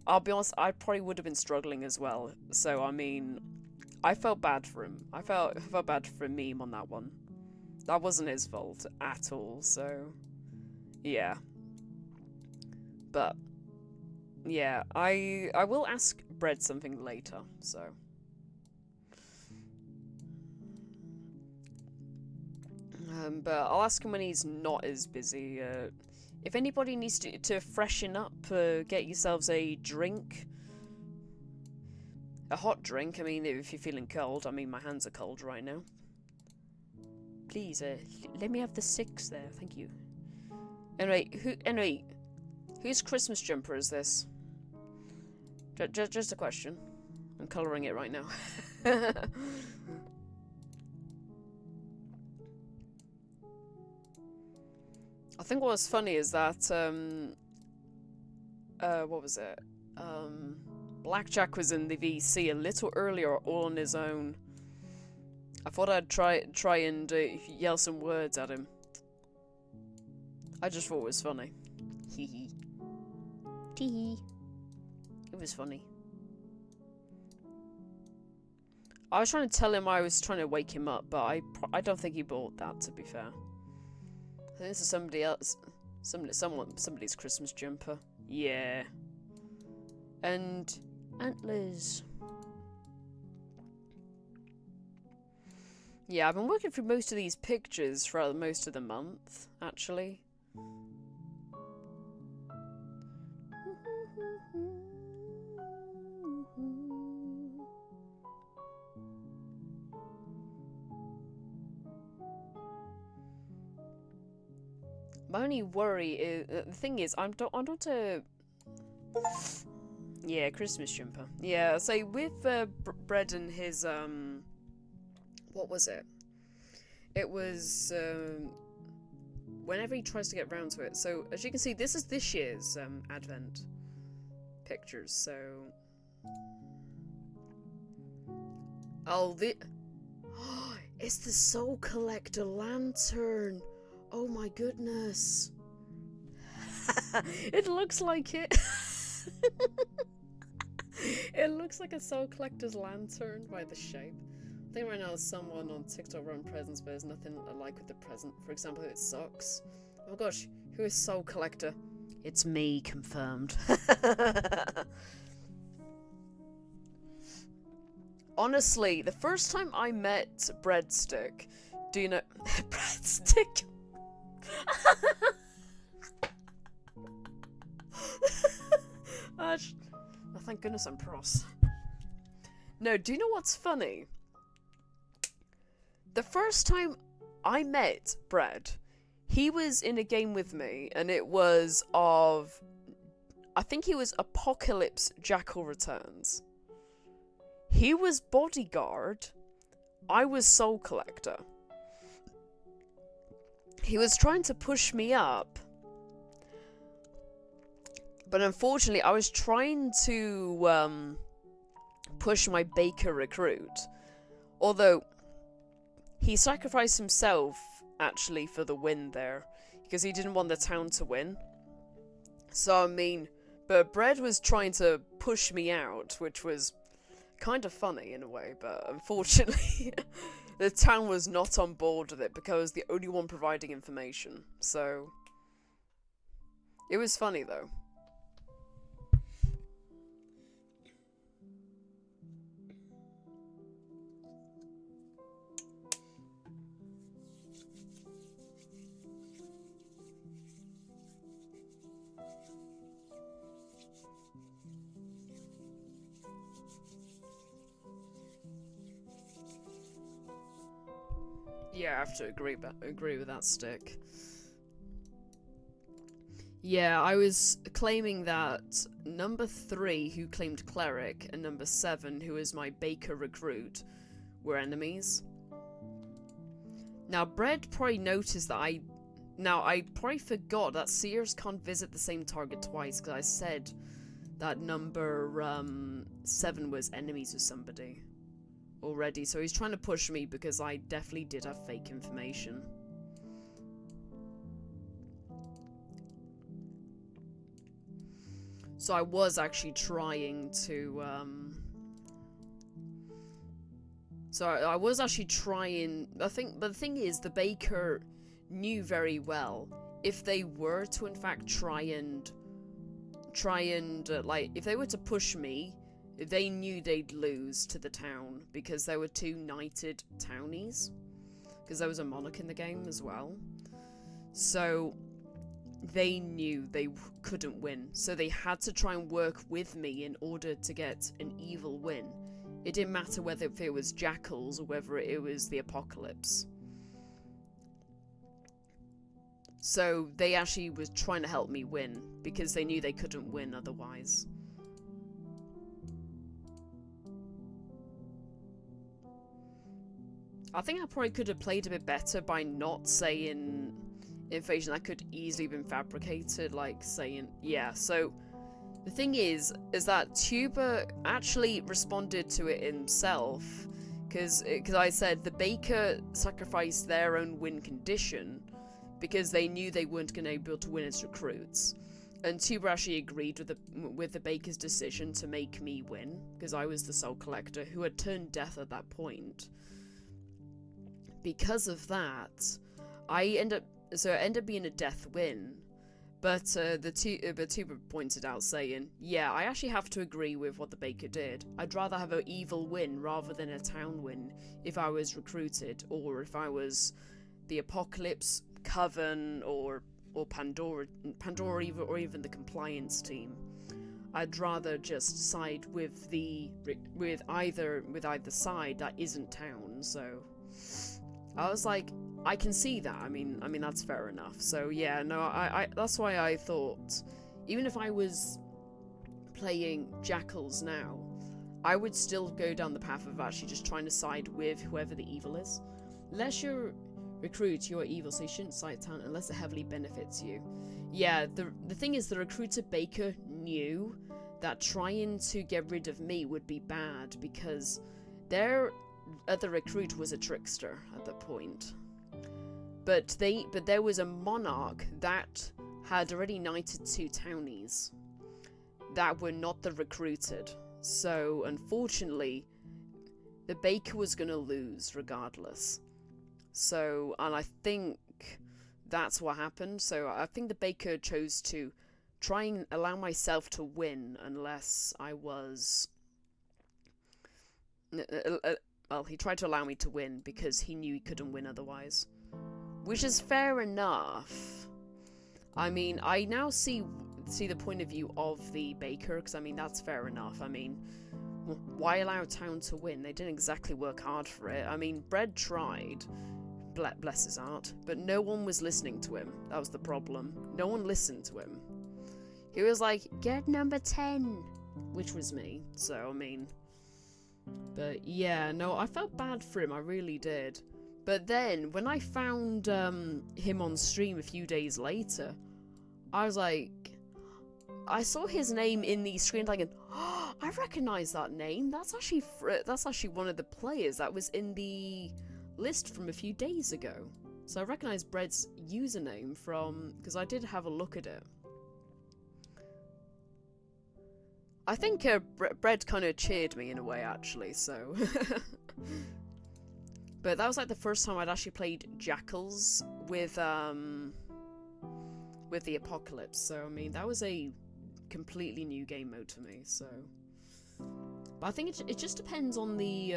I'll be honest, I probably would have been struggling as well. So I mean, I felt bad for him. I felt bad for Meme on that one. That wasn't his fault at all. So yeah. But yeah, I will ask Bread something later. So. But I'll ask him when he's not as busy. If anybody needs to freshen up, get yourselves a drink. A hot drink, I mean, if you're feeling cold. I mean, my hands are cold right now. Please, let me have the 6 there, thank you. Anyway, whose Christmas jumper is this? Just a question. I'm colouring it right now. I think what was funny is that, what was it? Blackjack was in the VC a little earlier, all on his own. I thought I'd try and yell some words at him. I just thought it was funny. Hee hee. Tee hee. It was funny. I was trying to tell him I was trying to wake him up, but I don't think he bought that, to be fair. I think this is somebody else. Somebody's Christmas jumper. Yeah. And antlers. Yeah, I've been working through most of these pictures throughout most of the month, actually. My only worry is the thing is I'm not a Christmas jumper. Yeah, so with Bread and his what was it? It was whenever he tries to get round to it. So as you can see, this is this year's Advent pictures. So it's the Soul Collector lantern. Oh my goodness. It looks like it. It looks like a Soul Collector's lantern by the shape. I think right now there's someone on TikTok running presents, but there's nothing alike with the present. For example, it sucks. Oh my gosh, who is Soul Collector? It's me, confirmed. Honestly, the first time I met Breadstick, do you know... Breadstick? Oh, thank goodness I'm pros. No, do you know what's funny? The first time I met Bread, he was in a game with me, and it was of... I think he was Apocalypse Jackal Returns. He was Bodyguard. I was Soul Collector. He was trying to push me up, but unfortunately I was trying to push my Baker recruit, although he sacrificed himself actually for the win there, because he didn't want the town to win. So I mean, but Bread was trying to push me out, which was kind of funny in a way, but unfortunately the town was not on board with it because I was the only one providing information. So it was funny though. Yeah, I have to agree with that stick. Yeah, I was claiming that number 3, who claimed Cleric, and number 7, who is my Baker recruit, were enemies. Now, Bread probably noticed that I probably forgot that Seers can't visit the same target twice, because I said that number 7 was enemies with somebody already, so he's trying to push me because I definitely did have fake information. So I was actually trying to I think, but the thing is, the Baker knew very well if they were to in fact try and like, if they were to push me, they knew they'd lose to the town, because there were 2 knighted townies, because there was a monarch in the game as well. So they knew they couldn't win, so they had to try and work with me in order to get an evil win. It didn't matter whether if it was jackals or whether it was the apocalypse. So they actually was trying to help me win, because they knew they couldn't win otherwise. I think I probably could have played a bit better by not saying information that could easily been fabricated, like saying, yeah, so the thing is that Tuber actually responded to it himself, because I said the Baker sacrificed their own win condition, because they knew they weren't going to be able to win as recruits. And Tuber actually agreed with the Baker's decision to make me win, because I was the Soul Collector who had turned death at that point. Because of that, it ended up being a death win. But Tuber pointed out, saying, yeah, I actually have to agree with what the Baker did. I'd rather have an evil win rather than a town win if I was recruited, or if I was the Apocalypse, Coven, or Pandora, or even the compliance team. I'd rather just side with either side that isn't town. So I was like, I can see that. I mean that's fair enough. So yeah, no, I that's why I thought, even if I was playing Jackals now, I would still go down the path of actually just trying to side with whoever the evil is. Unless you're recruit, you're evil, so you shouldn't side town unless it heavily benefits you. Yeah, the thing is, the recruiter Baker knew that trying to get rid of me would be bad, because their other recruit was a trickster at that point. But there was a monarch that had already knighted 2 townies that were not the recruited. So unfortunately, the Baker was gonna lose regardless. So, and I think that's what happened. So I think the Baker chose to try and allow myself to win unless I was... Well, he tried to allow me to win because he knew he couldn't win otherwise. Which is fair enough. I mean, I now see the point of view of the Baker, because I mean, that's fair enough. I mean, why allow town to win? They didn't exactly work hard for it. I mean, Bread tried, bless his heart, but no one was listening to him. That was the problem. No one listened to him. He was like, get number 10, which was me. So, I mean, but yeah, no, I felt bad for him. I really did. But then, when I found him on stream a few days later, I was like, I saw his name in the screen, like, oh, I recognize that name. That's actually one of the players that was in the list from a few days ago. So I recognize Bread's username from, because I did have a look at it. I think Bread kind of cheered me in a way, actually, so... But that was like the first time I'd actually played Jackals with the Apocalypse. So I mean, that was a completely new game mode to me. So, but I think it just depends on the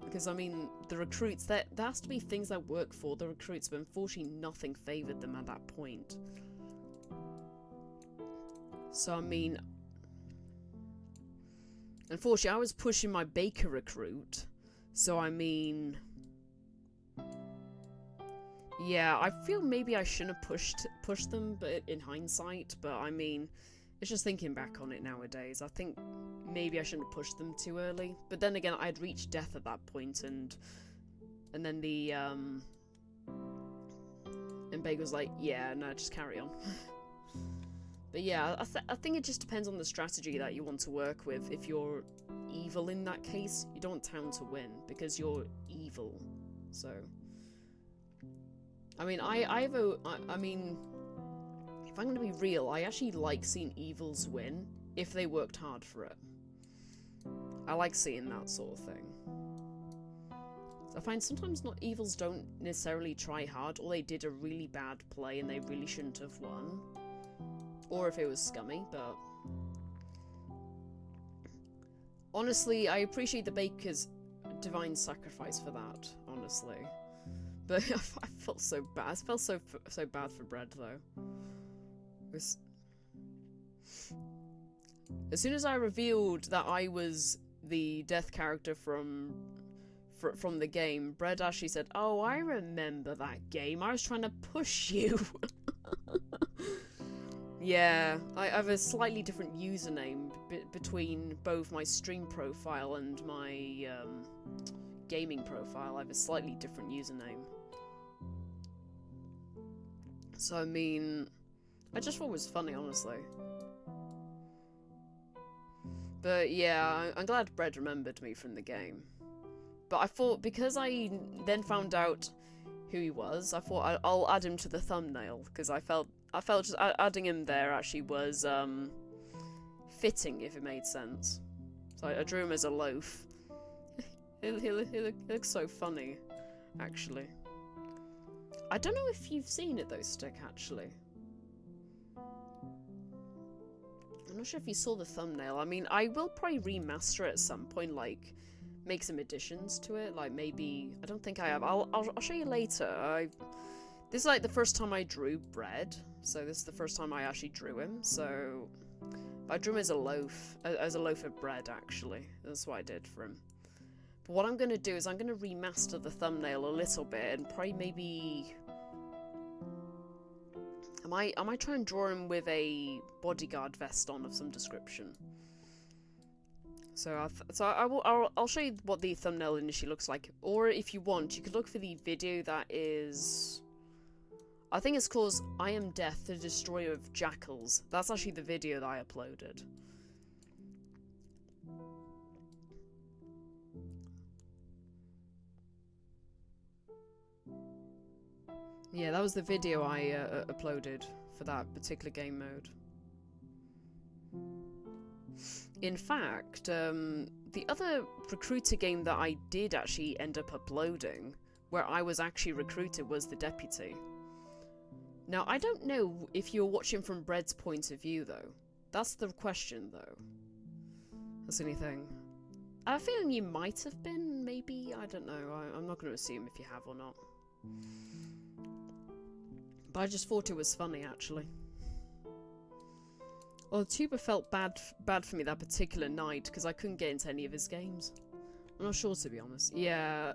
because I mean the recruits, there has to be things that work for the recruits, but unfortunately nothing favoured them at that point. So I mean, unfortunately I was pushing my Baker recruit. So I mean, yeah, I feel maybe I shouldn't have pushed them, but in hindsight, but I mean, it's just thinking back on it nowadays. I think maybe I shouldn't have pushed them too early. But then again, I'd reached death at that point, and then the and Baker was like, yeah, no, just carry on. But yeah, I think it just depends on the strategy that you want to work with. If you're evil in that case, you don't want town to win because you're evil. So, I mean, I mean, if I'm going to be real, I actually like seeing evils win if they worked hard for it. I like seeing that sort of thing. I find sometimes not evils don't necessarily try hard, or they did a really bad play and they really shouldn't have won. Or if it was scummy, but... Honestly, I appreciate the Baker's divine sacrifice for that, honestly. But I felt so bad. I felt so bad for Bread, though. As soon as I revealed that I was the death character from the game, Bread actually said, "Oh, I remember that game. I was trying to push you." Yeah, I have a slightly different username between both my stream profile and my gaming profile. I have a slightly different username. So, I mean, I just thought it was funny, honestly. But yeah, I'm glad Bread remembered me from the game. But I thought, because I then found out who he was. I thought I'll add him to the thumbnail because I felt just adding him there actually was fitting, if it made sense. So I drew him as a loaf. he looks so funny, actually. I don't know if you've seen it though, Stick, actually. I'm not sure if you saw the thumbnail. I mean, I will probably remaster it at some point, like, make some additions to it. Like, maybe... I don't think I have. I'll show you later. This is, like, the first time I drew Bread. So this is the first time I actually drew him. So... I drew him as a loaf of bread, actually. That's what I did for him. But what I'm going to do is I'm going to remaster the thumbnail a little bit and probably maybe... I might try and draw him with a bodyguard vest on of some description. So I'll show you what the thumbnail initially looks like. Or if you want, you could look for the video that is... I think it's called I Am Death, the Destroyer of Jackals. That's actually the video that I uploaded. Yeah, that was the video I uploaded for that particular game mode. In fact, the other recruiter game that I did actually end up uploading, where I was actually recruited, was the Deputy. Now, I don't know if you're watching from Bread's point of view, though. That's the question, though. That's the only thing. I have a feeling you might have been, maybe. I don't know. I'm not going to assume if you have or not. But I just thought it was funny, actually. Well, Tuber felt bad for me that particular night, because I couldn't get into any of his games. I'm not sure, to be honest. Yeah...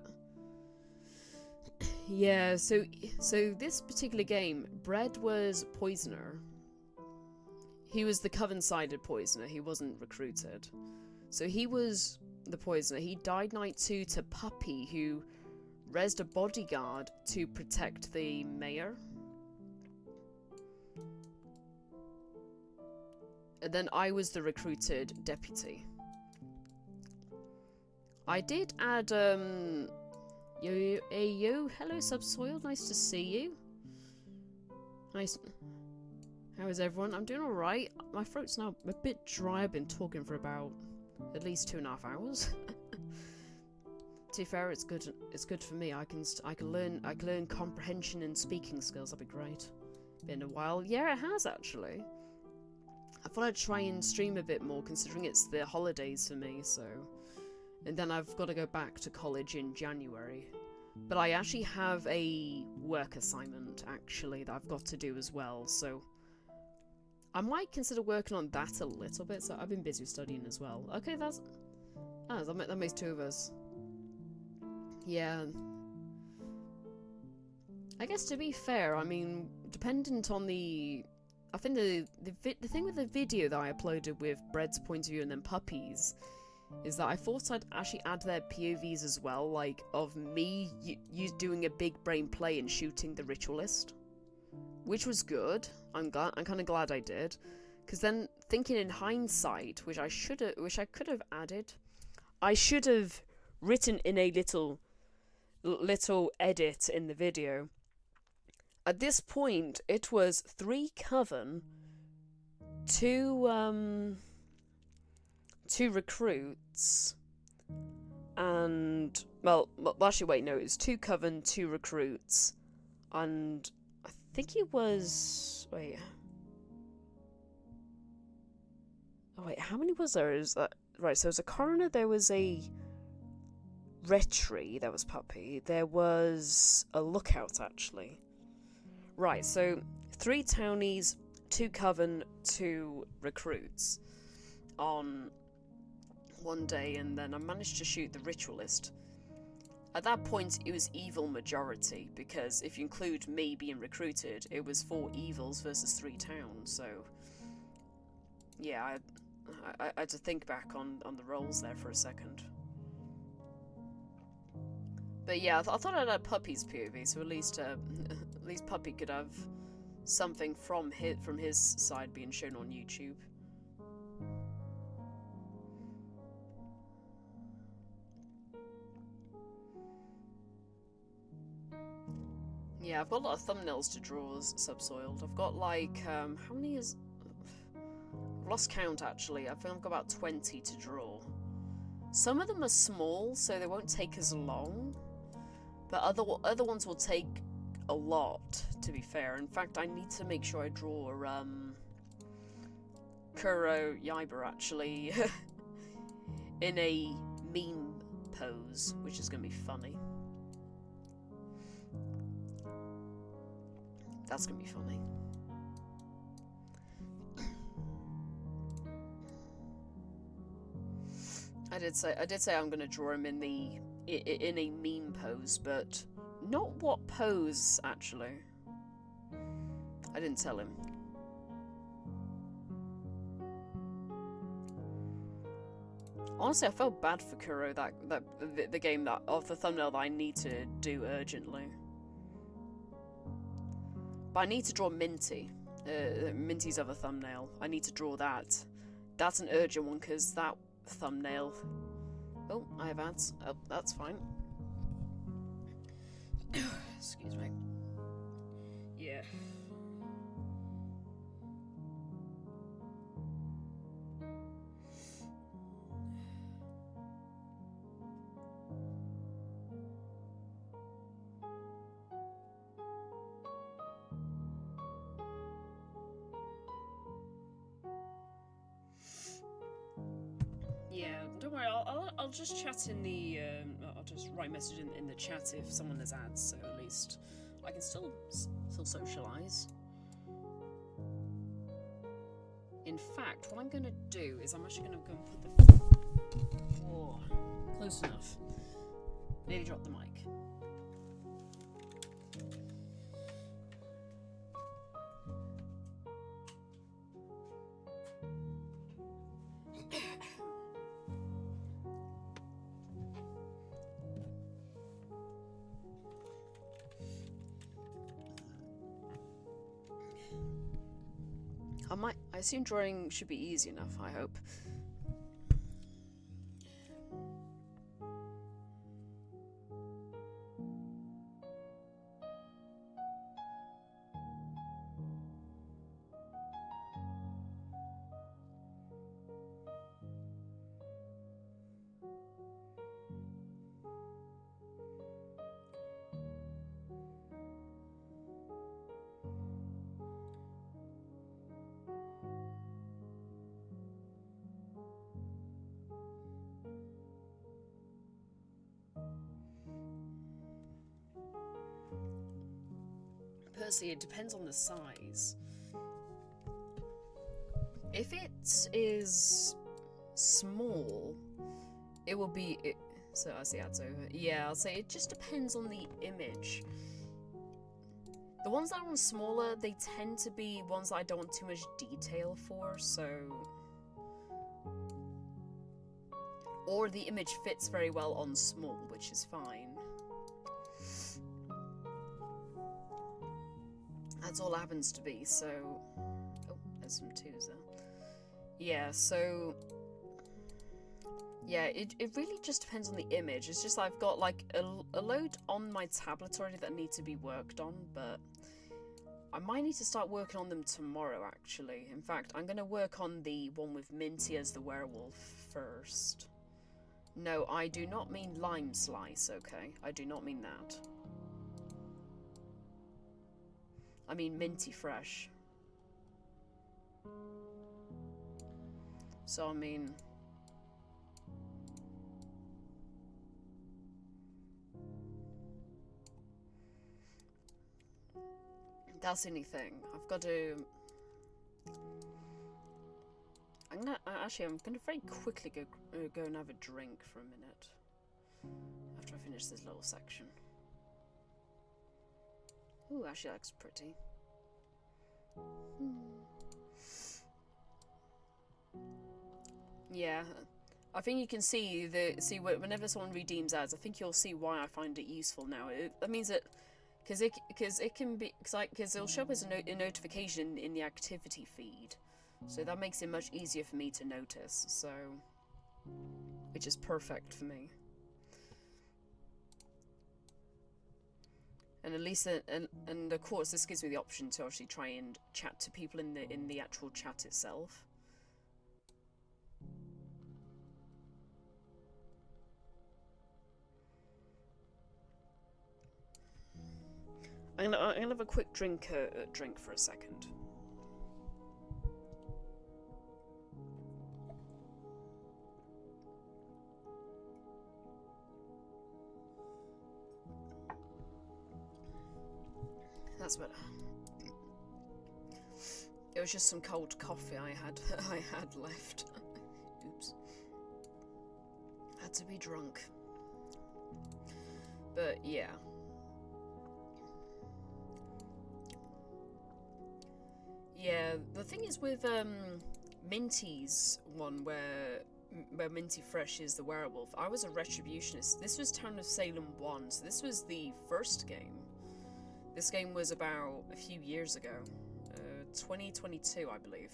Yeah, so this particular game, Bread was Poisoner. He was the Coven-sided Poisoner, he wasn't recruited. So he was the Poisoner. He died night 2 to Puppy, who rezzed a bodyguard to protect the mayor. And then I was the recruited deputy. I did add, Yo, hello Subsoil, nice to see you. Nice. How is everyone? I'm doing alright. My throat's now a bit dry. I've been talking for about at least 2.5 hours. To be fair, it's good for me. I can learn comprehension and speaking skills. That'd be great. Been a while. Yeah, it has actually. I thought I'd try and stream a bit more, considering it's the holidays for me, so... And then I've got to go back to college in January. But I actually have a work assignment, actually, that I've got to do as well, so... I might consider working on that a little bit, so I've been busy studying as well. Okay, that makes 2 of us. Yeah. I guess to be fair, I mean, dependent on the... I think the thing with the video that I uploaded with Bread's point of view and then Puppy's is that I thought I'd actually add their POVs as well, like, of me you doing a big brain play and shooting the ritualist. Which was good. I'm kind of glad I did. Because then, thinking in hindsight, which I could have added, I should have written in a little edit in the video. At this point, it was 3 Coven, 2 recruits, and well, actually, wait, no, it was 2 Coven, 2 recruits, and I think it was how many was there? Is that right? So there was a coroner, there was a retry, that was Puppy, there was a lookout actually. Right, so 3 townies, 2 Coven, 2 recruits on one day, and then I managed to shoot the ritualist. At that point, it was evil majority, because if you include me being recruited, it was 4 evils versus 3 towns, so... Yeah, I had to think back on the rolls there for a second. But yeah, I thought I'd add Puppy's POV, so at least Puppy could have something from his side being shown on YouTube. Yeah, I've got a lot of thumbnails to draw as Subsoiled. I've got like, how many is... I've lost count actually. I think I've got about 20 to draw. Some of them are small, so they won't take as long. But other ones will take a lot, to be fair. In fact, I need to make sure I draw, Kuro Yaiba actually in a meme pose, which is going to be funny. That's going to be funny. I did say I'm going to draw him in a meme pose, but not what pose actually. I didn't tell him. Honestly, I felt bad for Kuro the game that of the thumbnail that I need to do urgently. But I need to draw Minty. Minty's other thumbnail. I need to draw that. That's an urgent one because that thumbnail. Oh, I have ads. Oh, that's fine. Excuse me. Yeah. Yeah, don't worry. I'll just chat in the. I'll just write a message in the chat if someone has ads, so at least I can still socialise. In fact, what I'm going to do is I'm actually going to go and put the. Oh, close enough. Nearly dropped the mic. I assume drawing should be easy enough, I hope. Personally, it depends on the size. If it is small, it will be... So I see ads over. Yeah, I'll say it just depends on the image. The ones that are smaller, they tend to be ones that I don't want too much detail for, so... Or the image fits very well on small, which is fine. That's all it happens to be, so... Oh, there's some twos there. Yeah, so... Yeah, it really just depends on the image. It's just I've got, like, a load on my tablet already that need to be worked on, but... I might need to start working on them tomorrow, actually. In fact, I'm going to work on the one with Minty as the werewolf first. No, I do not mean lime slice, okay? I do not mean that. I mean minty fresh. So, I mean... That's the only thing. I've got to... I'm gonna very quickly go and have a drink for a minute. After I finish this little section. Ooh, actually that looks pretty. Yeah, I think you can see whenever someone redeems ads, I think you'll see why I find it useful now. That means that because it can be because it'll show up as a notification in the activity feed, so that makes it much easier for me to notice. So, which is perfect for me. And at least, and of course, this gives me the option to actually try and chat to people in the actual chat itself. I'm gonna have a quick drink for a second. That's better. It was just some cold coffee I had left. Oops. Had to be drunk. But yeah. Yeah, the thing is with Minty's one where Minty Fresh is the werewolf, I was a retributionist. This was Town of Salem 1, so this was the first game. This game was about a few years ago, 2022, I believe.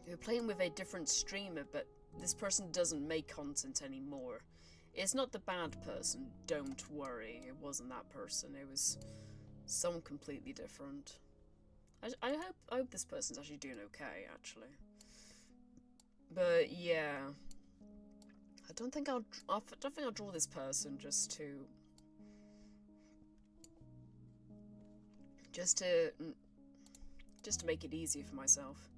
We were playing with a different streamer, but this person doesn't make content anymore. It's not the bad person, don't worry. It wasn't that person. It was someone completely different. I hope this person's actually doing okay, actually. But yeah, I don't think I'll draw this person just to make it easier for myself.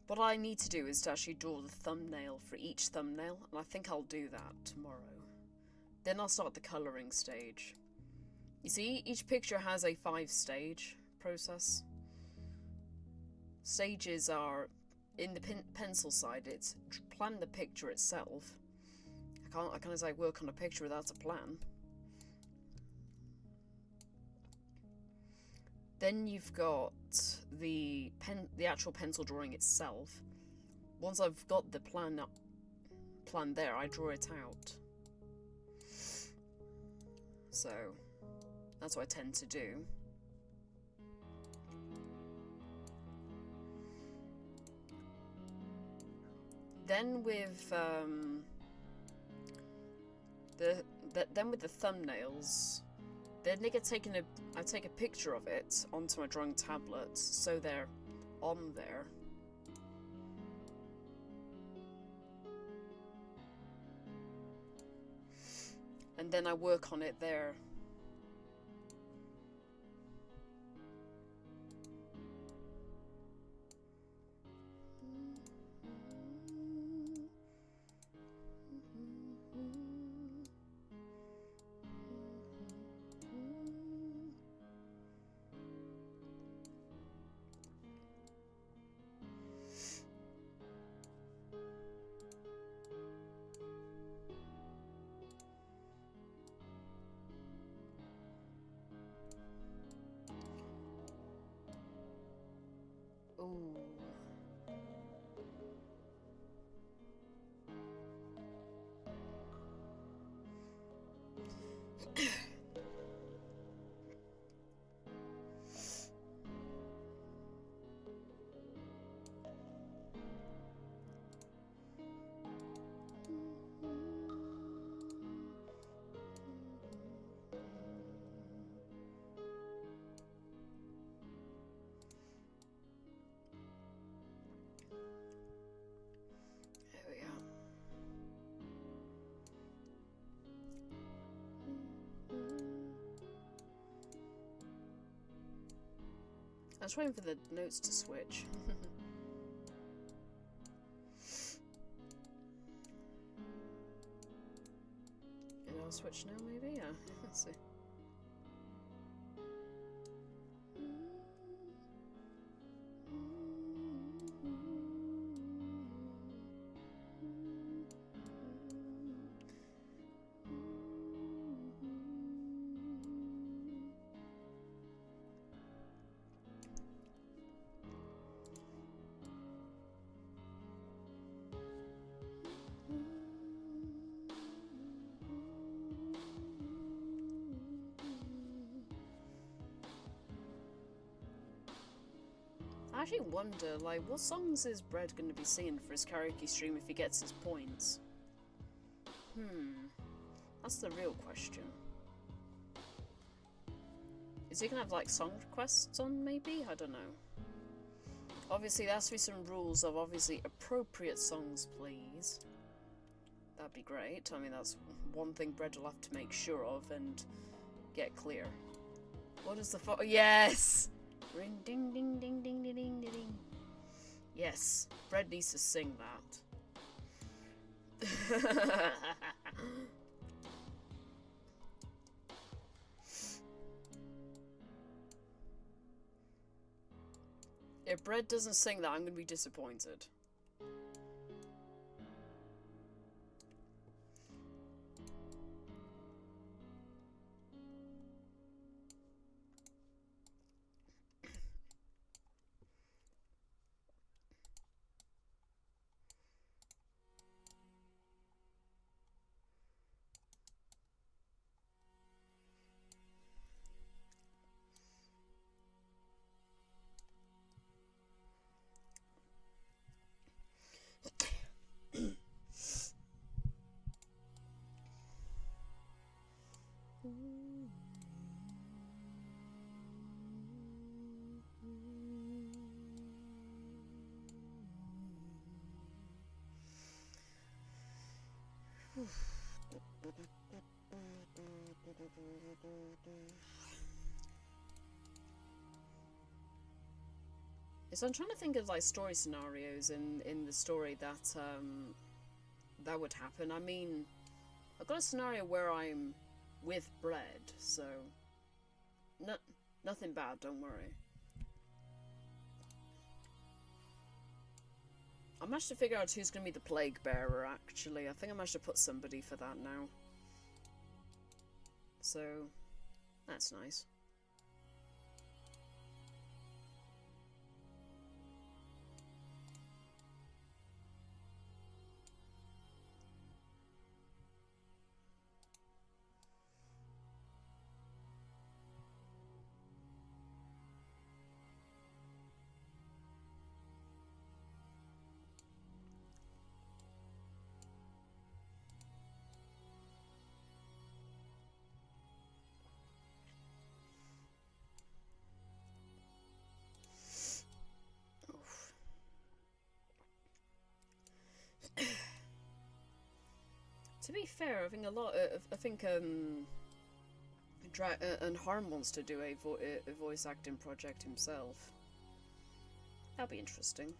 What I need to do is to actually draw the thumbnail for each thumbnail, and I think I'll do that tomorrow. Then I'll start the colouring stage. You see, each picture has a 5-stage process. Stages are, in the pencil side, it's plan the picture itself. I can't say work on a picture without a plan. Then you've got the actual pencil drawing itself. Once I've got the plan there, I draw it out. So that's what I tend to do. Then with the thumbnails, then they get taken I take a picture of it onto my drawing tablet, so they're on there. And then I work on it there. Ooh. I was waiting for the notes to switch. And I'll switch now, maybe? Yeah, let's see. I actually wonder, like, what songs is Brett going to be singing for his karaoke stream if he gets his points? That's the real question. Is he gonna have like song requests on maybe? I don't know. Obviously there has to be some rules of obviously appropriate songs, please. That'd be great. I mean, that's one thing Bread will have to make sure of and get clear. What is the yes! Ring ding ding ding ding ding ding ding. Yes, Bread needs to sing that. If Bread doesn't sing that, I'm gonna be disappointed. So I'm trying to think of like story scenarios in the story that that would happen. I mean, I've got a scenario where I'm with Bread, so nothing bad, don't worry. I managed to figure out who's going to be the plague bearer, actually. I think I managed to put somebody for that now. So, that's nice. To be fair, I think a lot of, and Harm wants to do a voice acting project himself. That'll be interesting.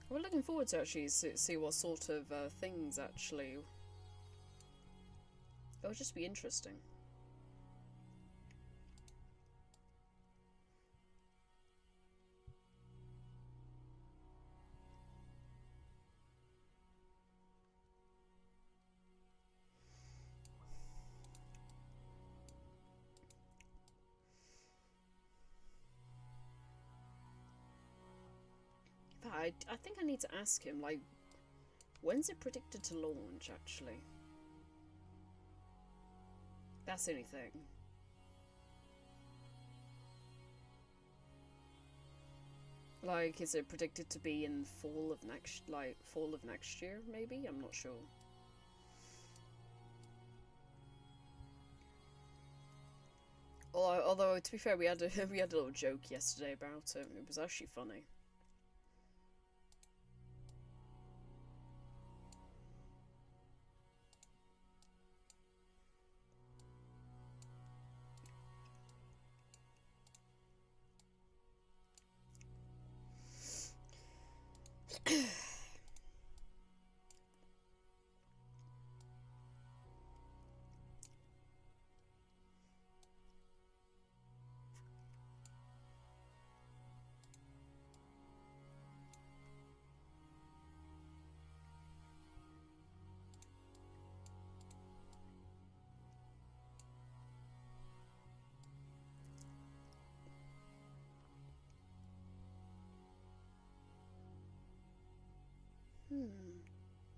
We're looking forward to actually see what sort of things actually. It'll just be interesting. I think I need to ask him, like, when's it predicted to launch, actually? That's the only thing. Like, is it predicted to be in fall of next year, maybe? I'm not sure. Although to be fair, we had a little joke yesterday about it. It was actually funny.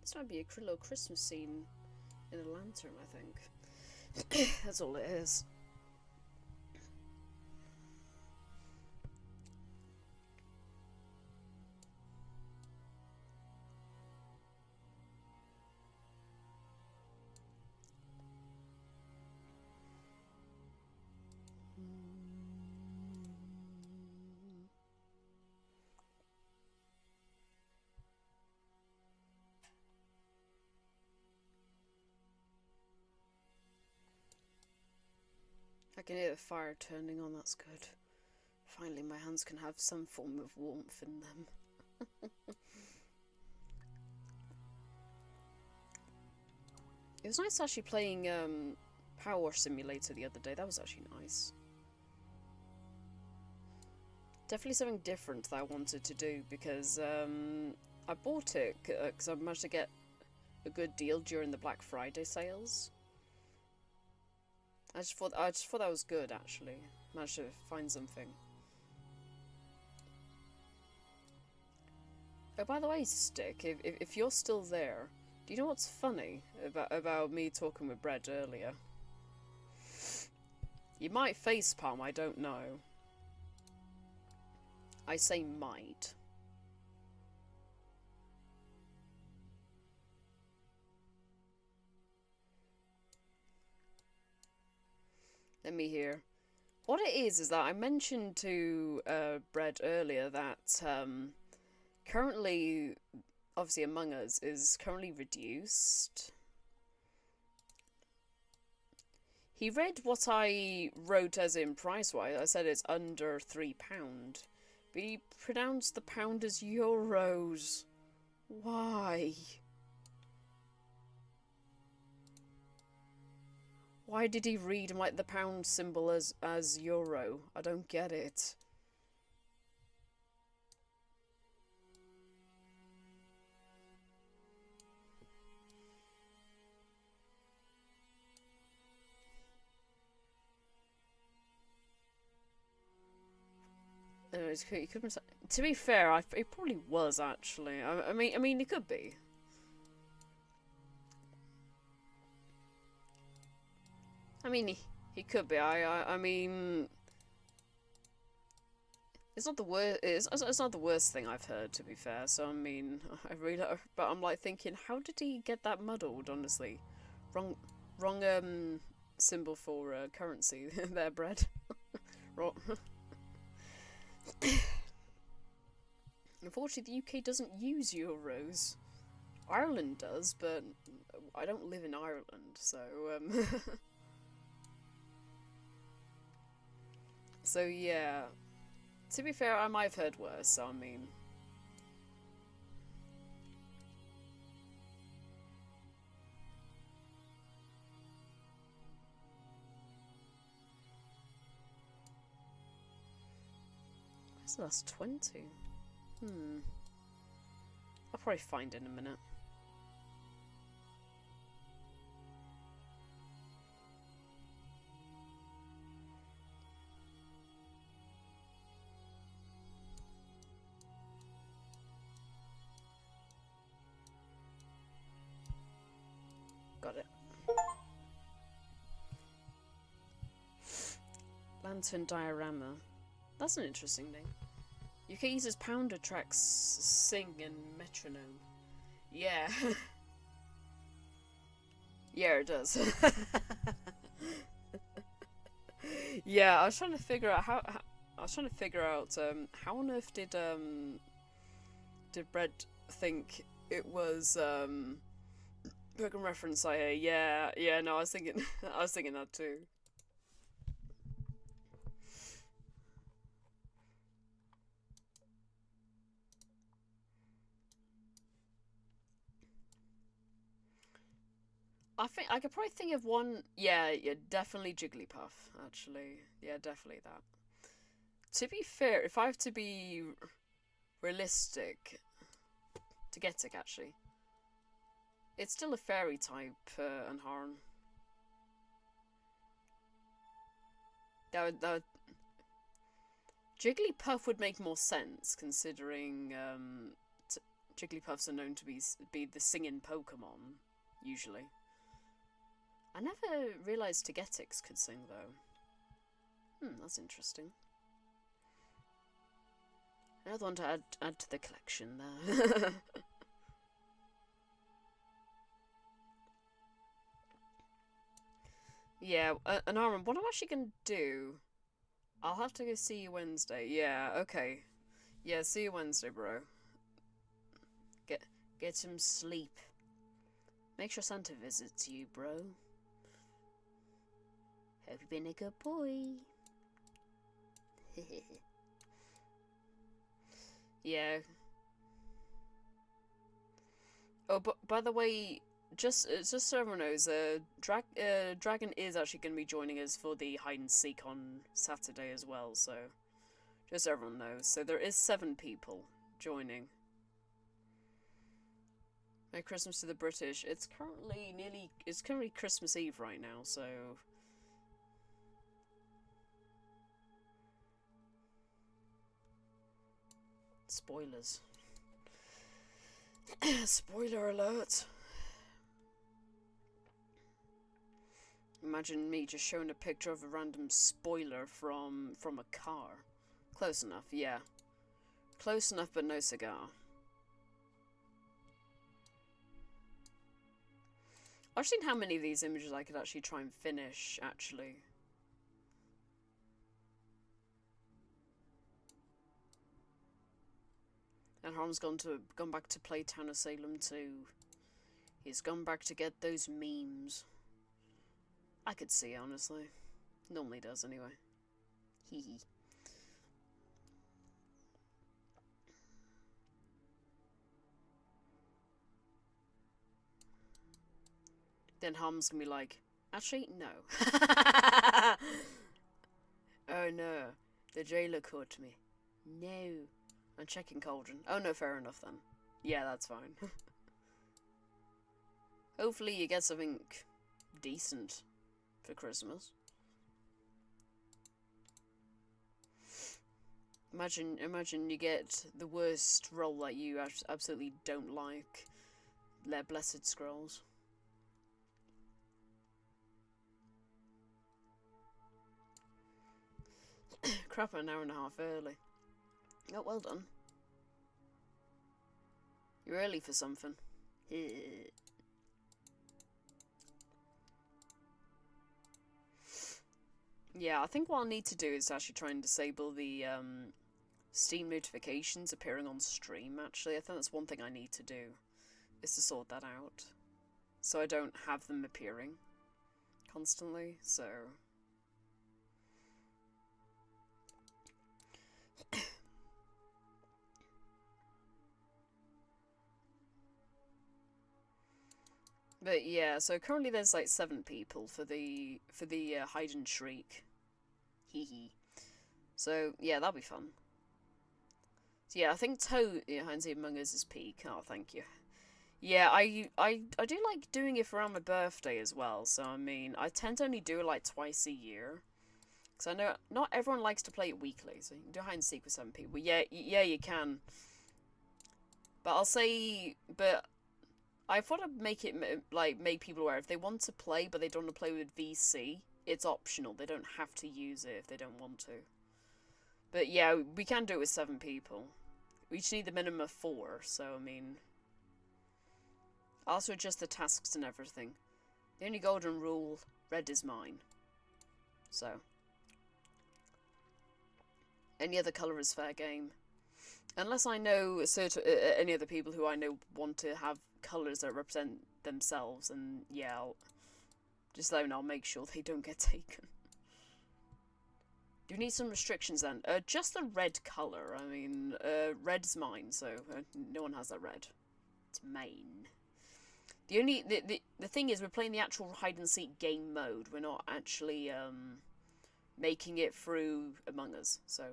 This might be a little Christmas scene in a lantern, I think. That's all it is. I can hear the fire turning on, that's good. Finally, my hands can have some form of warmth in them. It was nice actually playing Power Simulator the other day. That was actually nice. Definitely something different that I wanted to do because I bought it because I managed to get a good deal during the Black Friday sales. I just thought that was good actually. Managed to find something. Oh, by the way, Stick, if you're still there, do you know what's funny about me talking with Brett earlier? You might facepalm, I don't know. I say might. Let me hear. What it is that I mentioned to Brett earlier that currently, obviously Among Us is currently reduced. He read what I wrote as in price-wise. I said it's under £3. But he pronounced the pound as euros. Why? Why did he read like the pound symbol as euro? I don't get it. He could, to be fair, it probably was actually. I mean, it could be. I mean, he could be. I mean, it's not the worst. It's not the worst thing I've heard, to be fair. So I mean, I really. But I'm like thinking, how did he get that muddled? Honestly, wrong symbol for currency there, Brett. Wrong. Unfortunately, the UK doesn't use euros. Ireland does, but I don't live in Ireland, so so yeah. To be fair, I might have heard worse. So I mean, so that's 20. I'll probably find it in a minute. Got it. Lantern diorama. That's an interesting name. UK uses pounder tracks, sing, and metronome. Yeah. Yeah, it does. Yeah, I was trying to figure out how how on earth did Brett think it was Pokemon reference IA. Yeah, no, I was thinking that too. I think I could probably think of one. Yeah, definitely Jigglypuff. Actually, yeah, definitely that. To be fair, if I have to be realistic, to get it actually, it's still a fairy type Anharan. That would Jigglypuff would make more sense considering Jigglypuffs are known to be the singing Pokemon usually. I never realised Togetix could sing, though. That's interesting. Another one to add to the collection there. Yeah, and Aaron, what I'm actually going to do... I'll have to go see you Wednesday. Yeah, okay. Yeah, see you Wednesday, bro. Get some sleep. Make sure Santa visits you, bro. Hope you've been a good boy. Yeah. Oh, but by the way, just so everyone knows, Dragon is actually going to be joining us for the hide and seek on Saturday as well. So, just so everyone knows. So there is 7 people joining. Merry Christmas to the British. It's currently Christmas Eve right now. So. Spoilers. Spoiler alert. Imagine me just showing a picture of a random spoiler from a car. Close enough, yeah. Close enough, but no cigar. I've seen how many of these images I could actually try and finish, actually. And Harm's gone back to Playtown of Salem too. He's gone back to get those memes. I could see, honestly. Normally does, anyway. Hee hee. Then Harm's gonna be like, actually, no. Oh no, the jailer caught me. No. I'm checking Cauldron. Oh no, fair enough then. Yeah, that's fine. Hopefully you get something decent for Christmas. Imagine you get the worst roll that you absolutely don't like. Their Blessed Scrolls. Crap, an hour and a half early. Oh, well done. You're early for something. Yeah, I think what I'll need to do is actually try and disable the Steam notifications appearing on stream, actually. I think that's one thing I need to do, is to sort that out. So I don't have them appearing constantly, so... But yeah, so currently there's like 7 people for the hide and shriek. Hee hee. So yeah, that'll be fun. So yeah, I think Toad, Hide and Seek Among Us is peak. Oh, thank you. Yeah, I do like doing it around my birthday as well. So I mean, I tend to only do it like twice a year. Because I know not everyone likes to play it weekly. So you can do hide and seek with 7 people. Yeah, you can. But I'll say, I thought I'd make it, like, make people aware if they want to play, but they don't want to play with VC, it's optional. They don't have to use it if they don't want to. But yeah, we can do it with 7 people. We just need the minimum of 4, so, I mean... I'll also adjust the tasks and everything. The only golden rule, red is mine. So. Any other colour is fair game. Unless I know any other people who I know want to have colours that represent themselves, and yeah, I'll just let them know, I'll make sure they don't get taken. Do you need some restrictions then? Just the red colour. I mean, red's mine, so no one has that red. It's mine. The thing is, we're playing the actual hide and seek game mode. We're not actually making it through Among Us. So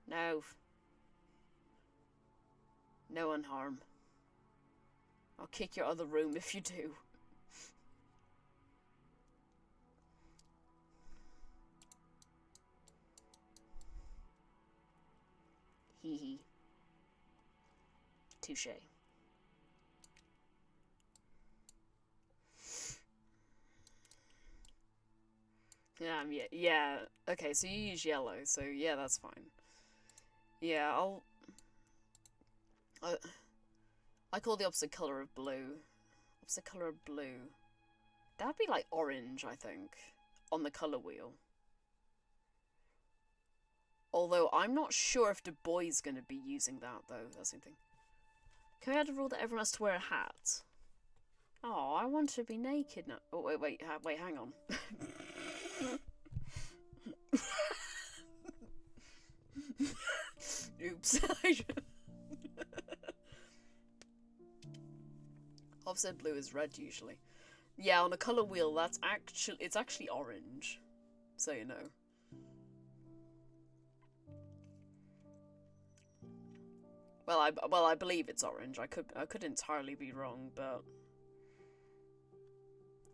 no. No unharm. I'll kick your other room if you do. Hee hee. Touche. Yeah. Okay, so you use yellow, so yeah, that's fine. Yeah, I call the opposite colour of blue. Opposite colour of blue. That'd be like orange, I think, on the colour wheel. Although I'm not sure if the boy's going to be using that, though. That's the thing. Can we add a rule that everyone has to wear a hat? Oh, I want to be naked now. Oh, wait, hang on. Oops. Offset blue is red usually. Yeah, on a color wheel, it's actually orange. So you know. Well, I believe it's orange. I could entirely be wrong, but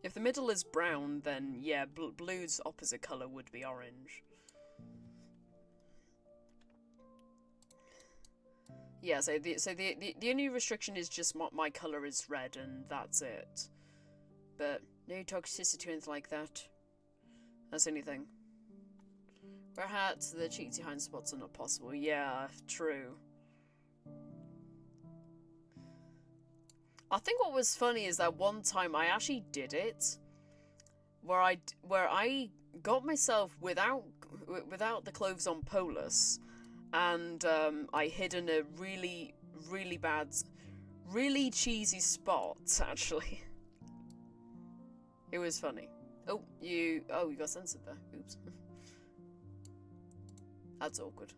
if the middle is brown, then yeah, blue's opposite color would be orange. Yeah, so the only restriction is just my color is red, and that's it. But no toxicity or anything like that. That's the only thing. Wear hats, the cheeks behind spots are not possible. Yeah, true. I think what was funny is that one time I actually did it, where I got myself without the clothes on Polus, and I hid in a really bad, really cheesy spot. Actually, it was funny. Oh, you got censored there. Oops. That's awkward.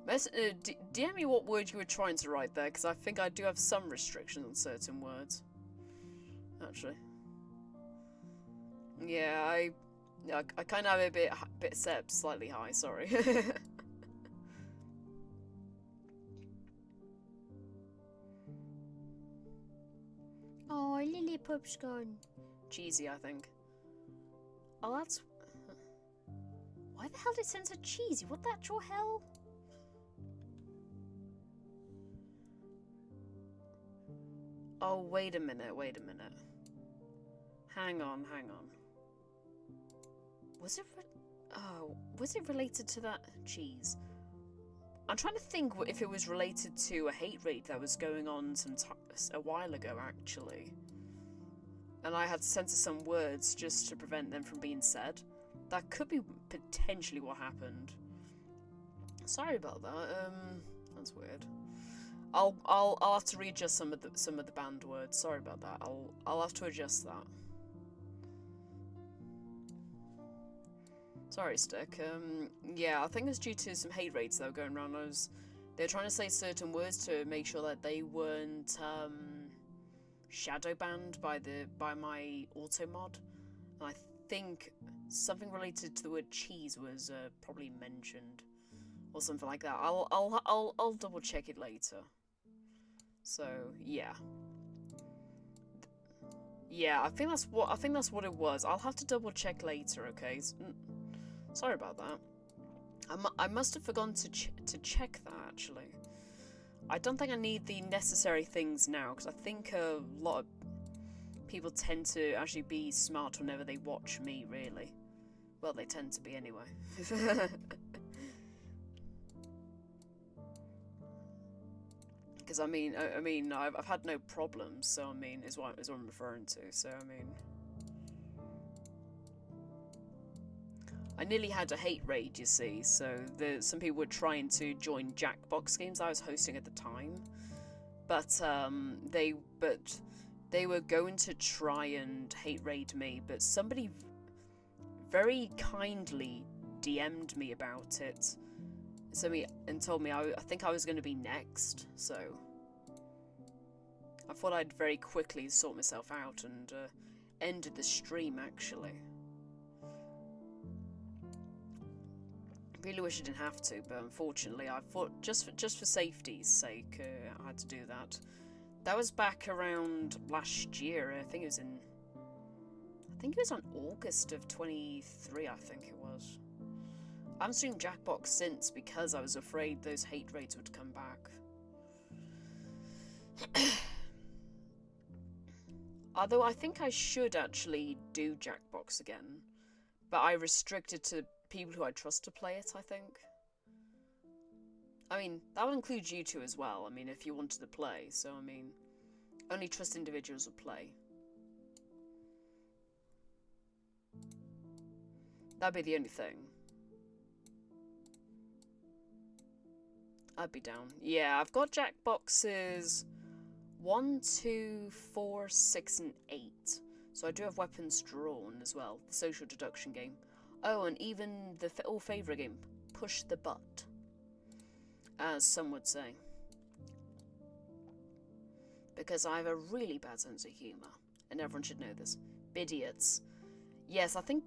DM me what word you were trying to write there, because I think I do have some restrictions on certain words. Actually. Yeah, I kind of have a bit set slightly high, sorry. Oh, Lilliput's gone. Cheesy, I think. Oh, that's... Why the hell did it censor cheesy? What the actual hell? Oh, wait a minute. Hang on. Was it related to that cheese? I'm trying to think if it was related to a hate raid that was going on a while ago, actually. And I had to censor some words just to prevent them from being said. That could be potentially what happened. Sorry about that. That's weird. I'll have to readjust some of the banned words. Sorry about that. I'll have to adjust that. Sorry, Stick. Yeah, I think it's due to some hate raids that were going around. They were trying to say certain words to make sure that they weren't shadow banned by my auto mod, and I think something related to the word cheese was probably mentioned, or something like that. I'll double check it later. So yeah. Yeah, I think that's what it was. I'll have to double check later. Okay. Sorry about that. I must have forgotten to check that, actually. I don't think I need the necessary things now, because I think a lot of people tend to actually be smart whenever they watch me, really. Well, they tend to be anyway. Because I mean, I've had no problems, so I mean, is what I'm referring to. So I mean. I nearly had a hate raid, you see, so some people were trying to join Jackbox games I was hosting at the time, but they were going to try and hate raid me, but somebody very kindly DM'd me about it, and told me I think I was going to be next, so I thought I'd very quickly sort myself out and ended the stream, actually. Really wish I didn't have to, but unfortunately, I thought just for safety's sake, I had to do that. That was back around last year. I think it was on August of 23. I think it was. I haven't seen Jackbox since because I was afraid those hate raids would come back. Although I think I should actually do Jackbox again, but I restricted to people who I trust to play it, I think. I mean, that would include you two as well, I mean, if you wanted to play, so I mean, only trust individuals would play. That'd be the only thing. I'd be down. Yeah, I've got Jackboxes 1, 2, 4, 6, and 8. So I do have Weapons Drawn as well, the social deduction game. Oh, and even the old favourite game, Push the Butt. as some would say. Because I have a really bad sense of humour, and everyone should know this. Bidiots. Yes, I think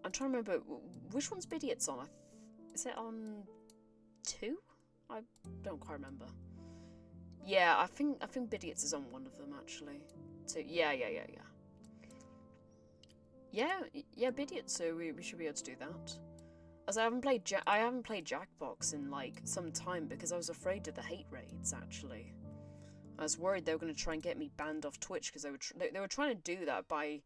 I'm trying to remember which one's Bidiots on. Is it on 2? I don't quite remember. Yeah, I think Bidiots is on one of them actually. 2. Yeah. Yeah, Bidiots. So we should be able to do that. As I haven't played Jackbox in like some time because I was afraid of the hate raids. Actually, I was worried they were going to try and get me banned off Twitch because they were trying to do that by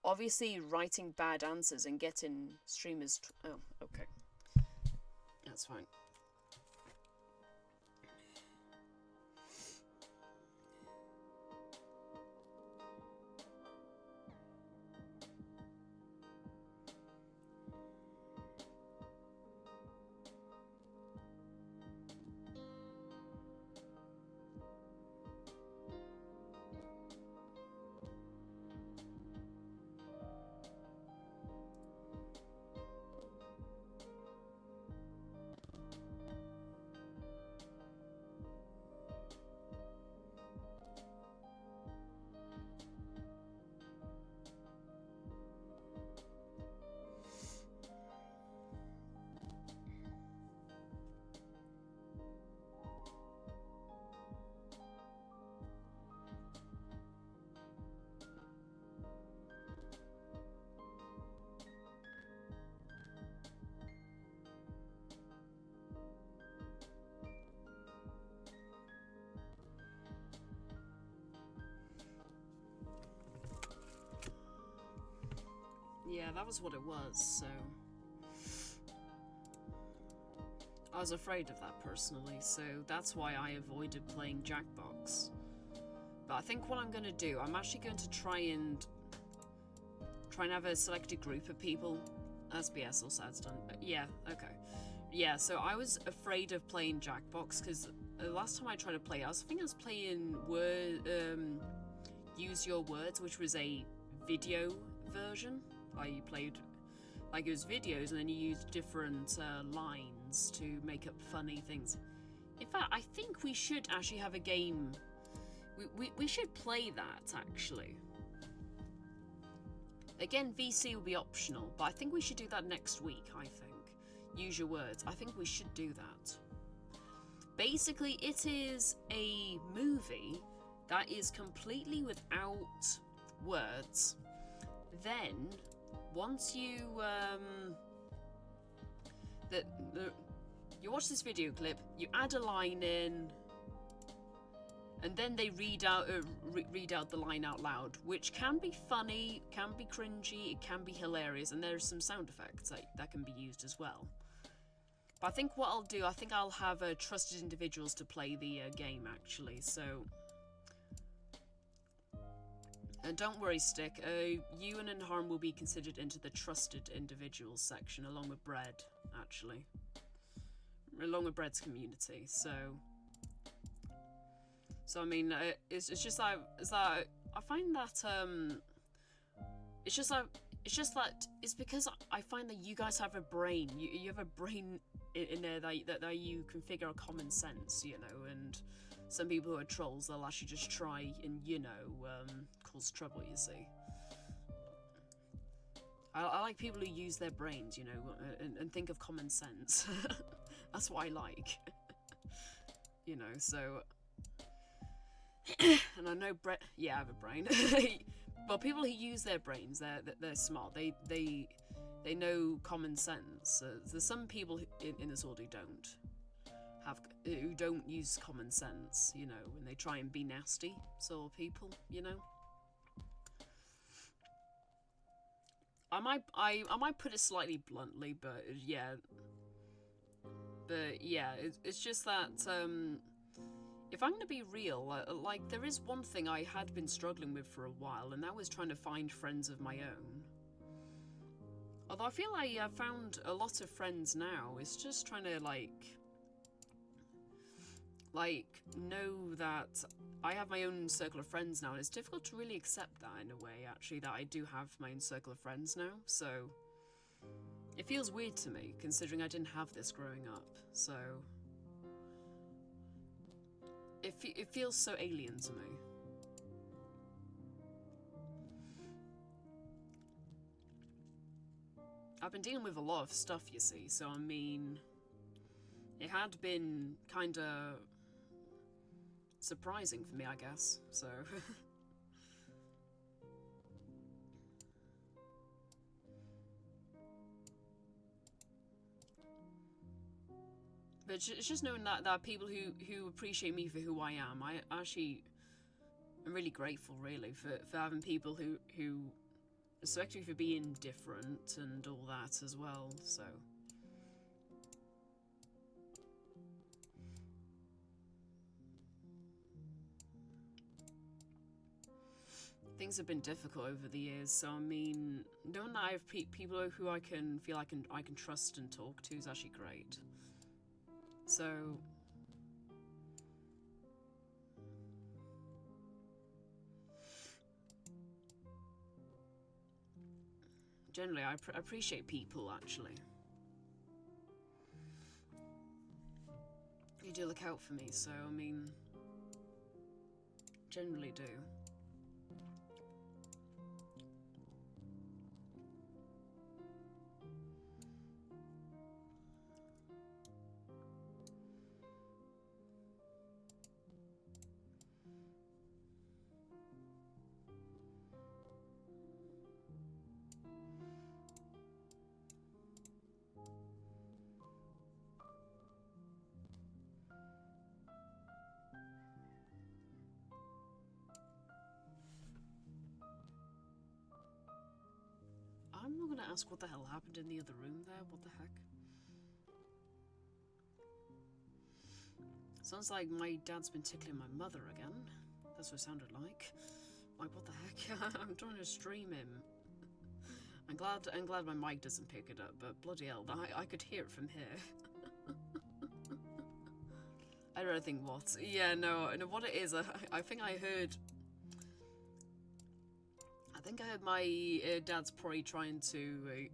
obviously writing bad answers and getting streamers. Oh, okay, that's fine. Yeah, that was what it was, so I was afraid of that personally, so that's why I avoided playing Jackbox. But I think what I'm going to do, I'm actually going to try and have a selected group of people. SBS or Sad's done. Yeah, okay. Yeah, so I was afraid of playing Jackbox because the last time I tried to play, I think I was playing Use Your Words, which was a video version. You played, like, it was videos and then you used different lines to make up funny things. In fact, I think we should actually have a game. We should play that, actually. Again, VC will be optional, but I think we should do that next week, I think. Use Your Words. I think we should do that. Basically, it is a movie that is completely without words. Then, once you you watch this video clip, you add a line in, and then they read out the line out loud, which can be funny, can be cringy, it can be hilarious, and there's some sound effects that can be used as well. But I think what I'll do, I think I'll have trusted individuals to play the game actually. So. And don't worry, Stick, Ewan and Harm will be considered into the trusted individuals section, along with Bread, actually. Along with Bread's community, so I mean, it's just that I find that, it's because I find that you guys have a brain, you have a brain in there that you can figure out common sense, you know, and some people who are trolls, they'll actually just try and, you know, cause trouble, you see. I like people who use their brains, you know, and think of common sense. That's what I like. You know, so. And I know Brett. Yeah, I have a brain. But people who use their brains, they're smart. They know common sense. There's some people in this world who don't use common sense, you know, when they try and be nasty sort of people, you know. I might put it slightly bluntly, but yeah. It's just that if I'm gonna be real, like, there is one thing I had been struggling with for a while, and that was trying to find friends of my own. Although I feel I found a lot of friends now. It's just trying to know that I have my own circle of friends now, and it's difficult to really accept that in a way, actually, that I do have my own circle of friends now, so it feels weird to me, considering I didn't have this growing up, so it feels so alien to me. I've been dealing with a lot of stuff, you see, so I mean, it had been kind of surprising for me, I guess, so... But it's just knowing that there are people who appreciate me for who I am. I actually am really grateful, really, for having people who respect me for being different and all that as well, so... Things have been difficult over the years, so I mean, knowing that I have people who I can feel I can trust and talk to is actually great. So generally, I appreciate people actually. You do look out for me, so I mean, generally do. I'm not gonna ask what the hell happened in the other room there, what the heck? Sounds like my dad's been tickling my mother again. That's what it sounded like. Like, what the heck? I'm trying to stream him. I'm glad my mic doesn't pick it up, but bloody hell, I could hear it from here. I don't think what. Yeah, no, what it is, I think I heard my dad's probably trying to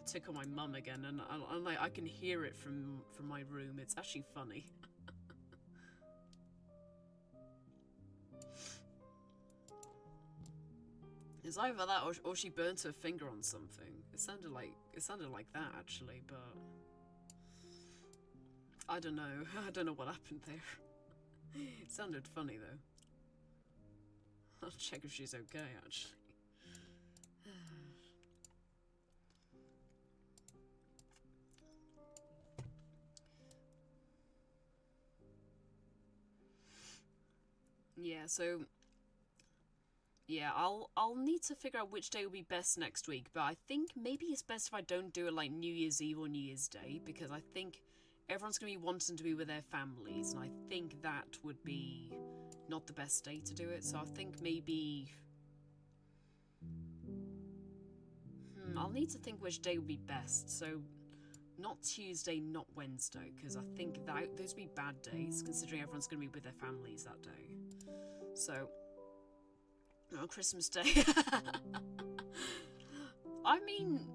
tickle my mum again, and like I can hear it from my room. It's actually funny. It's either that or she burnt her finger on something. It sounded like that actually, but I don't know. I don't know what happened there. It sounded funny though. I'll check if she's okay actually. Yeah, so yeah, I'll need to figure out which day will be best next week, but I think maybe it's best if I don't do it like New Year's Eve or New Year's Day, because I think everyone's going to be wanting to be with their families, and I think that would be not the best day to do it, so I think maybe... I'll need to think which day would be best, so not Tuesday, not Wednesday, because I think those would be bad days, considering everyone's going to be with their families that day. So... on Christmas Day. I mean,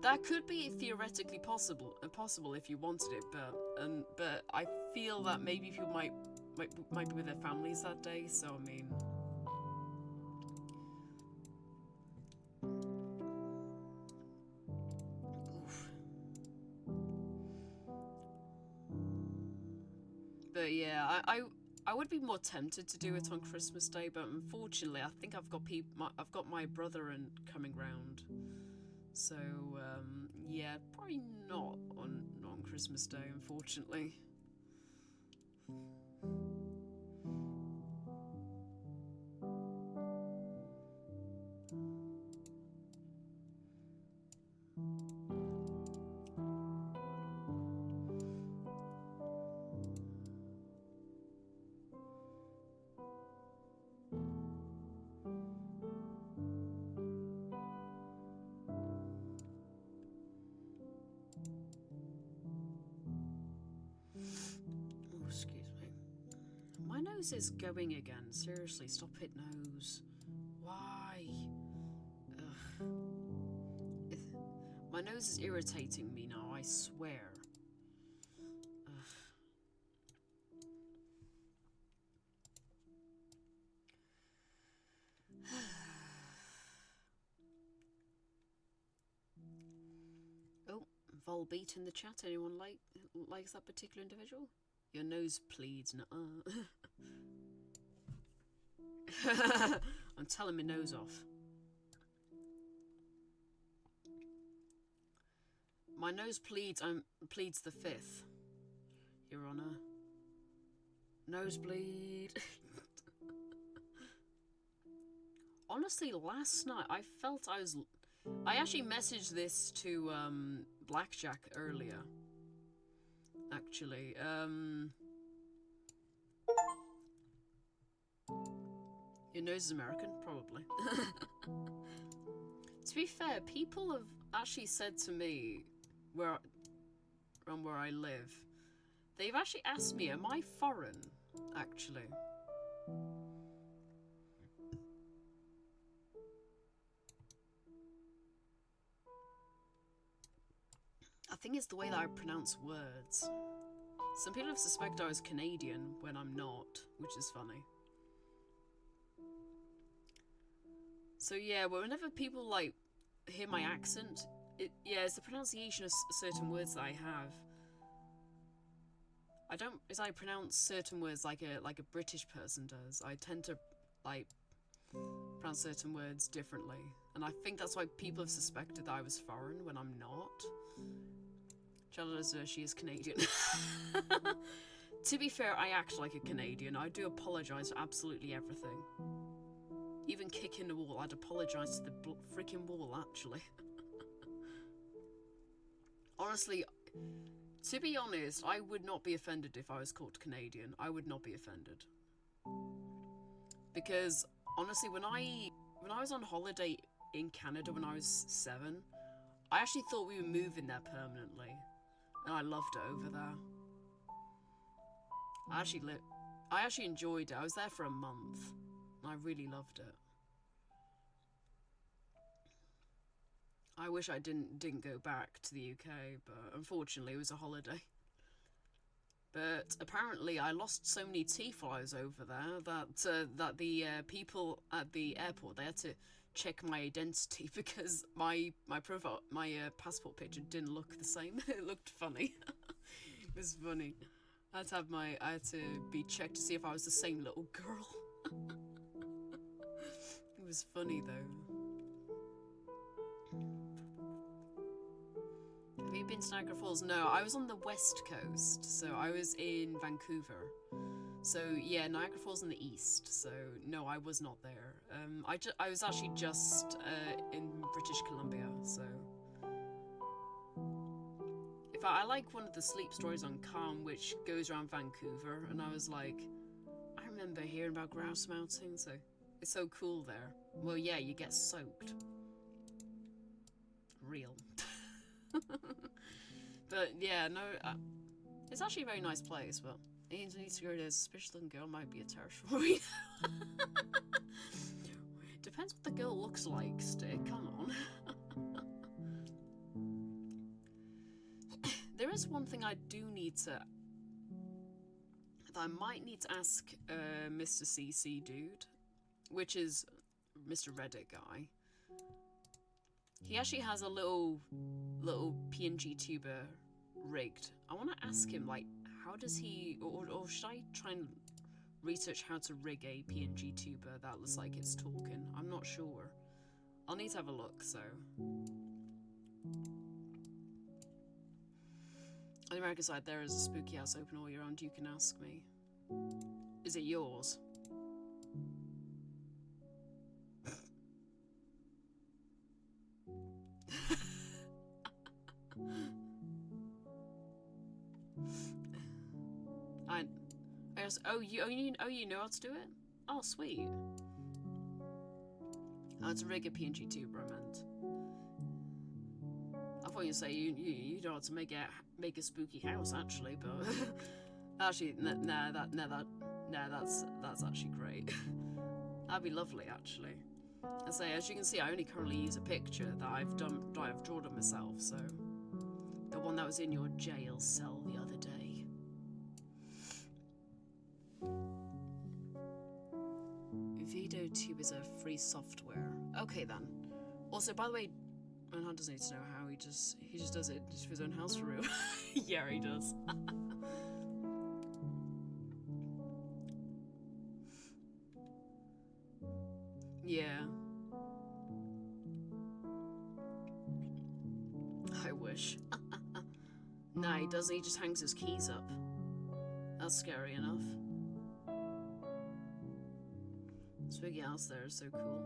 that could be theoretically possible if you wanted it, but I feel that maybe people might be with their families that day. So I mean, oof. But yeah, I would be more tempted to do it on Christmas Day, but unfortunately, I think I've got my brother coming round, so yeah, probably not on Christmas Day, unfortunately. My nose is going again. Seriously, stop it, nose. Why? Ugh. My nose is irritating me now, I swear. Ugh. Volbeat in the chat. Anyone likes that particular individual? Your nose pleads. Nuh-uh. I'm telling my nose off. My nose pleads. Pleads the 5th, Your Honor. Nosebleed. Honestly, last night I felt I actually messaged this to Blackjack earlier. Actually, your nose is American, probably. To be fair, people have actually said to me where I live, they've actually asked me, am I foreign? Actually. I think it's the way that I pronounce words. Some people have suspected I was Canadian when I'm not, which is funny. So yeah, whenever people like hear my accent, it's the pronunciation of certain words that I have. I don't, as I pronounce certain words like a British person does. I tend to like pronounce certain words differently, and I think that's why people have suspected that I was foreign when I'm not. Charlotte, she is Canadian. To be fair, I act like a Canadian. I do apologise for absolutely everything. Even kicking the wall, I'd apologise to the freaking wall, actually. Honestly, to be honest, I would not be offended if I was called Canadian. I would not be offended. Because, honestly, when I was on holiday in Canada when I was 7, I actually thought we were moving there permanently. And I loved it over there. I actually enjoyed it. I was there for a month. And I really loved it. I wish I didn't go back to the UK, but unfortunately it was a holiday. But apparently I lost so many teeth while I was over there that the people at the airport, they had to check my identity because my passport picture didn't look the same. It looked funny. It was funny. I had to be checked to see if I was the same little girl. It was funny though. Have you been to Niagara Falls? No, I was on the west coast, so I was in Vancouver. So yeah, Niagara Falls in the east. So no, I was not there. I was actually just in British Columbia. So in fact, I like one of the sleep stories on Calm, which goes around Vancouver, and I was like, I remember hearing about grouse mounting. So it's so cool there. Well, yeah, you get soaked. Real. But yeah, no, it's actually a very nice place, but Ains needs to go to a suspicious looking girl might be a territory. Depends what the girl looks like, Stick, come on. There is one thing I do need to, that I might need to ask Mr. CC dude, which is Mr. Reddit guy. He actually has a little PNG tuber rigged. I want to ask him, like, how does he, or should I try and research how to rig a PNG tuber that looks like it's talking? I'm not sure. I'll need to have a look, so. On the American side, there is a spooky house open all year round. You can ask me. Is it yours? You know how to do it? Oh, sweet. Oh, to rig a PNG tuber, I meant. I thought you'd say you know how to make a spooky house, actually, but actually, that's actually great. That'd be lovely, actually. I say, as you can see, I only currently use a picture that I've drawn of myself, so the one that was in your jail cell the other day. VideoTube is a free software. Okay then. Also, by the way, And Hunt doesn't need to know how, he just does it just for his own house for real. Yeah, he does. Yeah. I wish. Nah, he doesn't, he just hangs his keys up. That's scary enough. This big house there is so cool.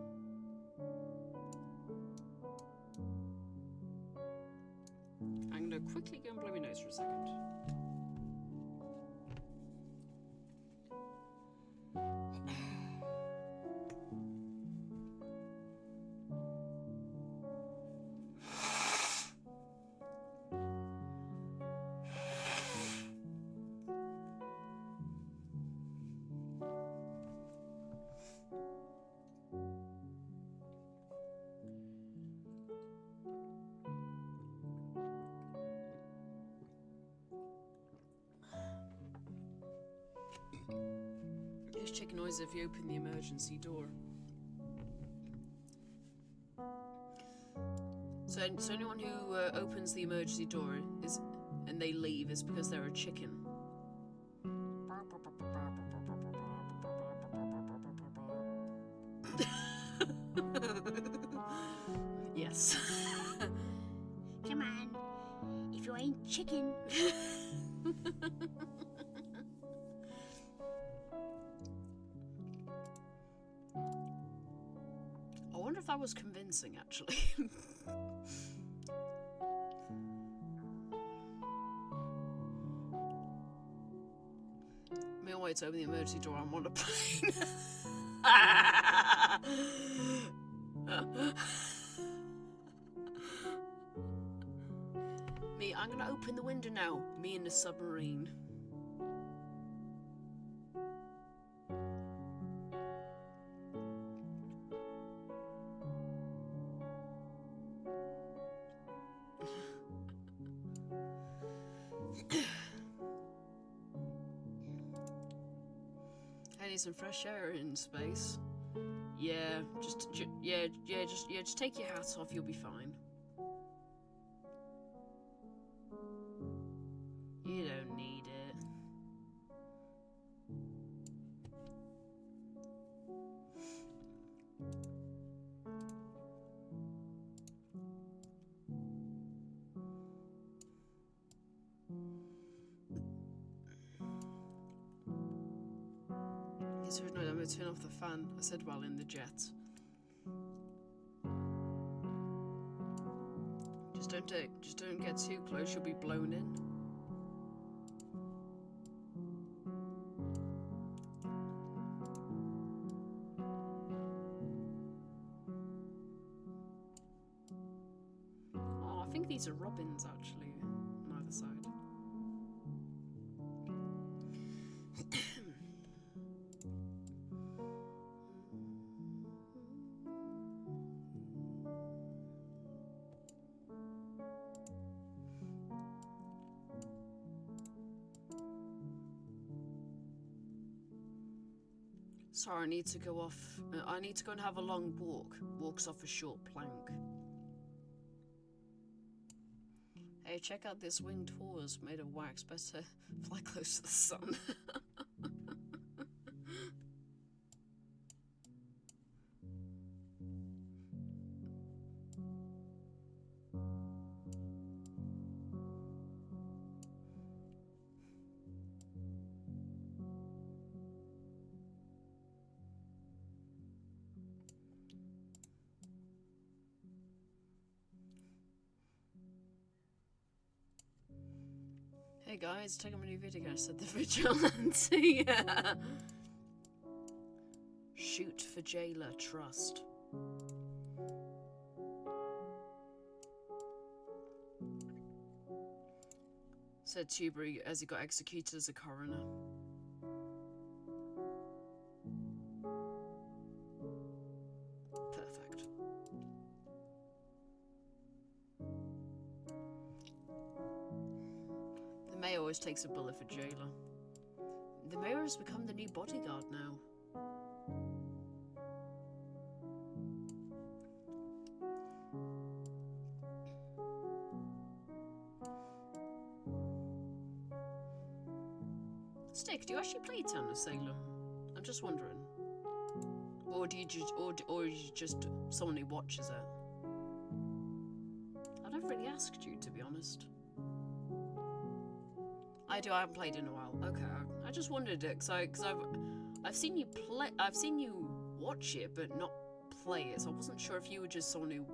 I'm gonna quickly go and blow my nose for a second. It's chicken noise if you open the emergency door. So anyone who opens the emergency door and they leave is because they're a chicken. Yes. Come on. If you ain't chicken. I wonder if that was convincing, actually. Meanwhile, to open the emergency door, I'm on a plane. Me, I'm gonna open the window now. Me in the submarine. I need some fresh air in space. Yeah, just take your hat off. You'll be fine. You don't need it. It's heard no, I'm gonna turn off the fan. I said while in the jet. Just don't get too close. You'll be blown in. Oh, I think these are robins actually on either side. Sorry, I need to go off. I need to go and have a long walk. Walks off a short plank. Hey, check out this winged horse made of wax. Better fly close to the sun. Hey guys, check out my new video. I said the vigilante. Shoot for jailer, trust. Said Tubery as he got executed as a coroner. Perfect. The mayor always takes a bullet for jailer. The mayor has become the new bodyguard now. Stick, do you actually play Town of Salem? I'm just wondering. Or do you just, or are you just someone who watches it? I've never really asked you, to be honest. I haven't played in a while. Okay, I just wondered it, because I've seen you play, I've seen you watch it, but not play it, so I wasn't sure if you were just someone who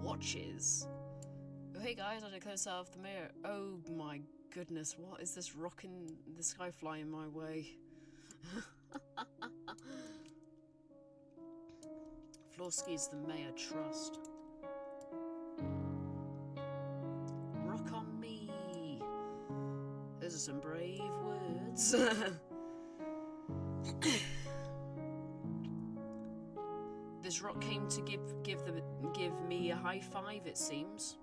watches. Oh, hey guys, I had a close out of the mirror. Oh my goodness, what is this rocking the sky flying my way? Florski's the mayor trust. Rock on me. Those are some brave words. This rock came to give me a high five, it seems.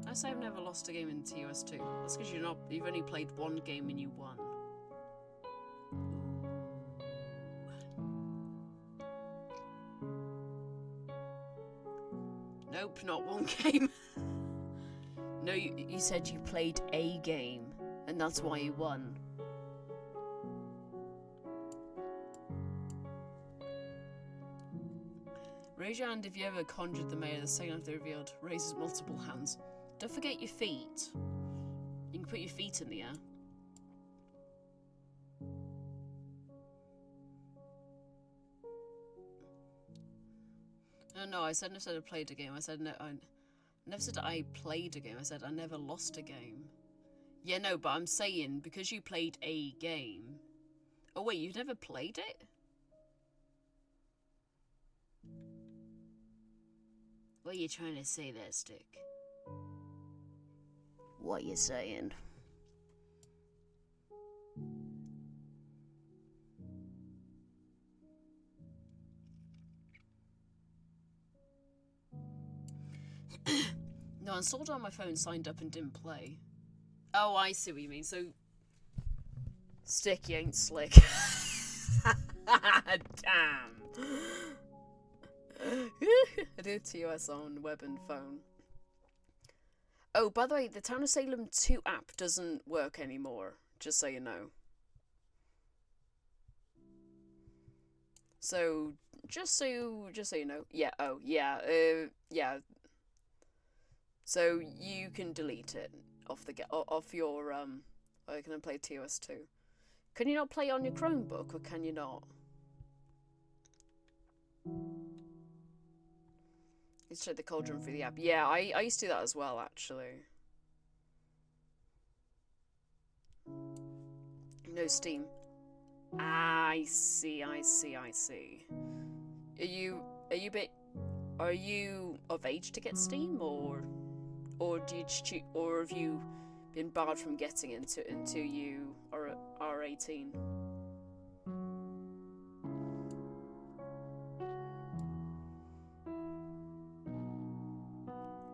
I say I've never lost a game in TOS2. That's because you've only played one game and you won. Nope, not one game. No, you said you played a game, and that's why you won. Raise your hand if you ever conjured the mayor the second after revealed. Raises multiple hands. Don't forget your feet. You can put your feet in the air. No, I never said I played a game. I said no. I never said I played a game. I said I never lost a game. Yeah, no, but I'm saying because you played a game. Oh wait, you've never played it? What are you trying to say there, Stick? What you saying? No, I installed it on my phone, signed up and didn't play. Oh, I see what you mean. So, Stick, you ain't slick. Damn. I do TOS on web and phone. Oh, by the way, the Town of Salem 2 app doesn't work anymore, just so you know. So, just so you know. Yeah, oh, yeah, yeah. So, you can delete it off your, oh, you can play TOS 2. Can you not play on your Chromebook, or can you not? Let's check the cauldron for the app. Yeah, I used to do that as well, actually. No Steam. I see. Are you of age to get Steam, or do you or have you been barred from getting into you are 18?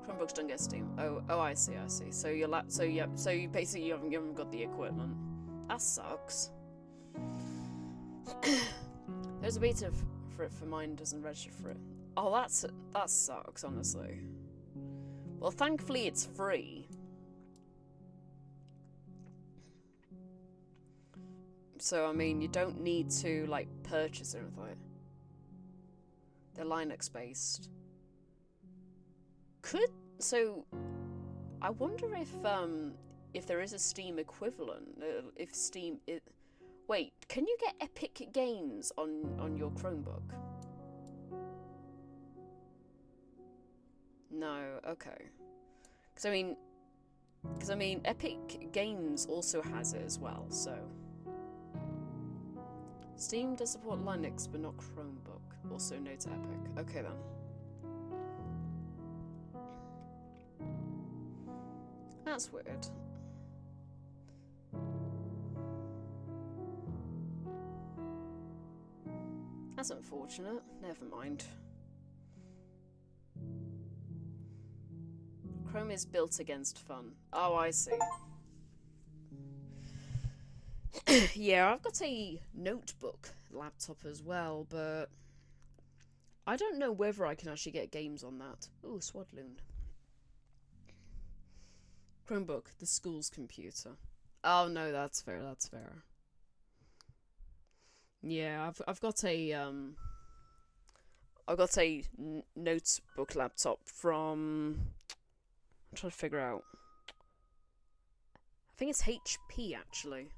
Chromebooks don't get Steam. Oh, I see. So you basically you haven't got the equipment. That sucks. There's a beta for it for mine, doesn't register for it. Oh, that sucks, honestly. Well, thankfully it's free. So I mean, you don't need to like purchase anything. They're Linux based. So I wonder if there is a Steam equivalent. If Steam wait, can you get Epic Games on your Chromebook? No, okay. Because I mean, Epic Games also has it as well. So Steam does support Linux, but not Chromebook. Also, no to Epic. Okay then. That's weird. That's unfortunate. Never mind. Chrome is built against fun. Oh, I see. Yeah, I've got a notebook laptop as well, but I don't know whether I can actually get games on that. Ooh, Swadloon. Chromebook, the school's computer. Oh no, that's fair. That's fair. Yeah, I've got a notebook laptop from. I'm trying to figure out. I think it's HP actually.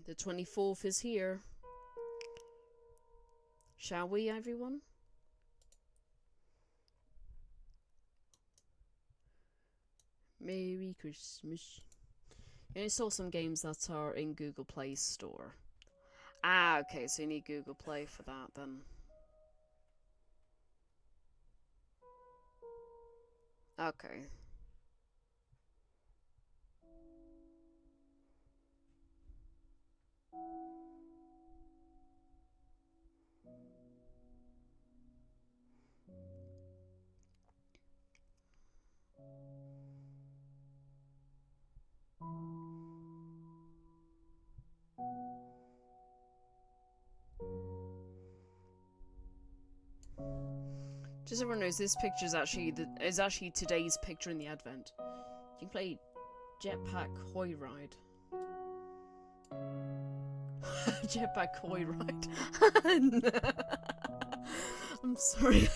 The 24th is here. Shall we, everyone? Merry Christmas. You install some games that are in Google Play Store. Ah, okay, so you need Google Play for that then. Okay. Just so everyone knows, this picture is actually today's picture in the advent. You can play Jetpack Joyride. Jetpack Joyride. I'm sorry.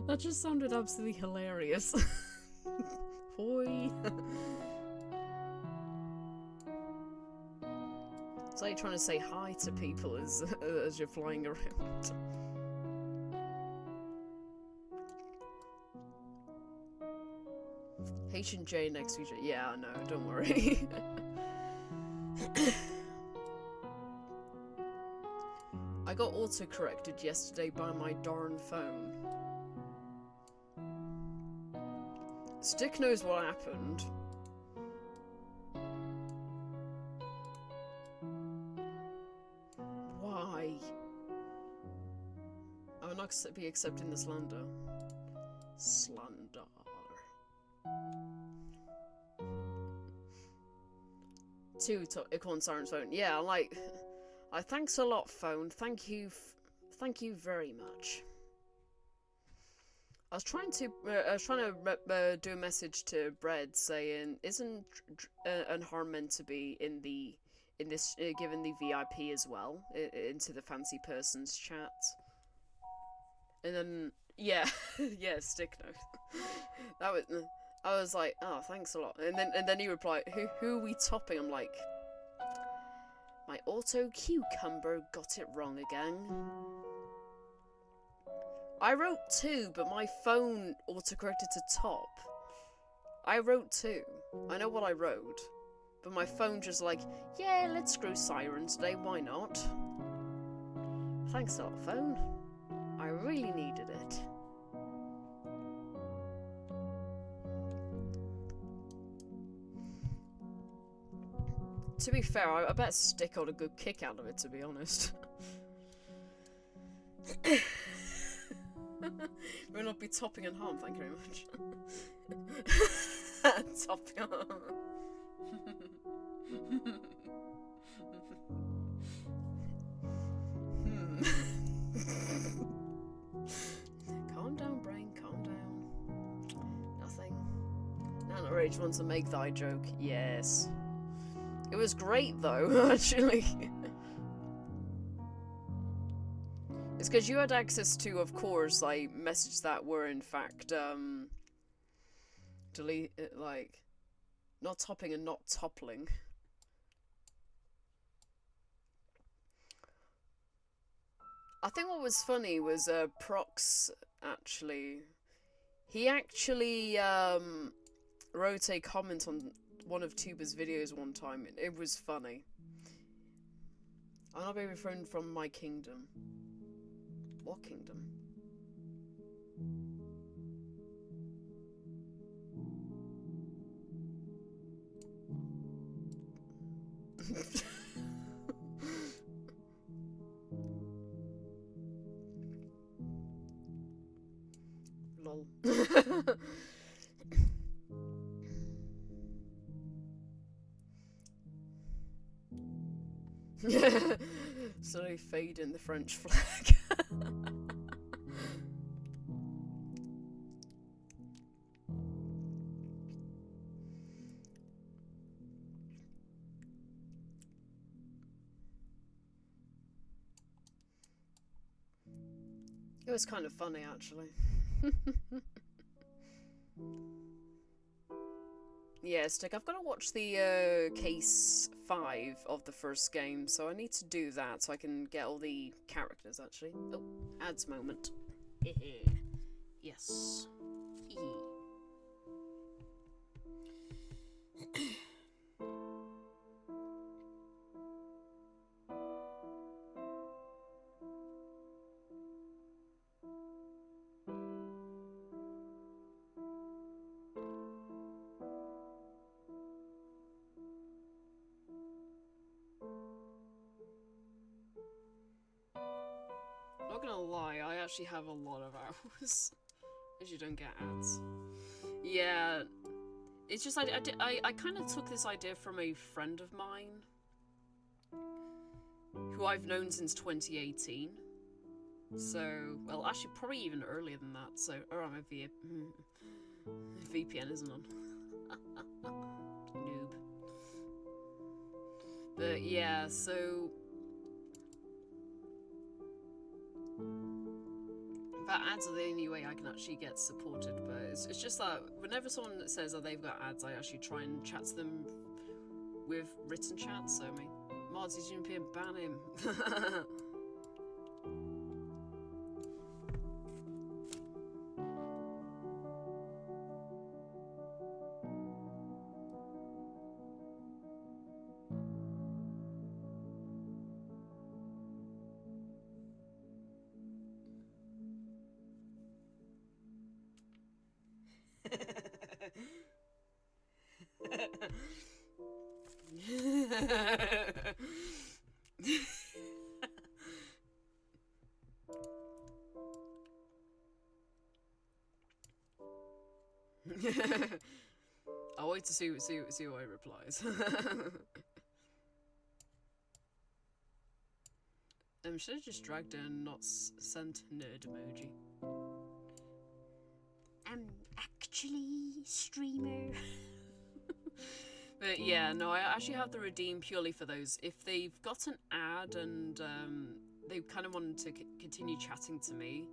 That just sounded absolutely hilarious. Hoi. It's like trying to say hi to people as you're flying around. H and J next to each other. Yeah, no, don't worry. I got auto-corrected yesterday by my darn phone. Stick knows what happened. Why? I will not be accepting the slander. Slander. To Icon Siren's phone. Yeah, like, thanks a lot, phone. Thank you very much. I was trying to do a message to Bread saying, isn't Unharmed meant to be in this given the VIP as well into the fancy person's chat? And then yeah, yeah, stick note. That was. I was like, oh, thanks a lot. And then he replied, who are we topping? I'm like, my auto cucumber got it wrong again. I wrote 2, but my phone autocorrected to top. I wrote 2. I know what I wrote. But my phone just like, yeah, let's screw Siren today, why not? Thanks a lot, phone. I really needed it. To be fair, I bet Stick got a good kick out of it, to be honest. We'll not be topping and harm, thank you very much. Topping and harm. Calm down, brain, calm down. Nothing. Nana Rage wants to make thy joke. Yes. It was great though, actually. It's because you had access to, of course, like, messages that were in fact, like, not topping and not toppling. I think what was funny was, Prox, actually. He actually, wrote a comment on one of Tuber's videos one time, and it was funny. I'll not be refrained from my kingdom. What kingdom? Lol. So they fade in the French flag. It was kind of funny, actually. Yeah, Stick, I've got to watch the case 5 of the first game, so I need to do that so I can get all the characters, actually. Oh, ads moment. Yes. Not gonna lie, I actually have a lot of hours. As you don't get ads. Yeah, it's just I kind of took this idea from a friend of mine who I've known since 2018. So, well, actually, probably even earlier than that. So, oh, my VPN isn't on. Noob. But yeah, so but ads are the only way I can actually get supported. But it's just that whenever someone says that they've got ads, I actually try and chat to them with written chat. So, I mean, mods, he's European, ban him. I'll wait to see what he replies. Should have just dragged in, not sent nerd emoji. Actually, streamer. But yeah, no, I actually have the redeem purely for those. If they've got an ad and they kind of wanted to continue chatting to me,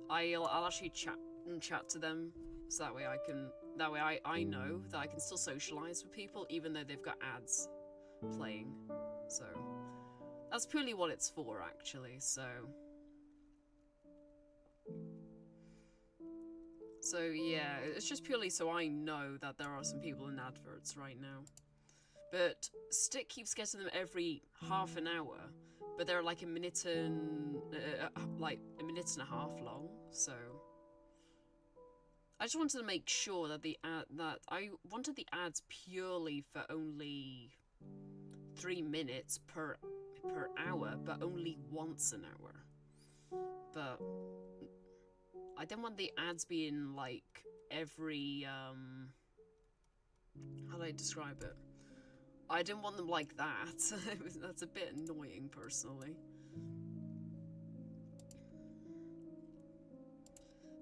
I'll actually chat to them, so that way I know that I can still socialize with people even though they've got ads playing. So that's purely what it's for, actually. So yeah, it's just purely so I know that there are some people in adverts right now. But Stick keeps getting them every half an hour, but they're like a minute and a half long. So I just wanted to make sure that I wanted the ads purely for only 3 minutes per hour, but only once an hour. But I didn't want the ads being like every how do I describe it? I didn't want them like that. That's a bit annoying, personally.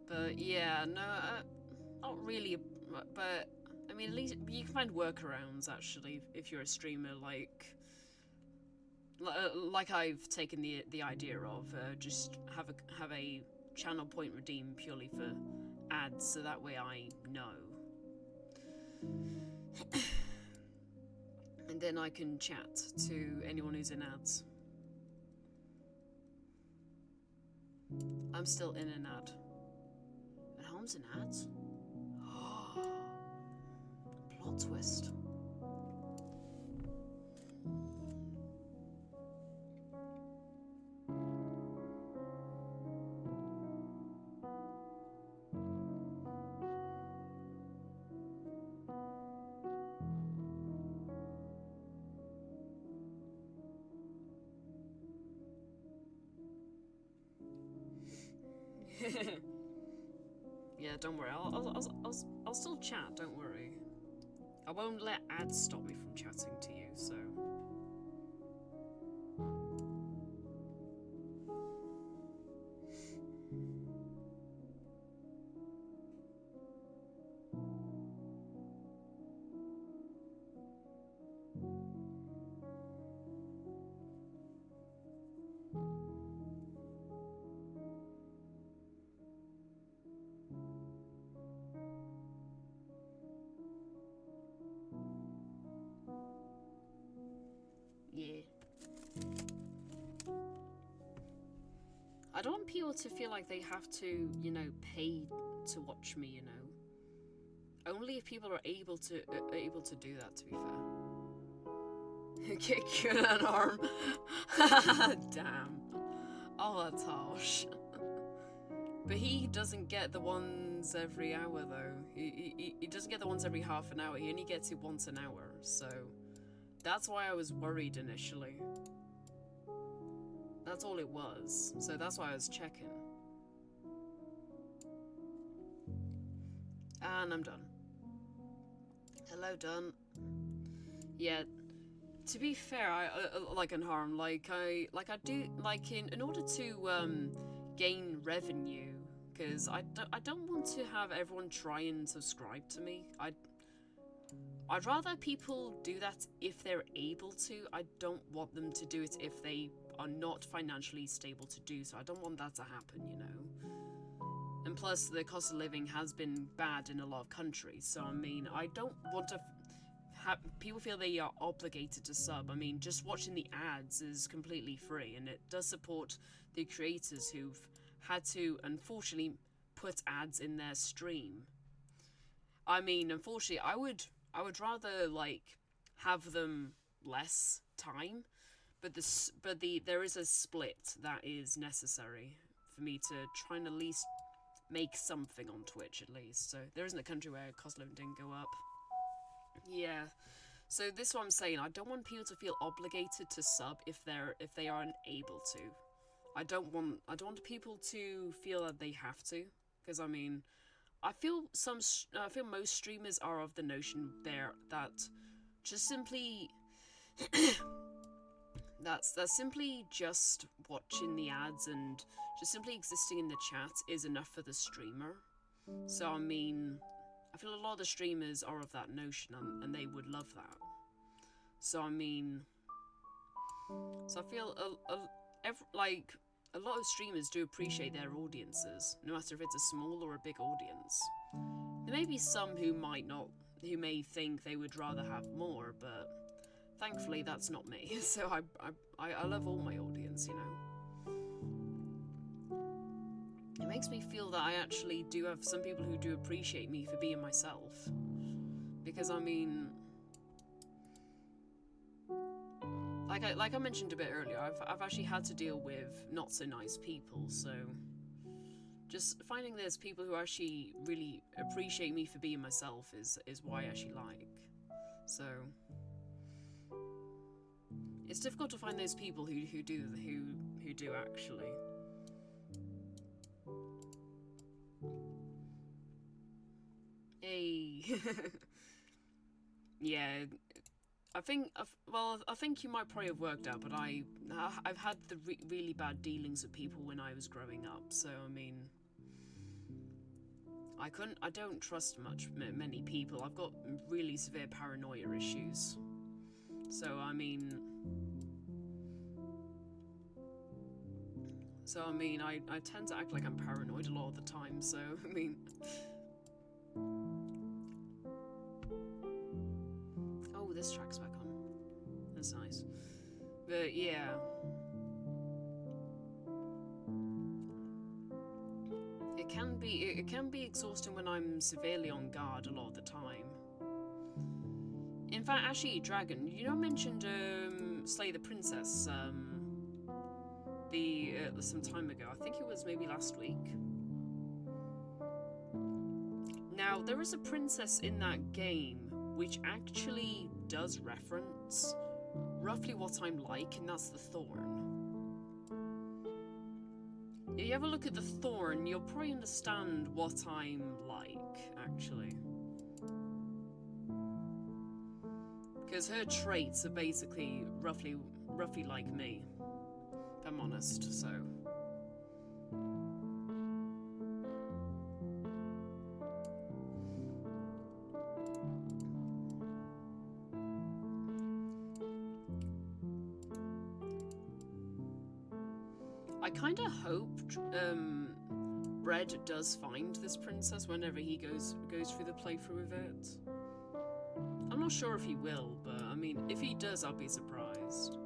But yeah, no, not really. But I mean, at least you can find workarounds, actually, if you're a streamer, like I've taken the idea of just have a channel point redeem purely for ads, so that way I know. And then I can chat to anyone who's in ads. I'm still in an ad. And Holmes in ads? Plot twist. Yeah, don't worry. I'll still chat. Don't worry. I won't let ads stop me from chatting to you. So. I don't want people to feel like they have to, you know, pay to watch me, you know. Only if people are able to do that, to be fair. Kick you in an arm. Damn. Oh, that's harsh. But he doesn't get the ones every hour, though. He doesn't get the ones every half an hour. He only gets it once an hour, so that's why I was worried initially. That's all it was, so that's why I was checking. And I'm done. Hello, done. Yeah, to be fair, I like Unharmed, I do like in order to gain revenue, because I don't want to have everyone try and subscribe to me. I'd rather people do that if they're able to. I don't want them to do it if they are not financially stable to do so. I don't want that to happen, you know. And plus, the cost of living has been bad in a lot of countries, so I mean, I don't want to have people feel they are obligated to sub. I mean, just watching the ads is completely free, and it does support the creators who've had to, unfortunately, put ads in their stream. I mean, unfortunately, I would rather, like, have them less time, but there is a split that is necessary for me to try and at least make something on Twitch, at least. So there isn't a country where cost of living didn't go up. Yeah. So this is what I'm saying. I don't want people to feel obligated to sub if they aren't able to. I don't want people to feel that they have to, because I mean, I feel most streamers are of the notion that just simply that's simply just watching the ads and just simply existing in the chat is enough for the streamer. So I mean, I feel a lot of the streamers are of that notion, and they would love that. So I mean, I feel a lot of streamers do appreciate their audiences, no matter if it's a small or a big audience. There may be some who may think they would rather have more, but thankfully that's not me. So I love all my audience, you know. It makes me feel that I actually do have some people who do appreciate me for being myself. Because I mean, like I mentioned a bit earlier, I've actually had to deal with not so nice people, so just finding there's people who actually really appreciate me for being myself is what I actually like. So it's difficult to find those people who do actually. Hey. Yeah. I think you might probably have worked out, but I've had the really bad dealings with people when I was growing up. So I mean, I don't trust many people. I've got really severe paranoia issues. So I mean, I tend to act like I'm paranoid a lot of the time. So I mean. This track's back on. That's nice. But yeah. It can be exhausting when I'm severely on guard a lot of the time. In fact, actually, Dragon, you know I mentioned Slay the Princess some time ago. I think it was maybe last week. Now, there is a princess in that game which actually does reference roughly what I'm like, and that's the Thorn. If you have a look at the Thorn, you'll probably understand what I'm like, actually. Because her traits are basically roughly like me, if I'm honest, so. I kind of hoped Red does find this princess whenever he goes through the playthrough of it. I'm not sure if he will, but I mean, if he does, I'll be surprised.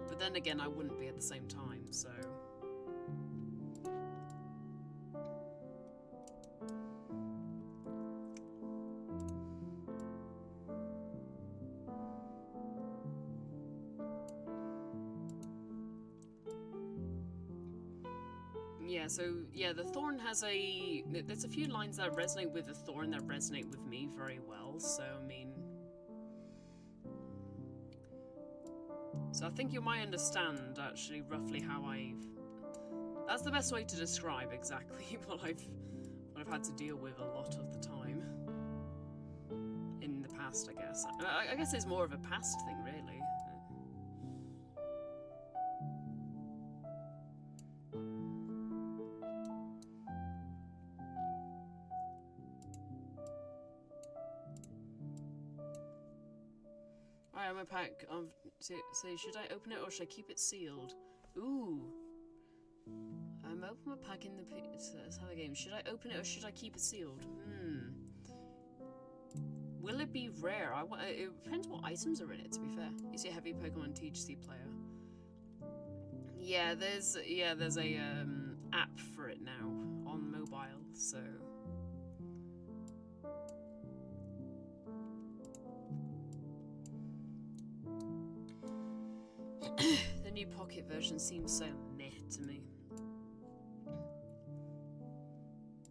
But then again, I wouldn't be at the same time, so. Yeah, so, yeah, the Thorn has there's a few lines that resonate with the Thorn that resonate with me very well, so, I mean... So I think you might understand, actually, roughly how that's the best way to describe exactly what I've had to deal with a lot of the time. In the past, I guess. I guess it's more of a past thing, really. Alright, I'm a pack of... So should I open it or should I keep it sealed? Ooh. I'm open my pack in the... Let's have a game. Should I open it or should I keep it sealed? Will it be rare? It depends what items are in it, to be fair. You see a heavy Pokemon TCG player. Yeah, there's a app for it now on mobile, so... The new Pocket version seems so meh to me.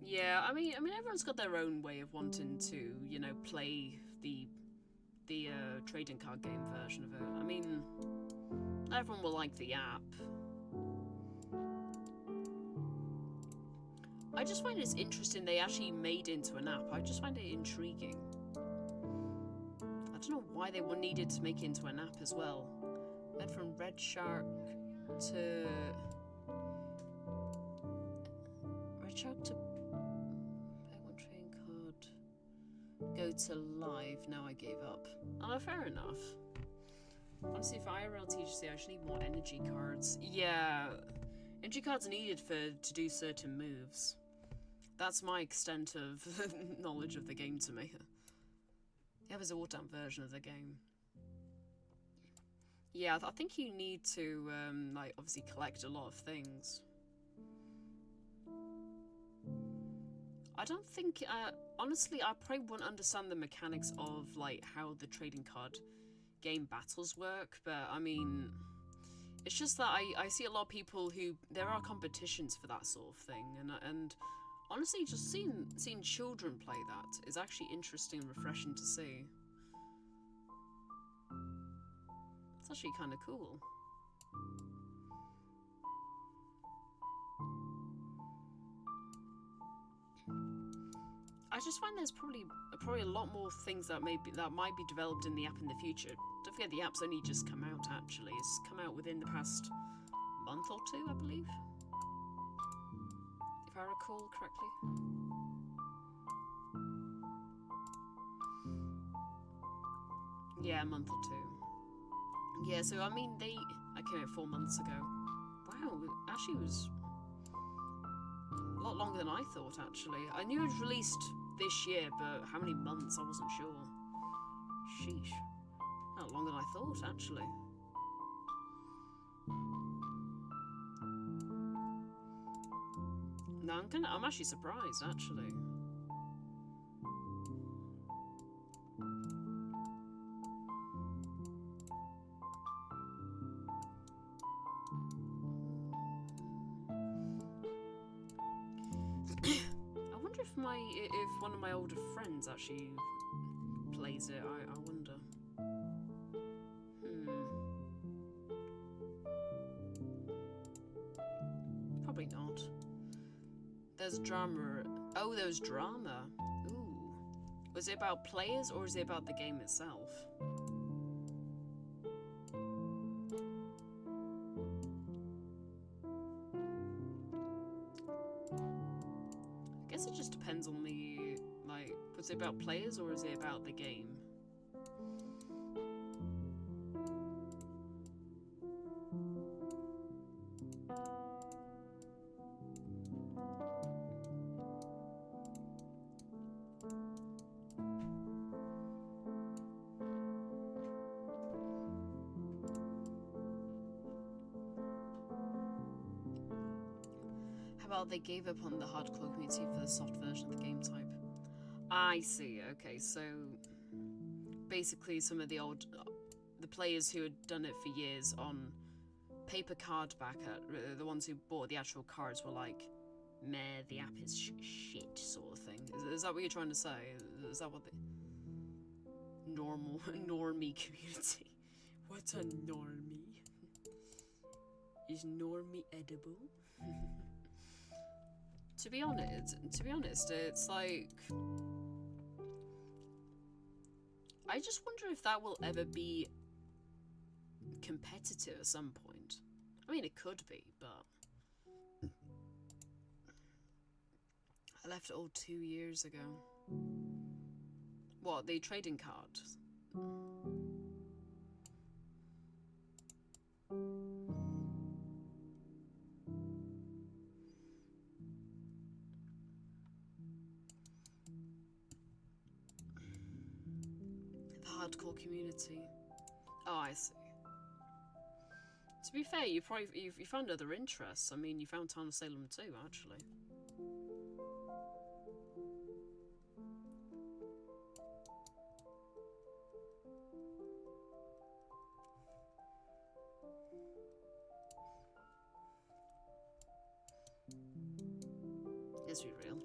Yeah, I mean, everyone's got their own way of wanting to, you know, play the trading card game version of it. I mean, everyone will like the app. I just find it's interesting they actually made into an app. I just find it intriguing. I don't know why they needed to make it into an app as well. Went from Red Shark to Pokemon trading card. Go to live. Now I gave up. Oh, fair enough. Honestly, for IRL TCG, I actually need more energy cards. Yeah, energy cards are needed to do certain moves. That's my extent of knowledge of the game to me. Yeah, there's a watered-down version of the game. Yeah, I think you need to, like, obviously collect a lot of things. I don't think, honestly, I probably wouldn't understand the mechanics of, like, how the trading card game battles work, but, I mean, it's just that I see a lot of people there are competitions for that sort of thing, and honestly, just seeing children play that is actually interesting and refreshing to see. It's actually kind of cool. I just find there's probably a lot more things that might be developed in the app in the future. Don't forget the app's only just come out. Actually, it's come out within the past month or two, I believe, if I recall correctly. Yeah, a month or two. Yeah, so I mean, I came out 4 months ago. Wow, actually it was a lot longer than I thought, actually. I knew it was released this year, but how many months, I wasn't sure. Sheesh. Not longer than I thought, actually. No, I'm actually surprised, actually. If one of my older friends actually plays it, I wonder. Probably not. There's drama. Oh, there's drama. Ooh. Was it about players or is it about the game itself? I guess it just depends on the, like, was it about players or is it about the game? How about they gave up on the hardcore community for the soft version of the game type? I see, okay, so basically some of the players who had done it for years on paper card back at the ones who bought the actual cards were like, meh, the app is shit, sort of thing. Is that what you're trying to say? Is that what the normie community? What's a normie? Is normie edible? To be honest, it's like, I just wonder if that will ever be competitive at some point. I mean, it could be, but I left it all 2 years ago. What, the trading card? The hardcore community. Oh, I see. To be fair, you found other interests. I mean, you found Town of Salem too, actually. Let's be real.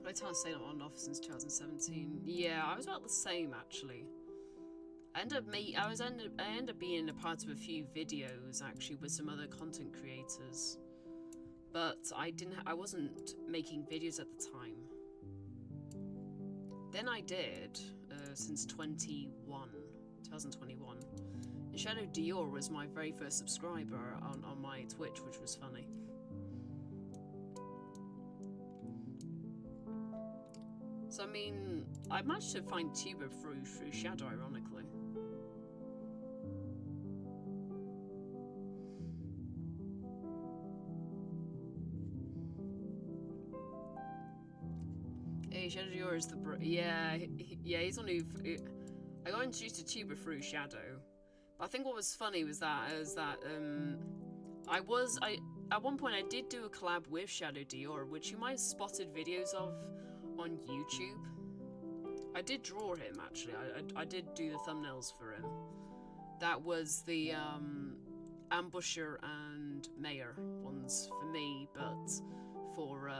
I Town of Salem on and off since 2017. Yeah, I was about the same actually. I ended up being a part of a few videos actually with some other content creators, but I wasn't making videos at the time. Then I did since 2021. And Shadow Dior was my very first subscriber on my Twitch, which was funny. So I mean, I managed to find Tuber through Shadow, ironically. Hey, Shadow Dior is the yeah, he's on who. I got introduced to Tuber through Shadow, but I think what was funny was that at one point I did do a collab with Shadow Dior, which you might have spotted videos of on YouTube. I did draw him actually. I did do the thumbnails for him. That was the Ambusher and Mayor ones for me, but for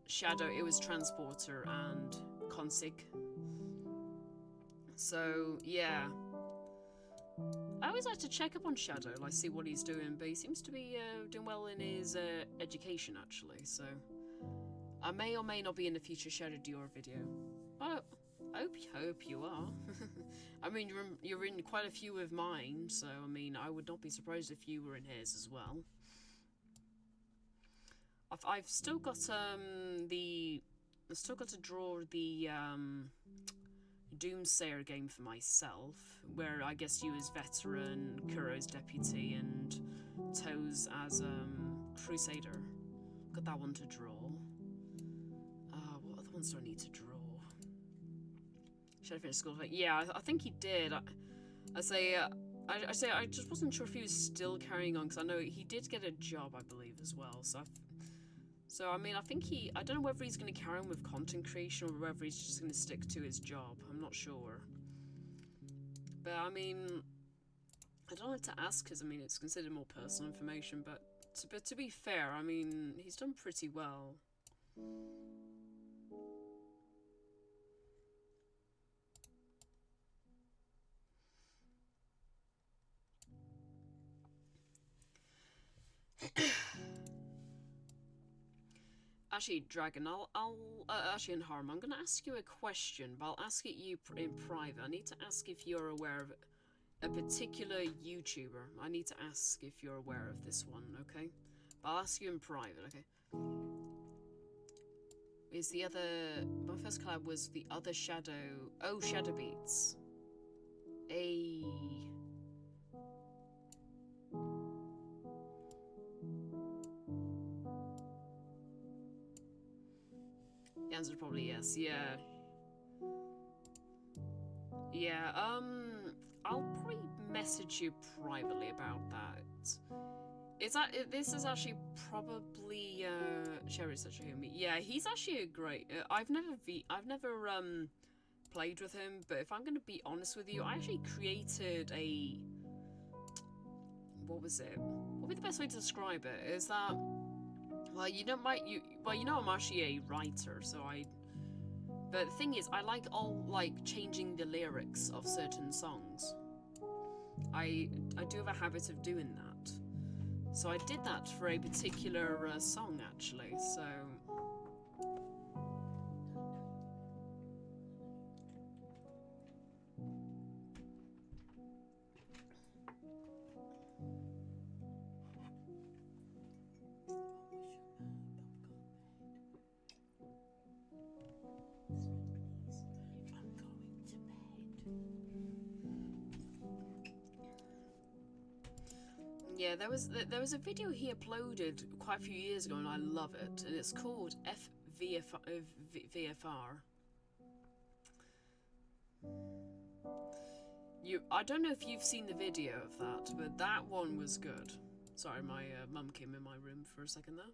Shadow it was Transporter and Consig. So yeah, I always like to check up on Shadow, like see what he's doing, but he seems to be doing well in his education actually, so I may or may not be in the future Shadow Dior video. I hope you are. I mean, you're in quite a few of mine, so I mean, I would not be surprised if you were in his as well. I've still got to draw the Doomsayer game for myself, where I guess you as veteran, Kuro's deputy, and Toes as Crusader. Got that one to draw. What other ones do I need to draw? Should I finish school? Yeah, I think he did. I just wasn't sure if he was still carrying on, because I know he did get a job, I believe, as well. So I mean, I don't know whether he's going to carry on with content creation or whether he's just going to stick to his job. I'm not sure. But I mean, I don't like to ask because I mean it's considered more personal information. But to be fair, I mean he's done pretty well. Actually, Dragon, actually, in Harm, I'm going to ask you a question, but I'll ask it you in private. I need to ask if you're aware of a particular YouTuber. I need to ask if you're aware of this one, okay? But I'll ask you in private, okay? My first collab was the other Shadow... Oh, Shadow Beats. The answer is probably yes, yeah. Yeah, I'll probably message you privately about that. This is actually probably, Sherry's such a homie. Yeah, he's actually a great, I've never played with him, but if I'm going to be honest with you, I actually created a... What was it? What would be the best way to describe it? Is that... Well, you know I'm actually a writer, so But the thing is, I like changing the lyrics of certain songs. I do have a habit of doing that. So I did that for a particular song, actually, so... Yeah, there was a video he uploaded quite a few years ago, and I love it. And it's called VFR. I don't know if you've seen the video of that, but that one was good. Sorry, my mum came in my room for a second there.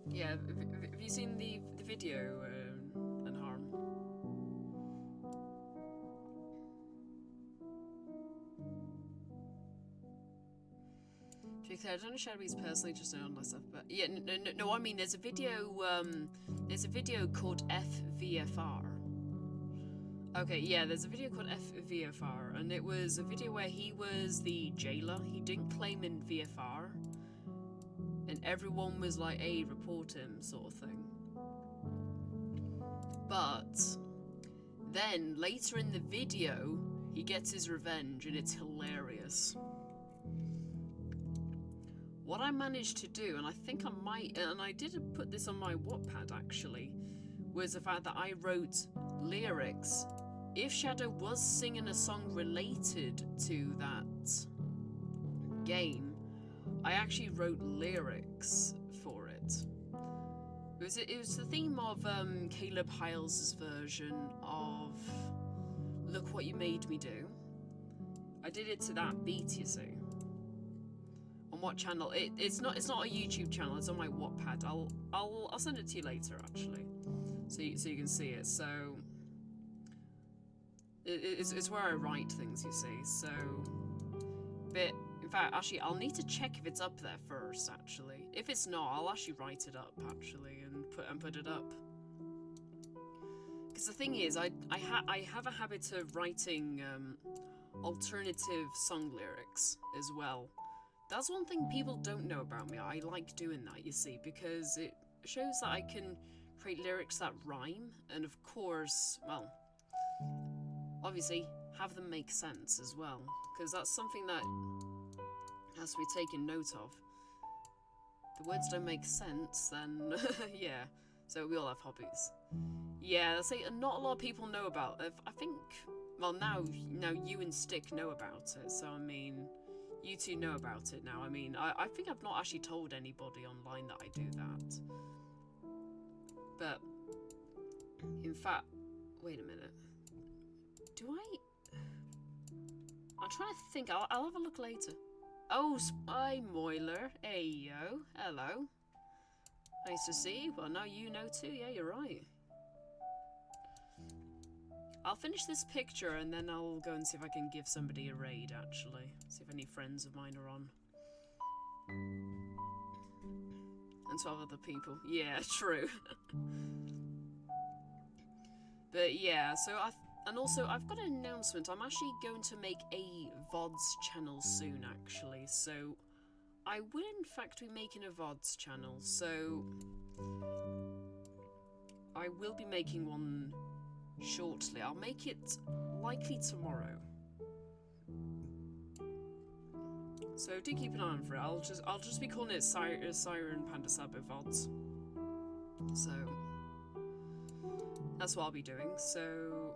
Yeah, have you seen the video? I don't know Shadowbeats personally, just know myself, but yeah, no. I mean, there's a video called FVFR. Okay, yeah, there's a video called FVFR, and it was a video where he was the jailer. He didn't claim in VFR, and everyone was like, "Hey, report him," sort of thing. But then later in the video, he gets his revenge, and it's hilarious. What I managed to do, and I think I might, and I did put this on my Wattpad actually, was the fact that I wrote lyrics. If Shadow was singing a song related to that game, I actually wrote lyrics for it. It was the theme of Caleb Hyles' version of Look What You Made Me Do. I did it to that beat, you see. On what channel? It's not a YouTube channel. It's on my Wattpad. I'll send it to you later, actually, so you can see it. So it's where I write things, you see. So, but in fact, actually, I'll need to check if it's up there first. Actually, if it's not, I'll actually write it up actually and put it up. Because the thing is, I have a habit of writing alternative song lyrics as well. That's one thing people don't know about me. I like doing that, you see, because it shows that I can create lyrics that rhyme, and of course, well, obviously, have them make sense as well, because that's something that has to be taken note of. If the words don't make sense, then, yeah, so we all have hobbies. Yeah, that's not a lot of people know about it. I think, well, now you and Stick know about it, so I mean... You two know about it now. I mean, I think I've not actually told anybody online that I do that. But, in fact, wait a minute. Do I? I'm trying to think. I'll have a look later. Oh, Spy Moiler. Hey, yo. Hello. Nice to see you. Well, now you know too. Yeah, you're right. I'll finish this picture and then I'll go and see if I can give somebody a raid, actually. See if any friends of mine are on. And 12 other people. Yeah, true. But yeah, so and also I've got an announcement. I'm actually going to make a VODs channel soon, actually. So I will in fact be making a VODs channel. So I will be making one shortly. I'll make it likely tomorrow. So do keep an eye on for it. I'll just be calling it Siren Panda Sabo VODs. So that's what I'll be doing. So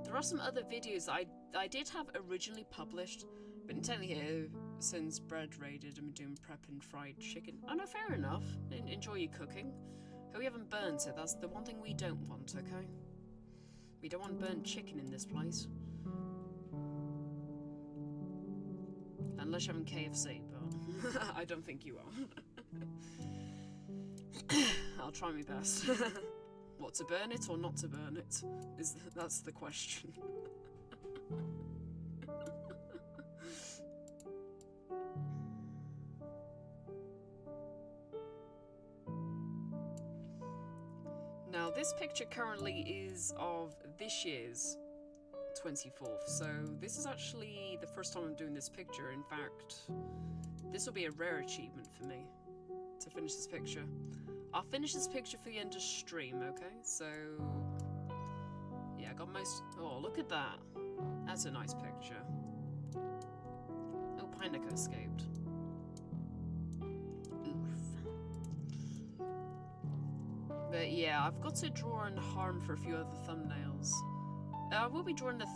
there are some other videos that I did have originally published, but intently here, since Bread raided, I'm doing prep and fried chicken. Oh no, fair enough. Enjoy your cooking. Hope you haven't burnt it. That's the one thing we don't want, okay? We don't want burnt chicken in this place. unless you're having KFC, but I don't think you are. I'll try my best. What, to burn it or not to burn it? That's the question. Now, this picture currently is of this year's 24th, so this is actually the first time I'm doing this picture. In fact, this will be a rare achievement for me to finish this picture. I'll finish this picture for the end of stream, okay? So, yeah, I got most... Oh, look at that. That's a nice picture. Oh, Pineco escaped. But yeah, I've got to draw and harm for a few other thumbnails. I will be drawing a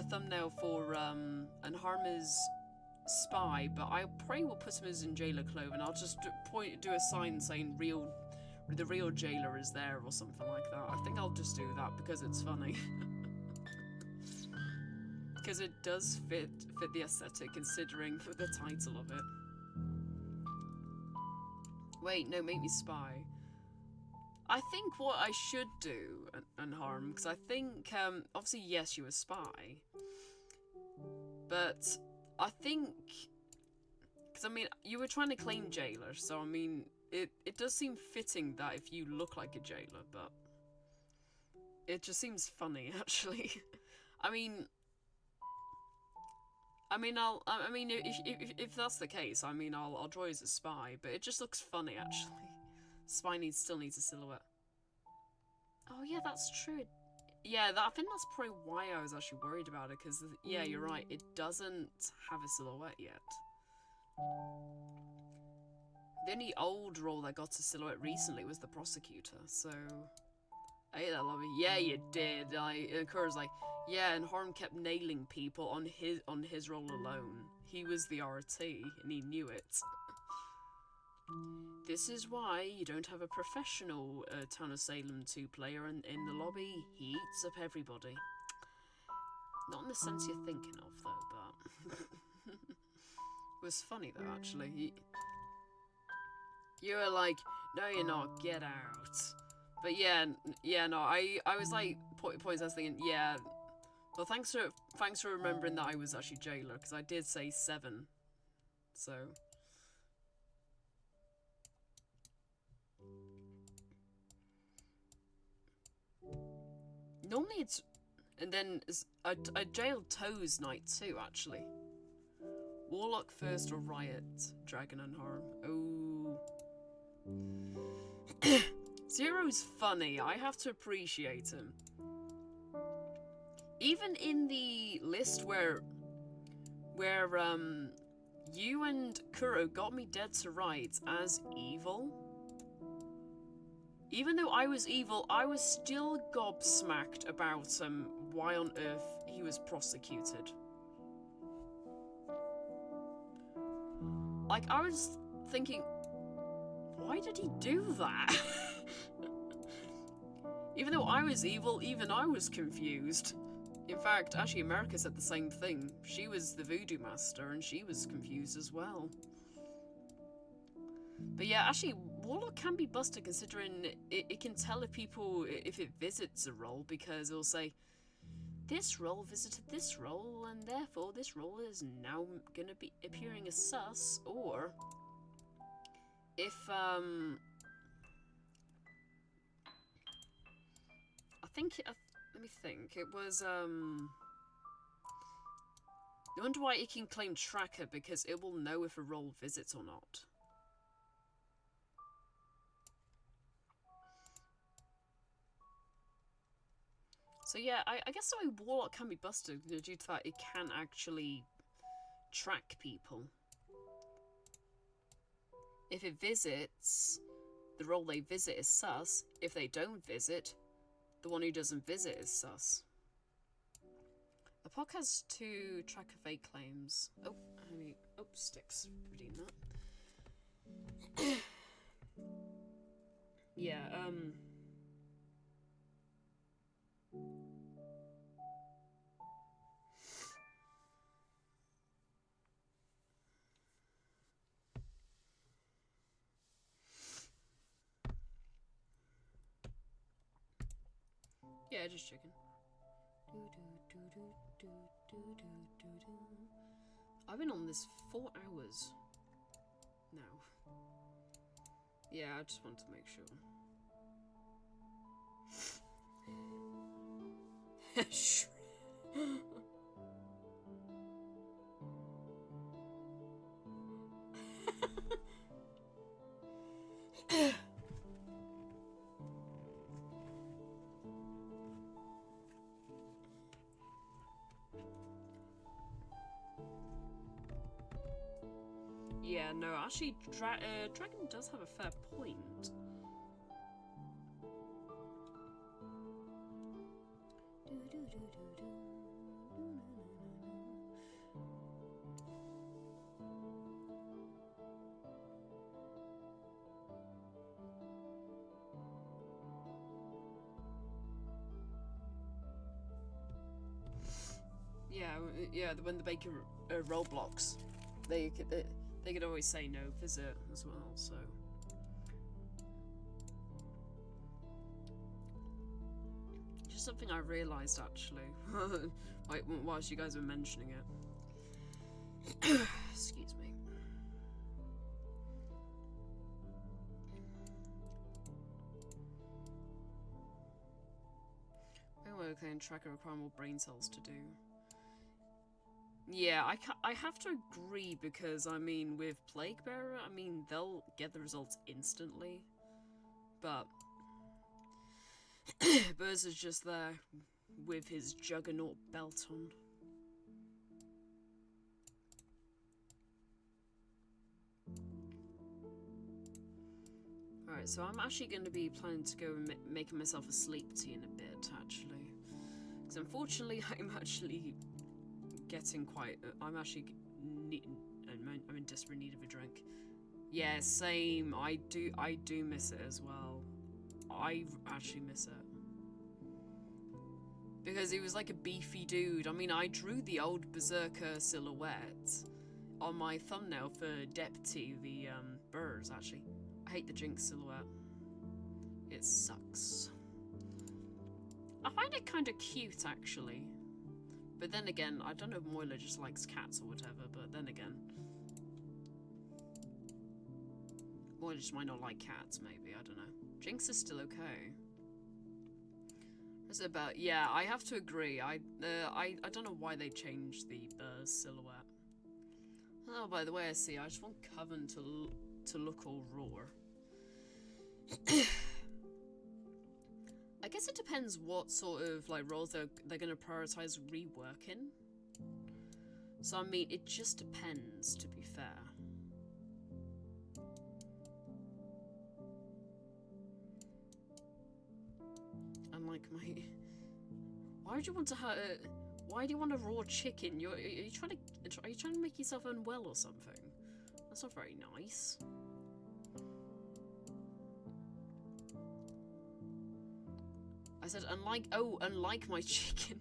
thumbnail for Anharma's spy, but I probably will put him as in jailer clothing. I'll just do a sign saying the real jailer is there or something like that. I think I'll just do that because it's funny. Because it does fit the aesthetic considering the title of it. Wait, no, make me spy. I think what I should do, and harm, because I think, obviously, yes, you're a spy, but I think, because, I mean, you were trying to claim jailer, so, I mean, it does seem fitting that if you look like a jailer, but it just seems funny, actually. I mean, if that's the case, I mean, I'll draw you as a spy, but it just looks funny, actually. Spy still needs a silhouette. Oh yeah, that's true. Yeah, I think that's probably why I was actually worried about it, because, yeah, you're right, it doesn't have a silhouette yet. The only old role that got a silhouette recently was the prosecutor, so... I hate that lobby. Yeah, you did. Kura's like, yeah, and Harm kept nailing people on his role alone. He was the RT, and he knew it. This is why you don't have a professional Town of Salem 2 player in the lobby. He eats up everybody. Not in the sense you're thinking of, though, but... It was funny, though, actually. You were like, no, you're not, get out. But yeah, no, I was like, points I was thinking, yeah... Well, thanks for remembering that I was actually jailer, because I did say 7. So... Normally it's... And then I jailed Toes night too, actually. Warlock first or Riot, Dragon and Harm. Oh. Zero's funny, I have to appreciate him. Even in the list where you and Kuro got me dead to rights as evil... Even though I was evil, I was still gobsmacked about why on earth he was prosecuted. Like, I was thinking, why did he do that? Even though I was evil, even I was confused. In fact, actually, America said the same thing. She was the voodoo master, and she was confused as well. But yeah, actually, Warlock can be busted considering it can tell if it visits a role, because it'll say, this role visited this role, and therefore this role is now going to be appearing as sus, or if, let me think, it was, I wonder why it can claim tracker, because it will know if a role visits or not. So yeah, I guess the way Warlock can be busted due to the fact it can actually track people. If it visits, the role they visit is sus. If they don't visit, the one who doesn't visit is sus. The POC has 2 tracker fake claims. Oh, honey. Oh, sticks. Redeem that. Yeah, Yeah, just chicken. I've been on this 4 hours now. Yeah, I just wanted to make sure. Yeah, no, actually, Dragon does have a fair point. Yeah, when they make roadblocks, they could always say no visit as well. So just something I realised actually, like whilst you guys were mentioning it. Excuse me. Okay, and tracker require more brain cells to do. Yeah, I have to agree because, I mean, with Plague Bearer, I mean, they'll get the results instantly. But Burz is just there with his Juggernaut belt on. Alright, so I'm actually going to be planning to go and making myself a sleep tea in a bit, actually. Because unfortunately, I'm actually getting quite... I'm actually... I'm in desperate need of a drink. Yeah, same. I do miss it as well. I actually miss it. Because he was like a beefy dude. I mean, I drew the old Berserker silhouette on my thumbnail for Deputy, the Burz, actually. I hate the Jinx silhouette. It sucks. I find it kind of cute, actually. But then again, I don't know if Moila just likes cats or whatever, but then again. Moila just might not like cats, maybe, I don't know. Jinx is still okay. What's it about? Yeah, I have to agree. I don't know why they changed the Burz silhouette. Oh, by the way, I see. I just want Coven to look all raw. I guess it depends what sort of like roles they're gonna prioritize reworking. So I mean, it just depends, to be fair. Unlike my, why would you want to have? Why do you want a raw chicken? Are you trying to make yourself unwell or something? That's not very nice. I said, unlike my chicken.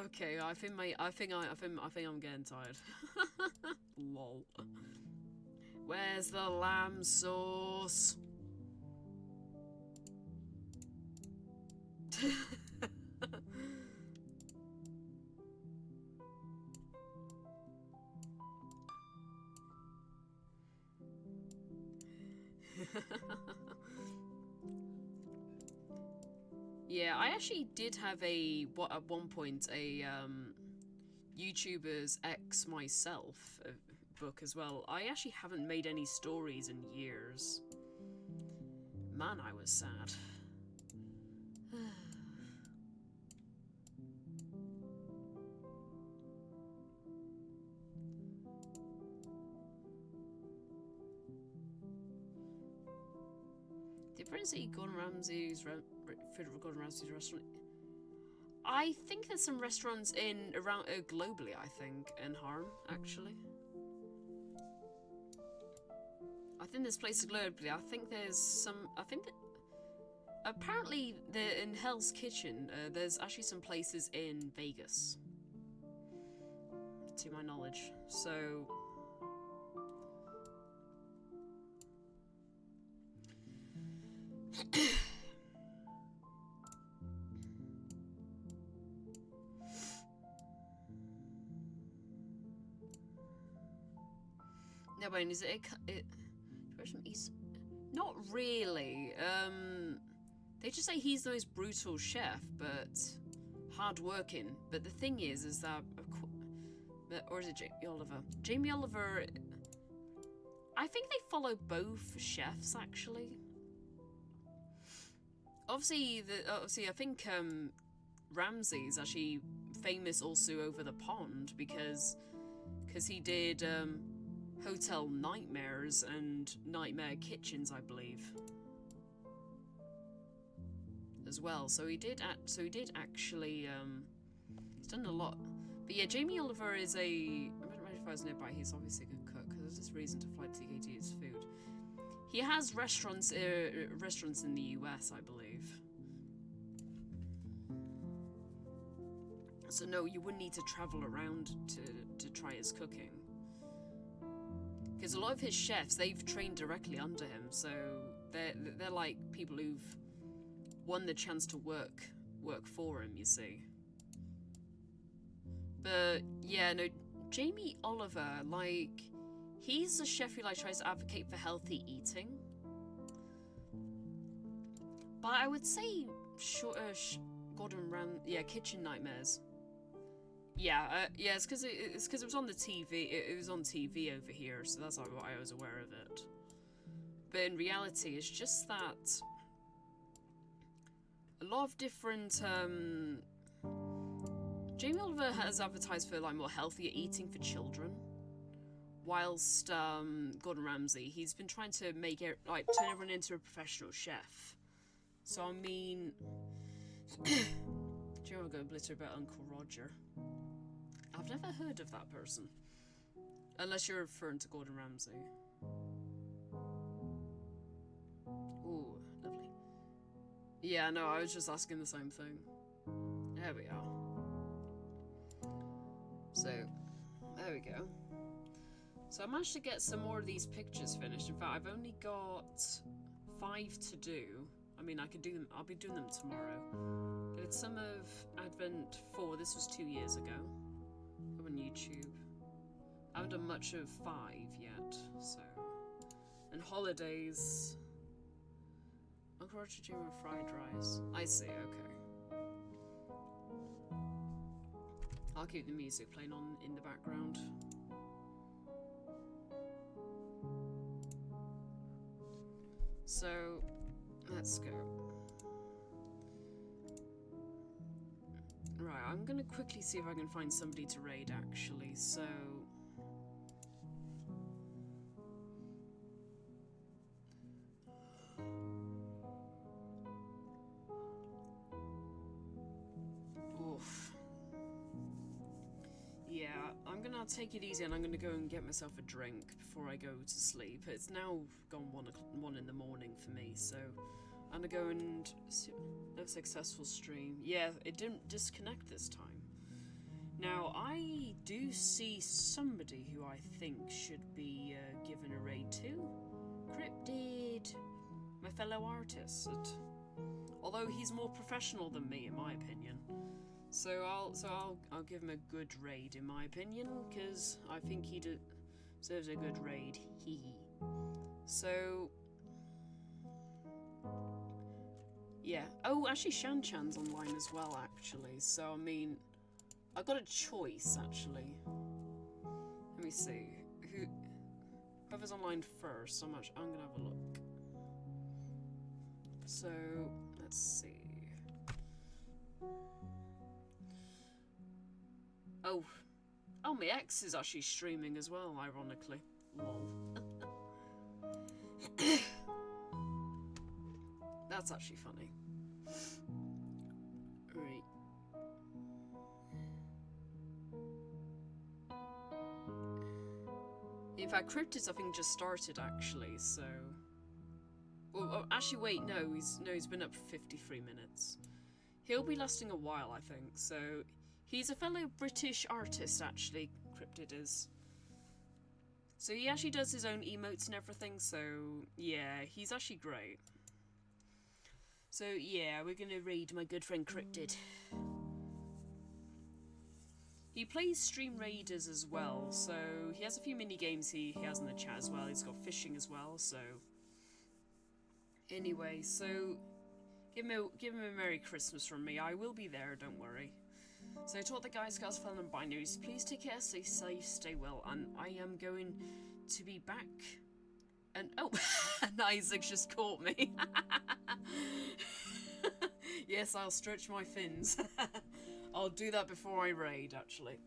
Okay. I think I'm getting tired. Lol. Where's the lamb sauce? Yeah, I actually did have at one point a YouTubers X myself book as well. I actually haven't made any stories in years. Man, I was sad. Did Prince eat Gordon Ramsay's food at Gordon Ramsay's restaurant? I think there's some restaurants around globally. I think in Harm actually. I think there's places globally. I think there's some. I think that apparently in Hell's Kitchen, there's actually some places in Vegas, to my knowledge. So No, Wayne, is it not really. They just say he's the most brutal chef, but hard-working. But the thing is that, or is it Jamie Oliver? Jamie Oliver, I think they follow both chefs, actually. Obviously, I think Ramsay's actually famous also over the pond because he did Hotel Nightmares and Nightmare Kitchens, I believe, as well. So he did actually. He's done a lot. But yeah, Jamie Oliver is a. I don't know if I was nearby. He's obviously a good cook because there's this reason to fly to the UK to eat his food. He has restaurants in the US, I believe. So no, you wouldn't need to travel around to try his cooking. Because a lot of his chefs, they've trained directly under him, so they're like people who've won the chance to work for him, you see. But yeah, no, Jamie Oliver, like, he's a chef who like tries to advocate for healthy eating. But I would say Gordon Ramsay, yeah, Kitchen Nightmares. Yeah, it's because it was on the TV. It was on TV over here, so that's why I was aware of it. But in reality, it's just that a lot of different. Jamie Oliver has advertised for like more healthier eating for children, whilst Gordon Ramsay, he's been trying to make it like turn everyone into a professional chef. So I mean, do you want to go blitter about Uncle Roger? I've never heard of that person. Unless you're referring to Gordon Ramsay. Ooh, lovely. Yeah, no, I was just asking the same thing. There we are. So, there we go. So I managed to get some more of these pictures finished. In fact, I've only got 5 to do. I mean, I could do them. I'll be doing them tomorrow. But it's some of Advent 4. This was 2 years ago. On YouTube. I haven't done much of 5 yet, so. And holidays. Uncle Roger Jr. fried rice. I see, okay. I'll keep the music playing on in the background. So, let's go. Right, I'm gonna quickly see if I can find somebody to raid, actually, so... Oof. Yeah, I'm gonna take it easy and I'm gonna go and get myself a drink before I go to sleep. It's now gone 1 in the morning for me, so... I'm gonna go and see a successful stream. Yeah, it didn't disconnect this time. Now, I do see somebody who I think should be given a raid to. Cryptid, my fellow artist. Although he's more professional than me, in my opinion. So I'll give him a good raid, in my opinion, because I think he deserves a good raid. Hee hee. So. Yeah. Oh, actually, Shan Chan's online as well, actually. So, I mean, I got a choice, actually. Let me see. Whoever's online first, I'm gonna have a look. So, let's see. Oh, my ex is actually streaming as well, ironically. Lol. That's actually funny. Right. In fact, Cryptid, I think, just started, actually, so... Well, actually, wait, no, he's been up for 53 minutes. He'll be lasting a while, I think, so... He's a fellow British artist, actually, Cryptid is. So he actually does his own emotes and everything, so... Yeah, he's actually great. So yeah, we're gonna raid my good friend Cryptid. He plays Stream Raiders as well, so he has a few mini games he has in the chat as well. He's got fishing as well, so anyway, so give him a Merry Christmas from me. I will be there, don't worry. So I taught the guys, girls, fun and binaries. Please take care, stay safe, stay well, and I am going to be back. And oh, and Isaac just caught me. Yes, I'll stretch my fins. I'll do that before I raid, actually.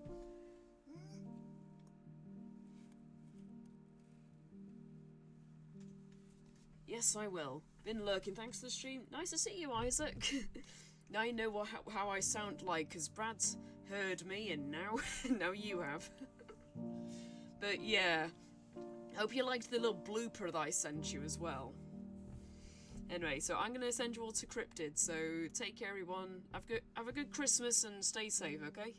Yes, I will. Been lurking, thanks to the stream. Nice to see you, Isaac. Now you know how I sound like, because Brad's heard me, and now you have. But yeah, hope you liked the little blooper that I sent you as well. Anyway, so I'm going to send you all to Cryptid, so take care everyone, have a good Christmas and stay safe, okay?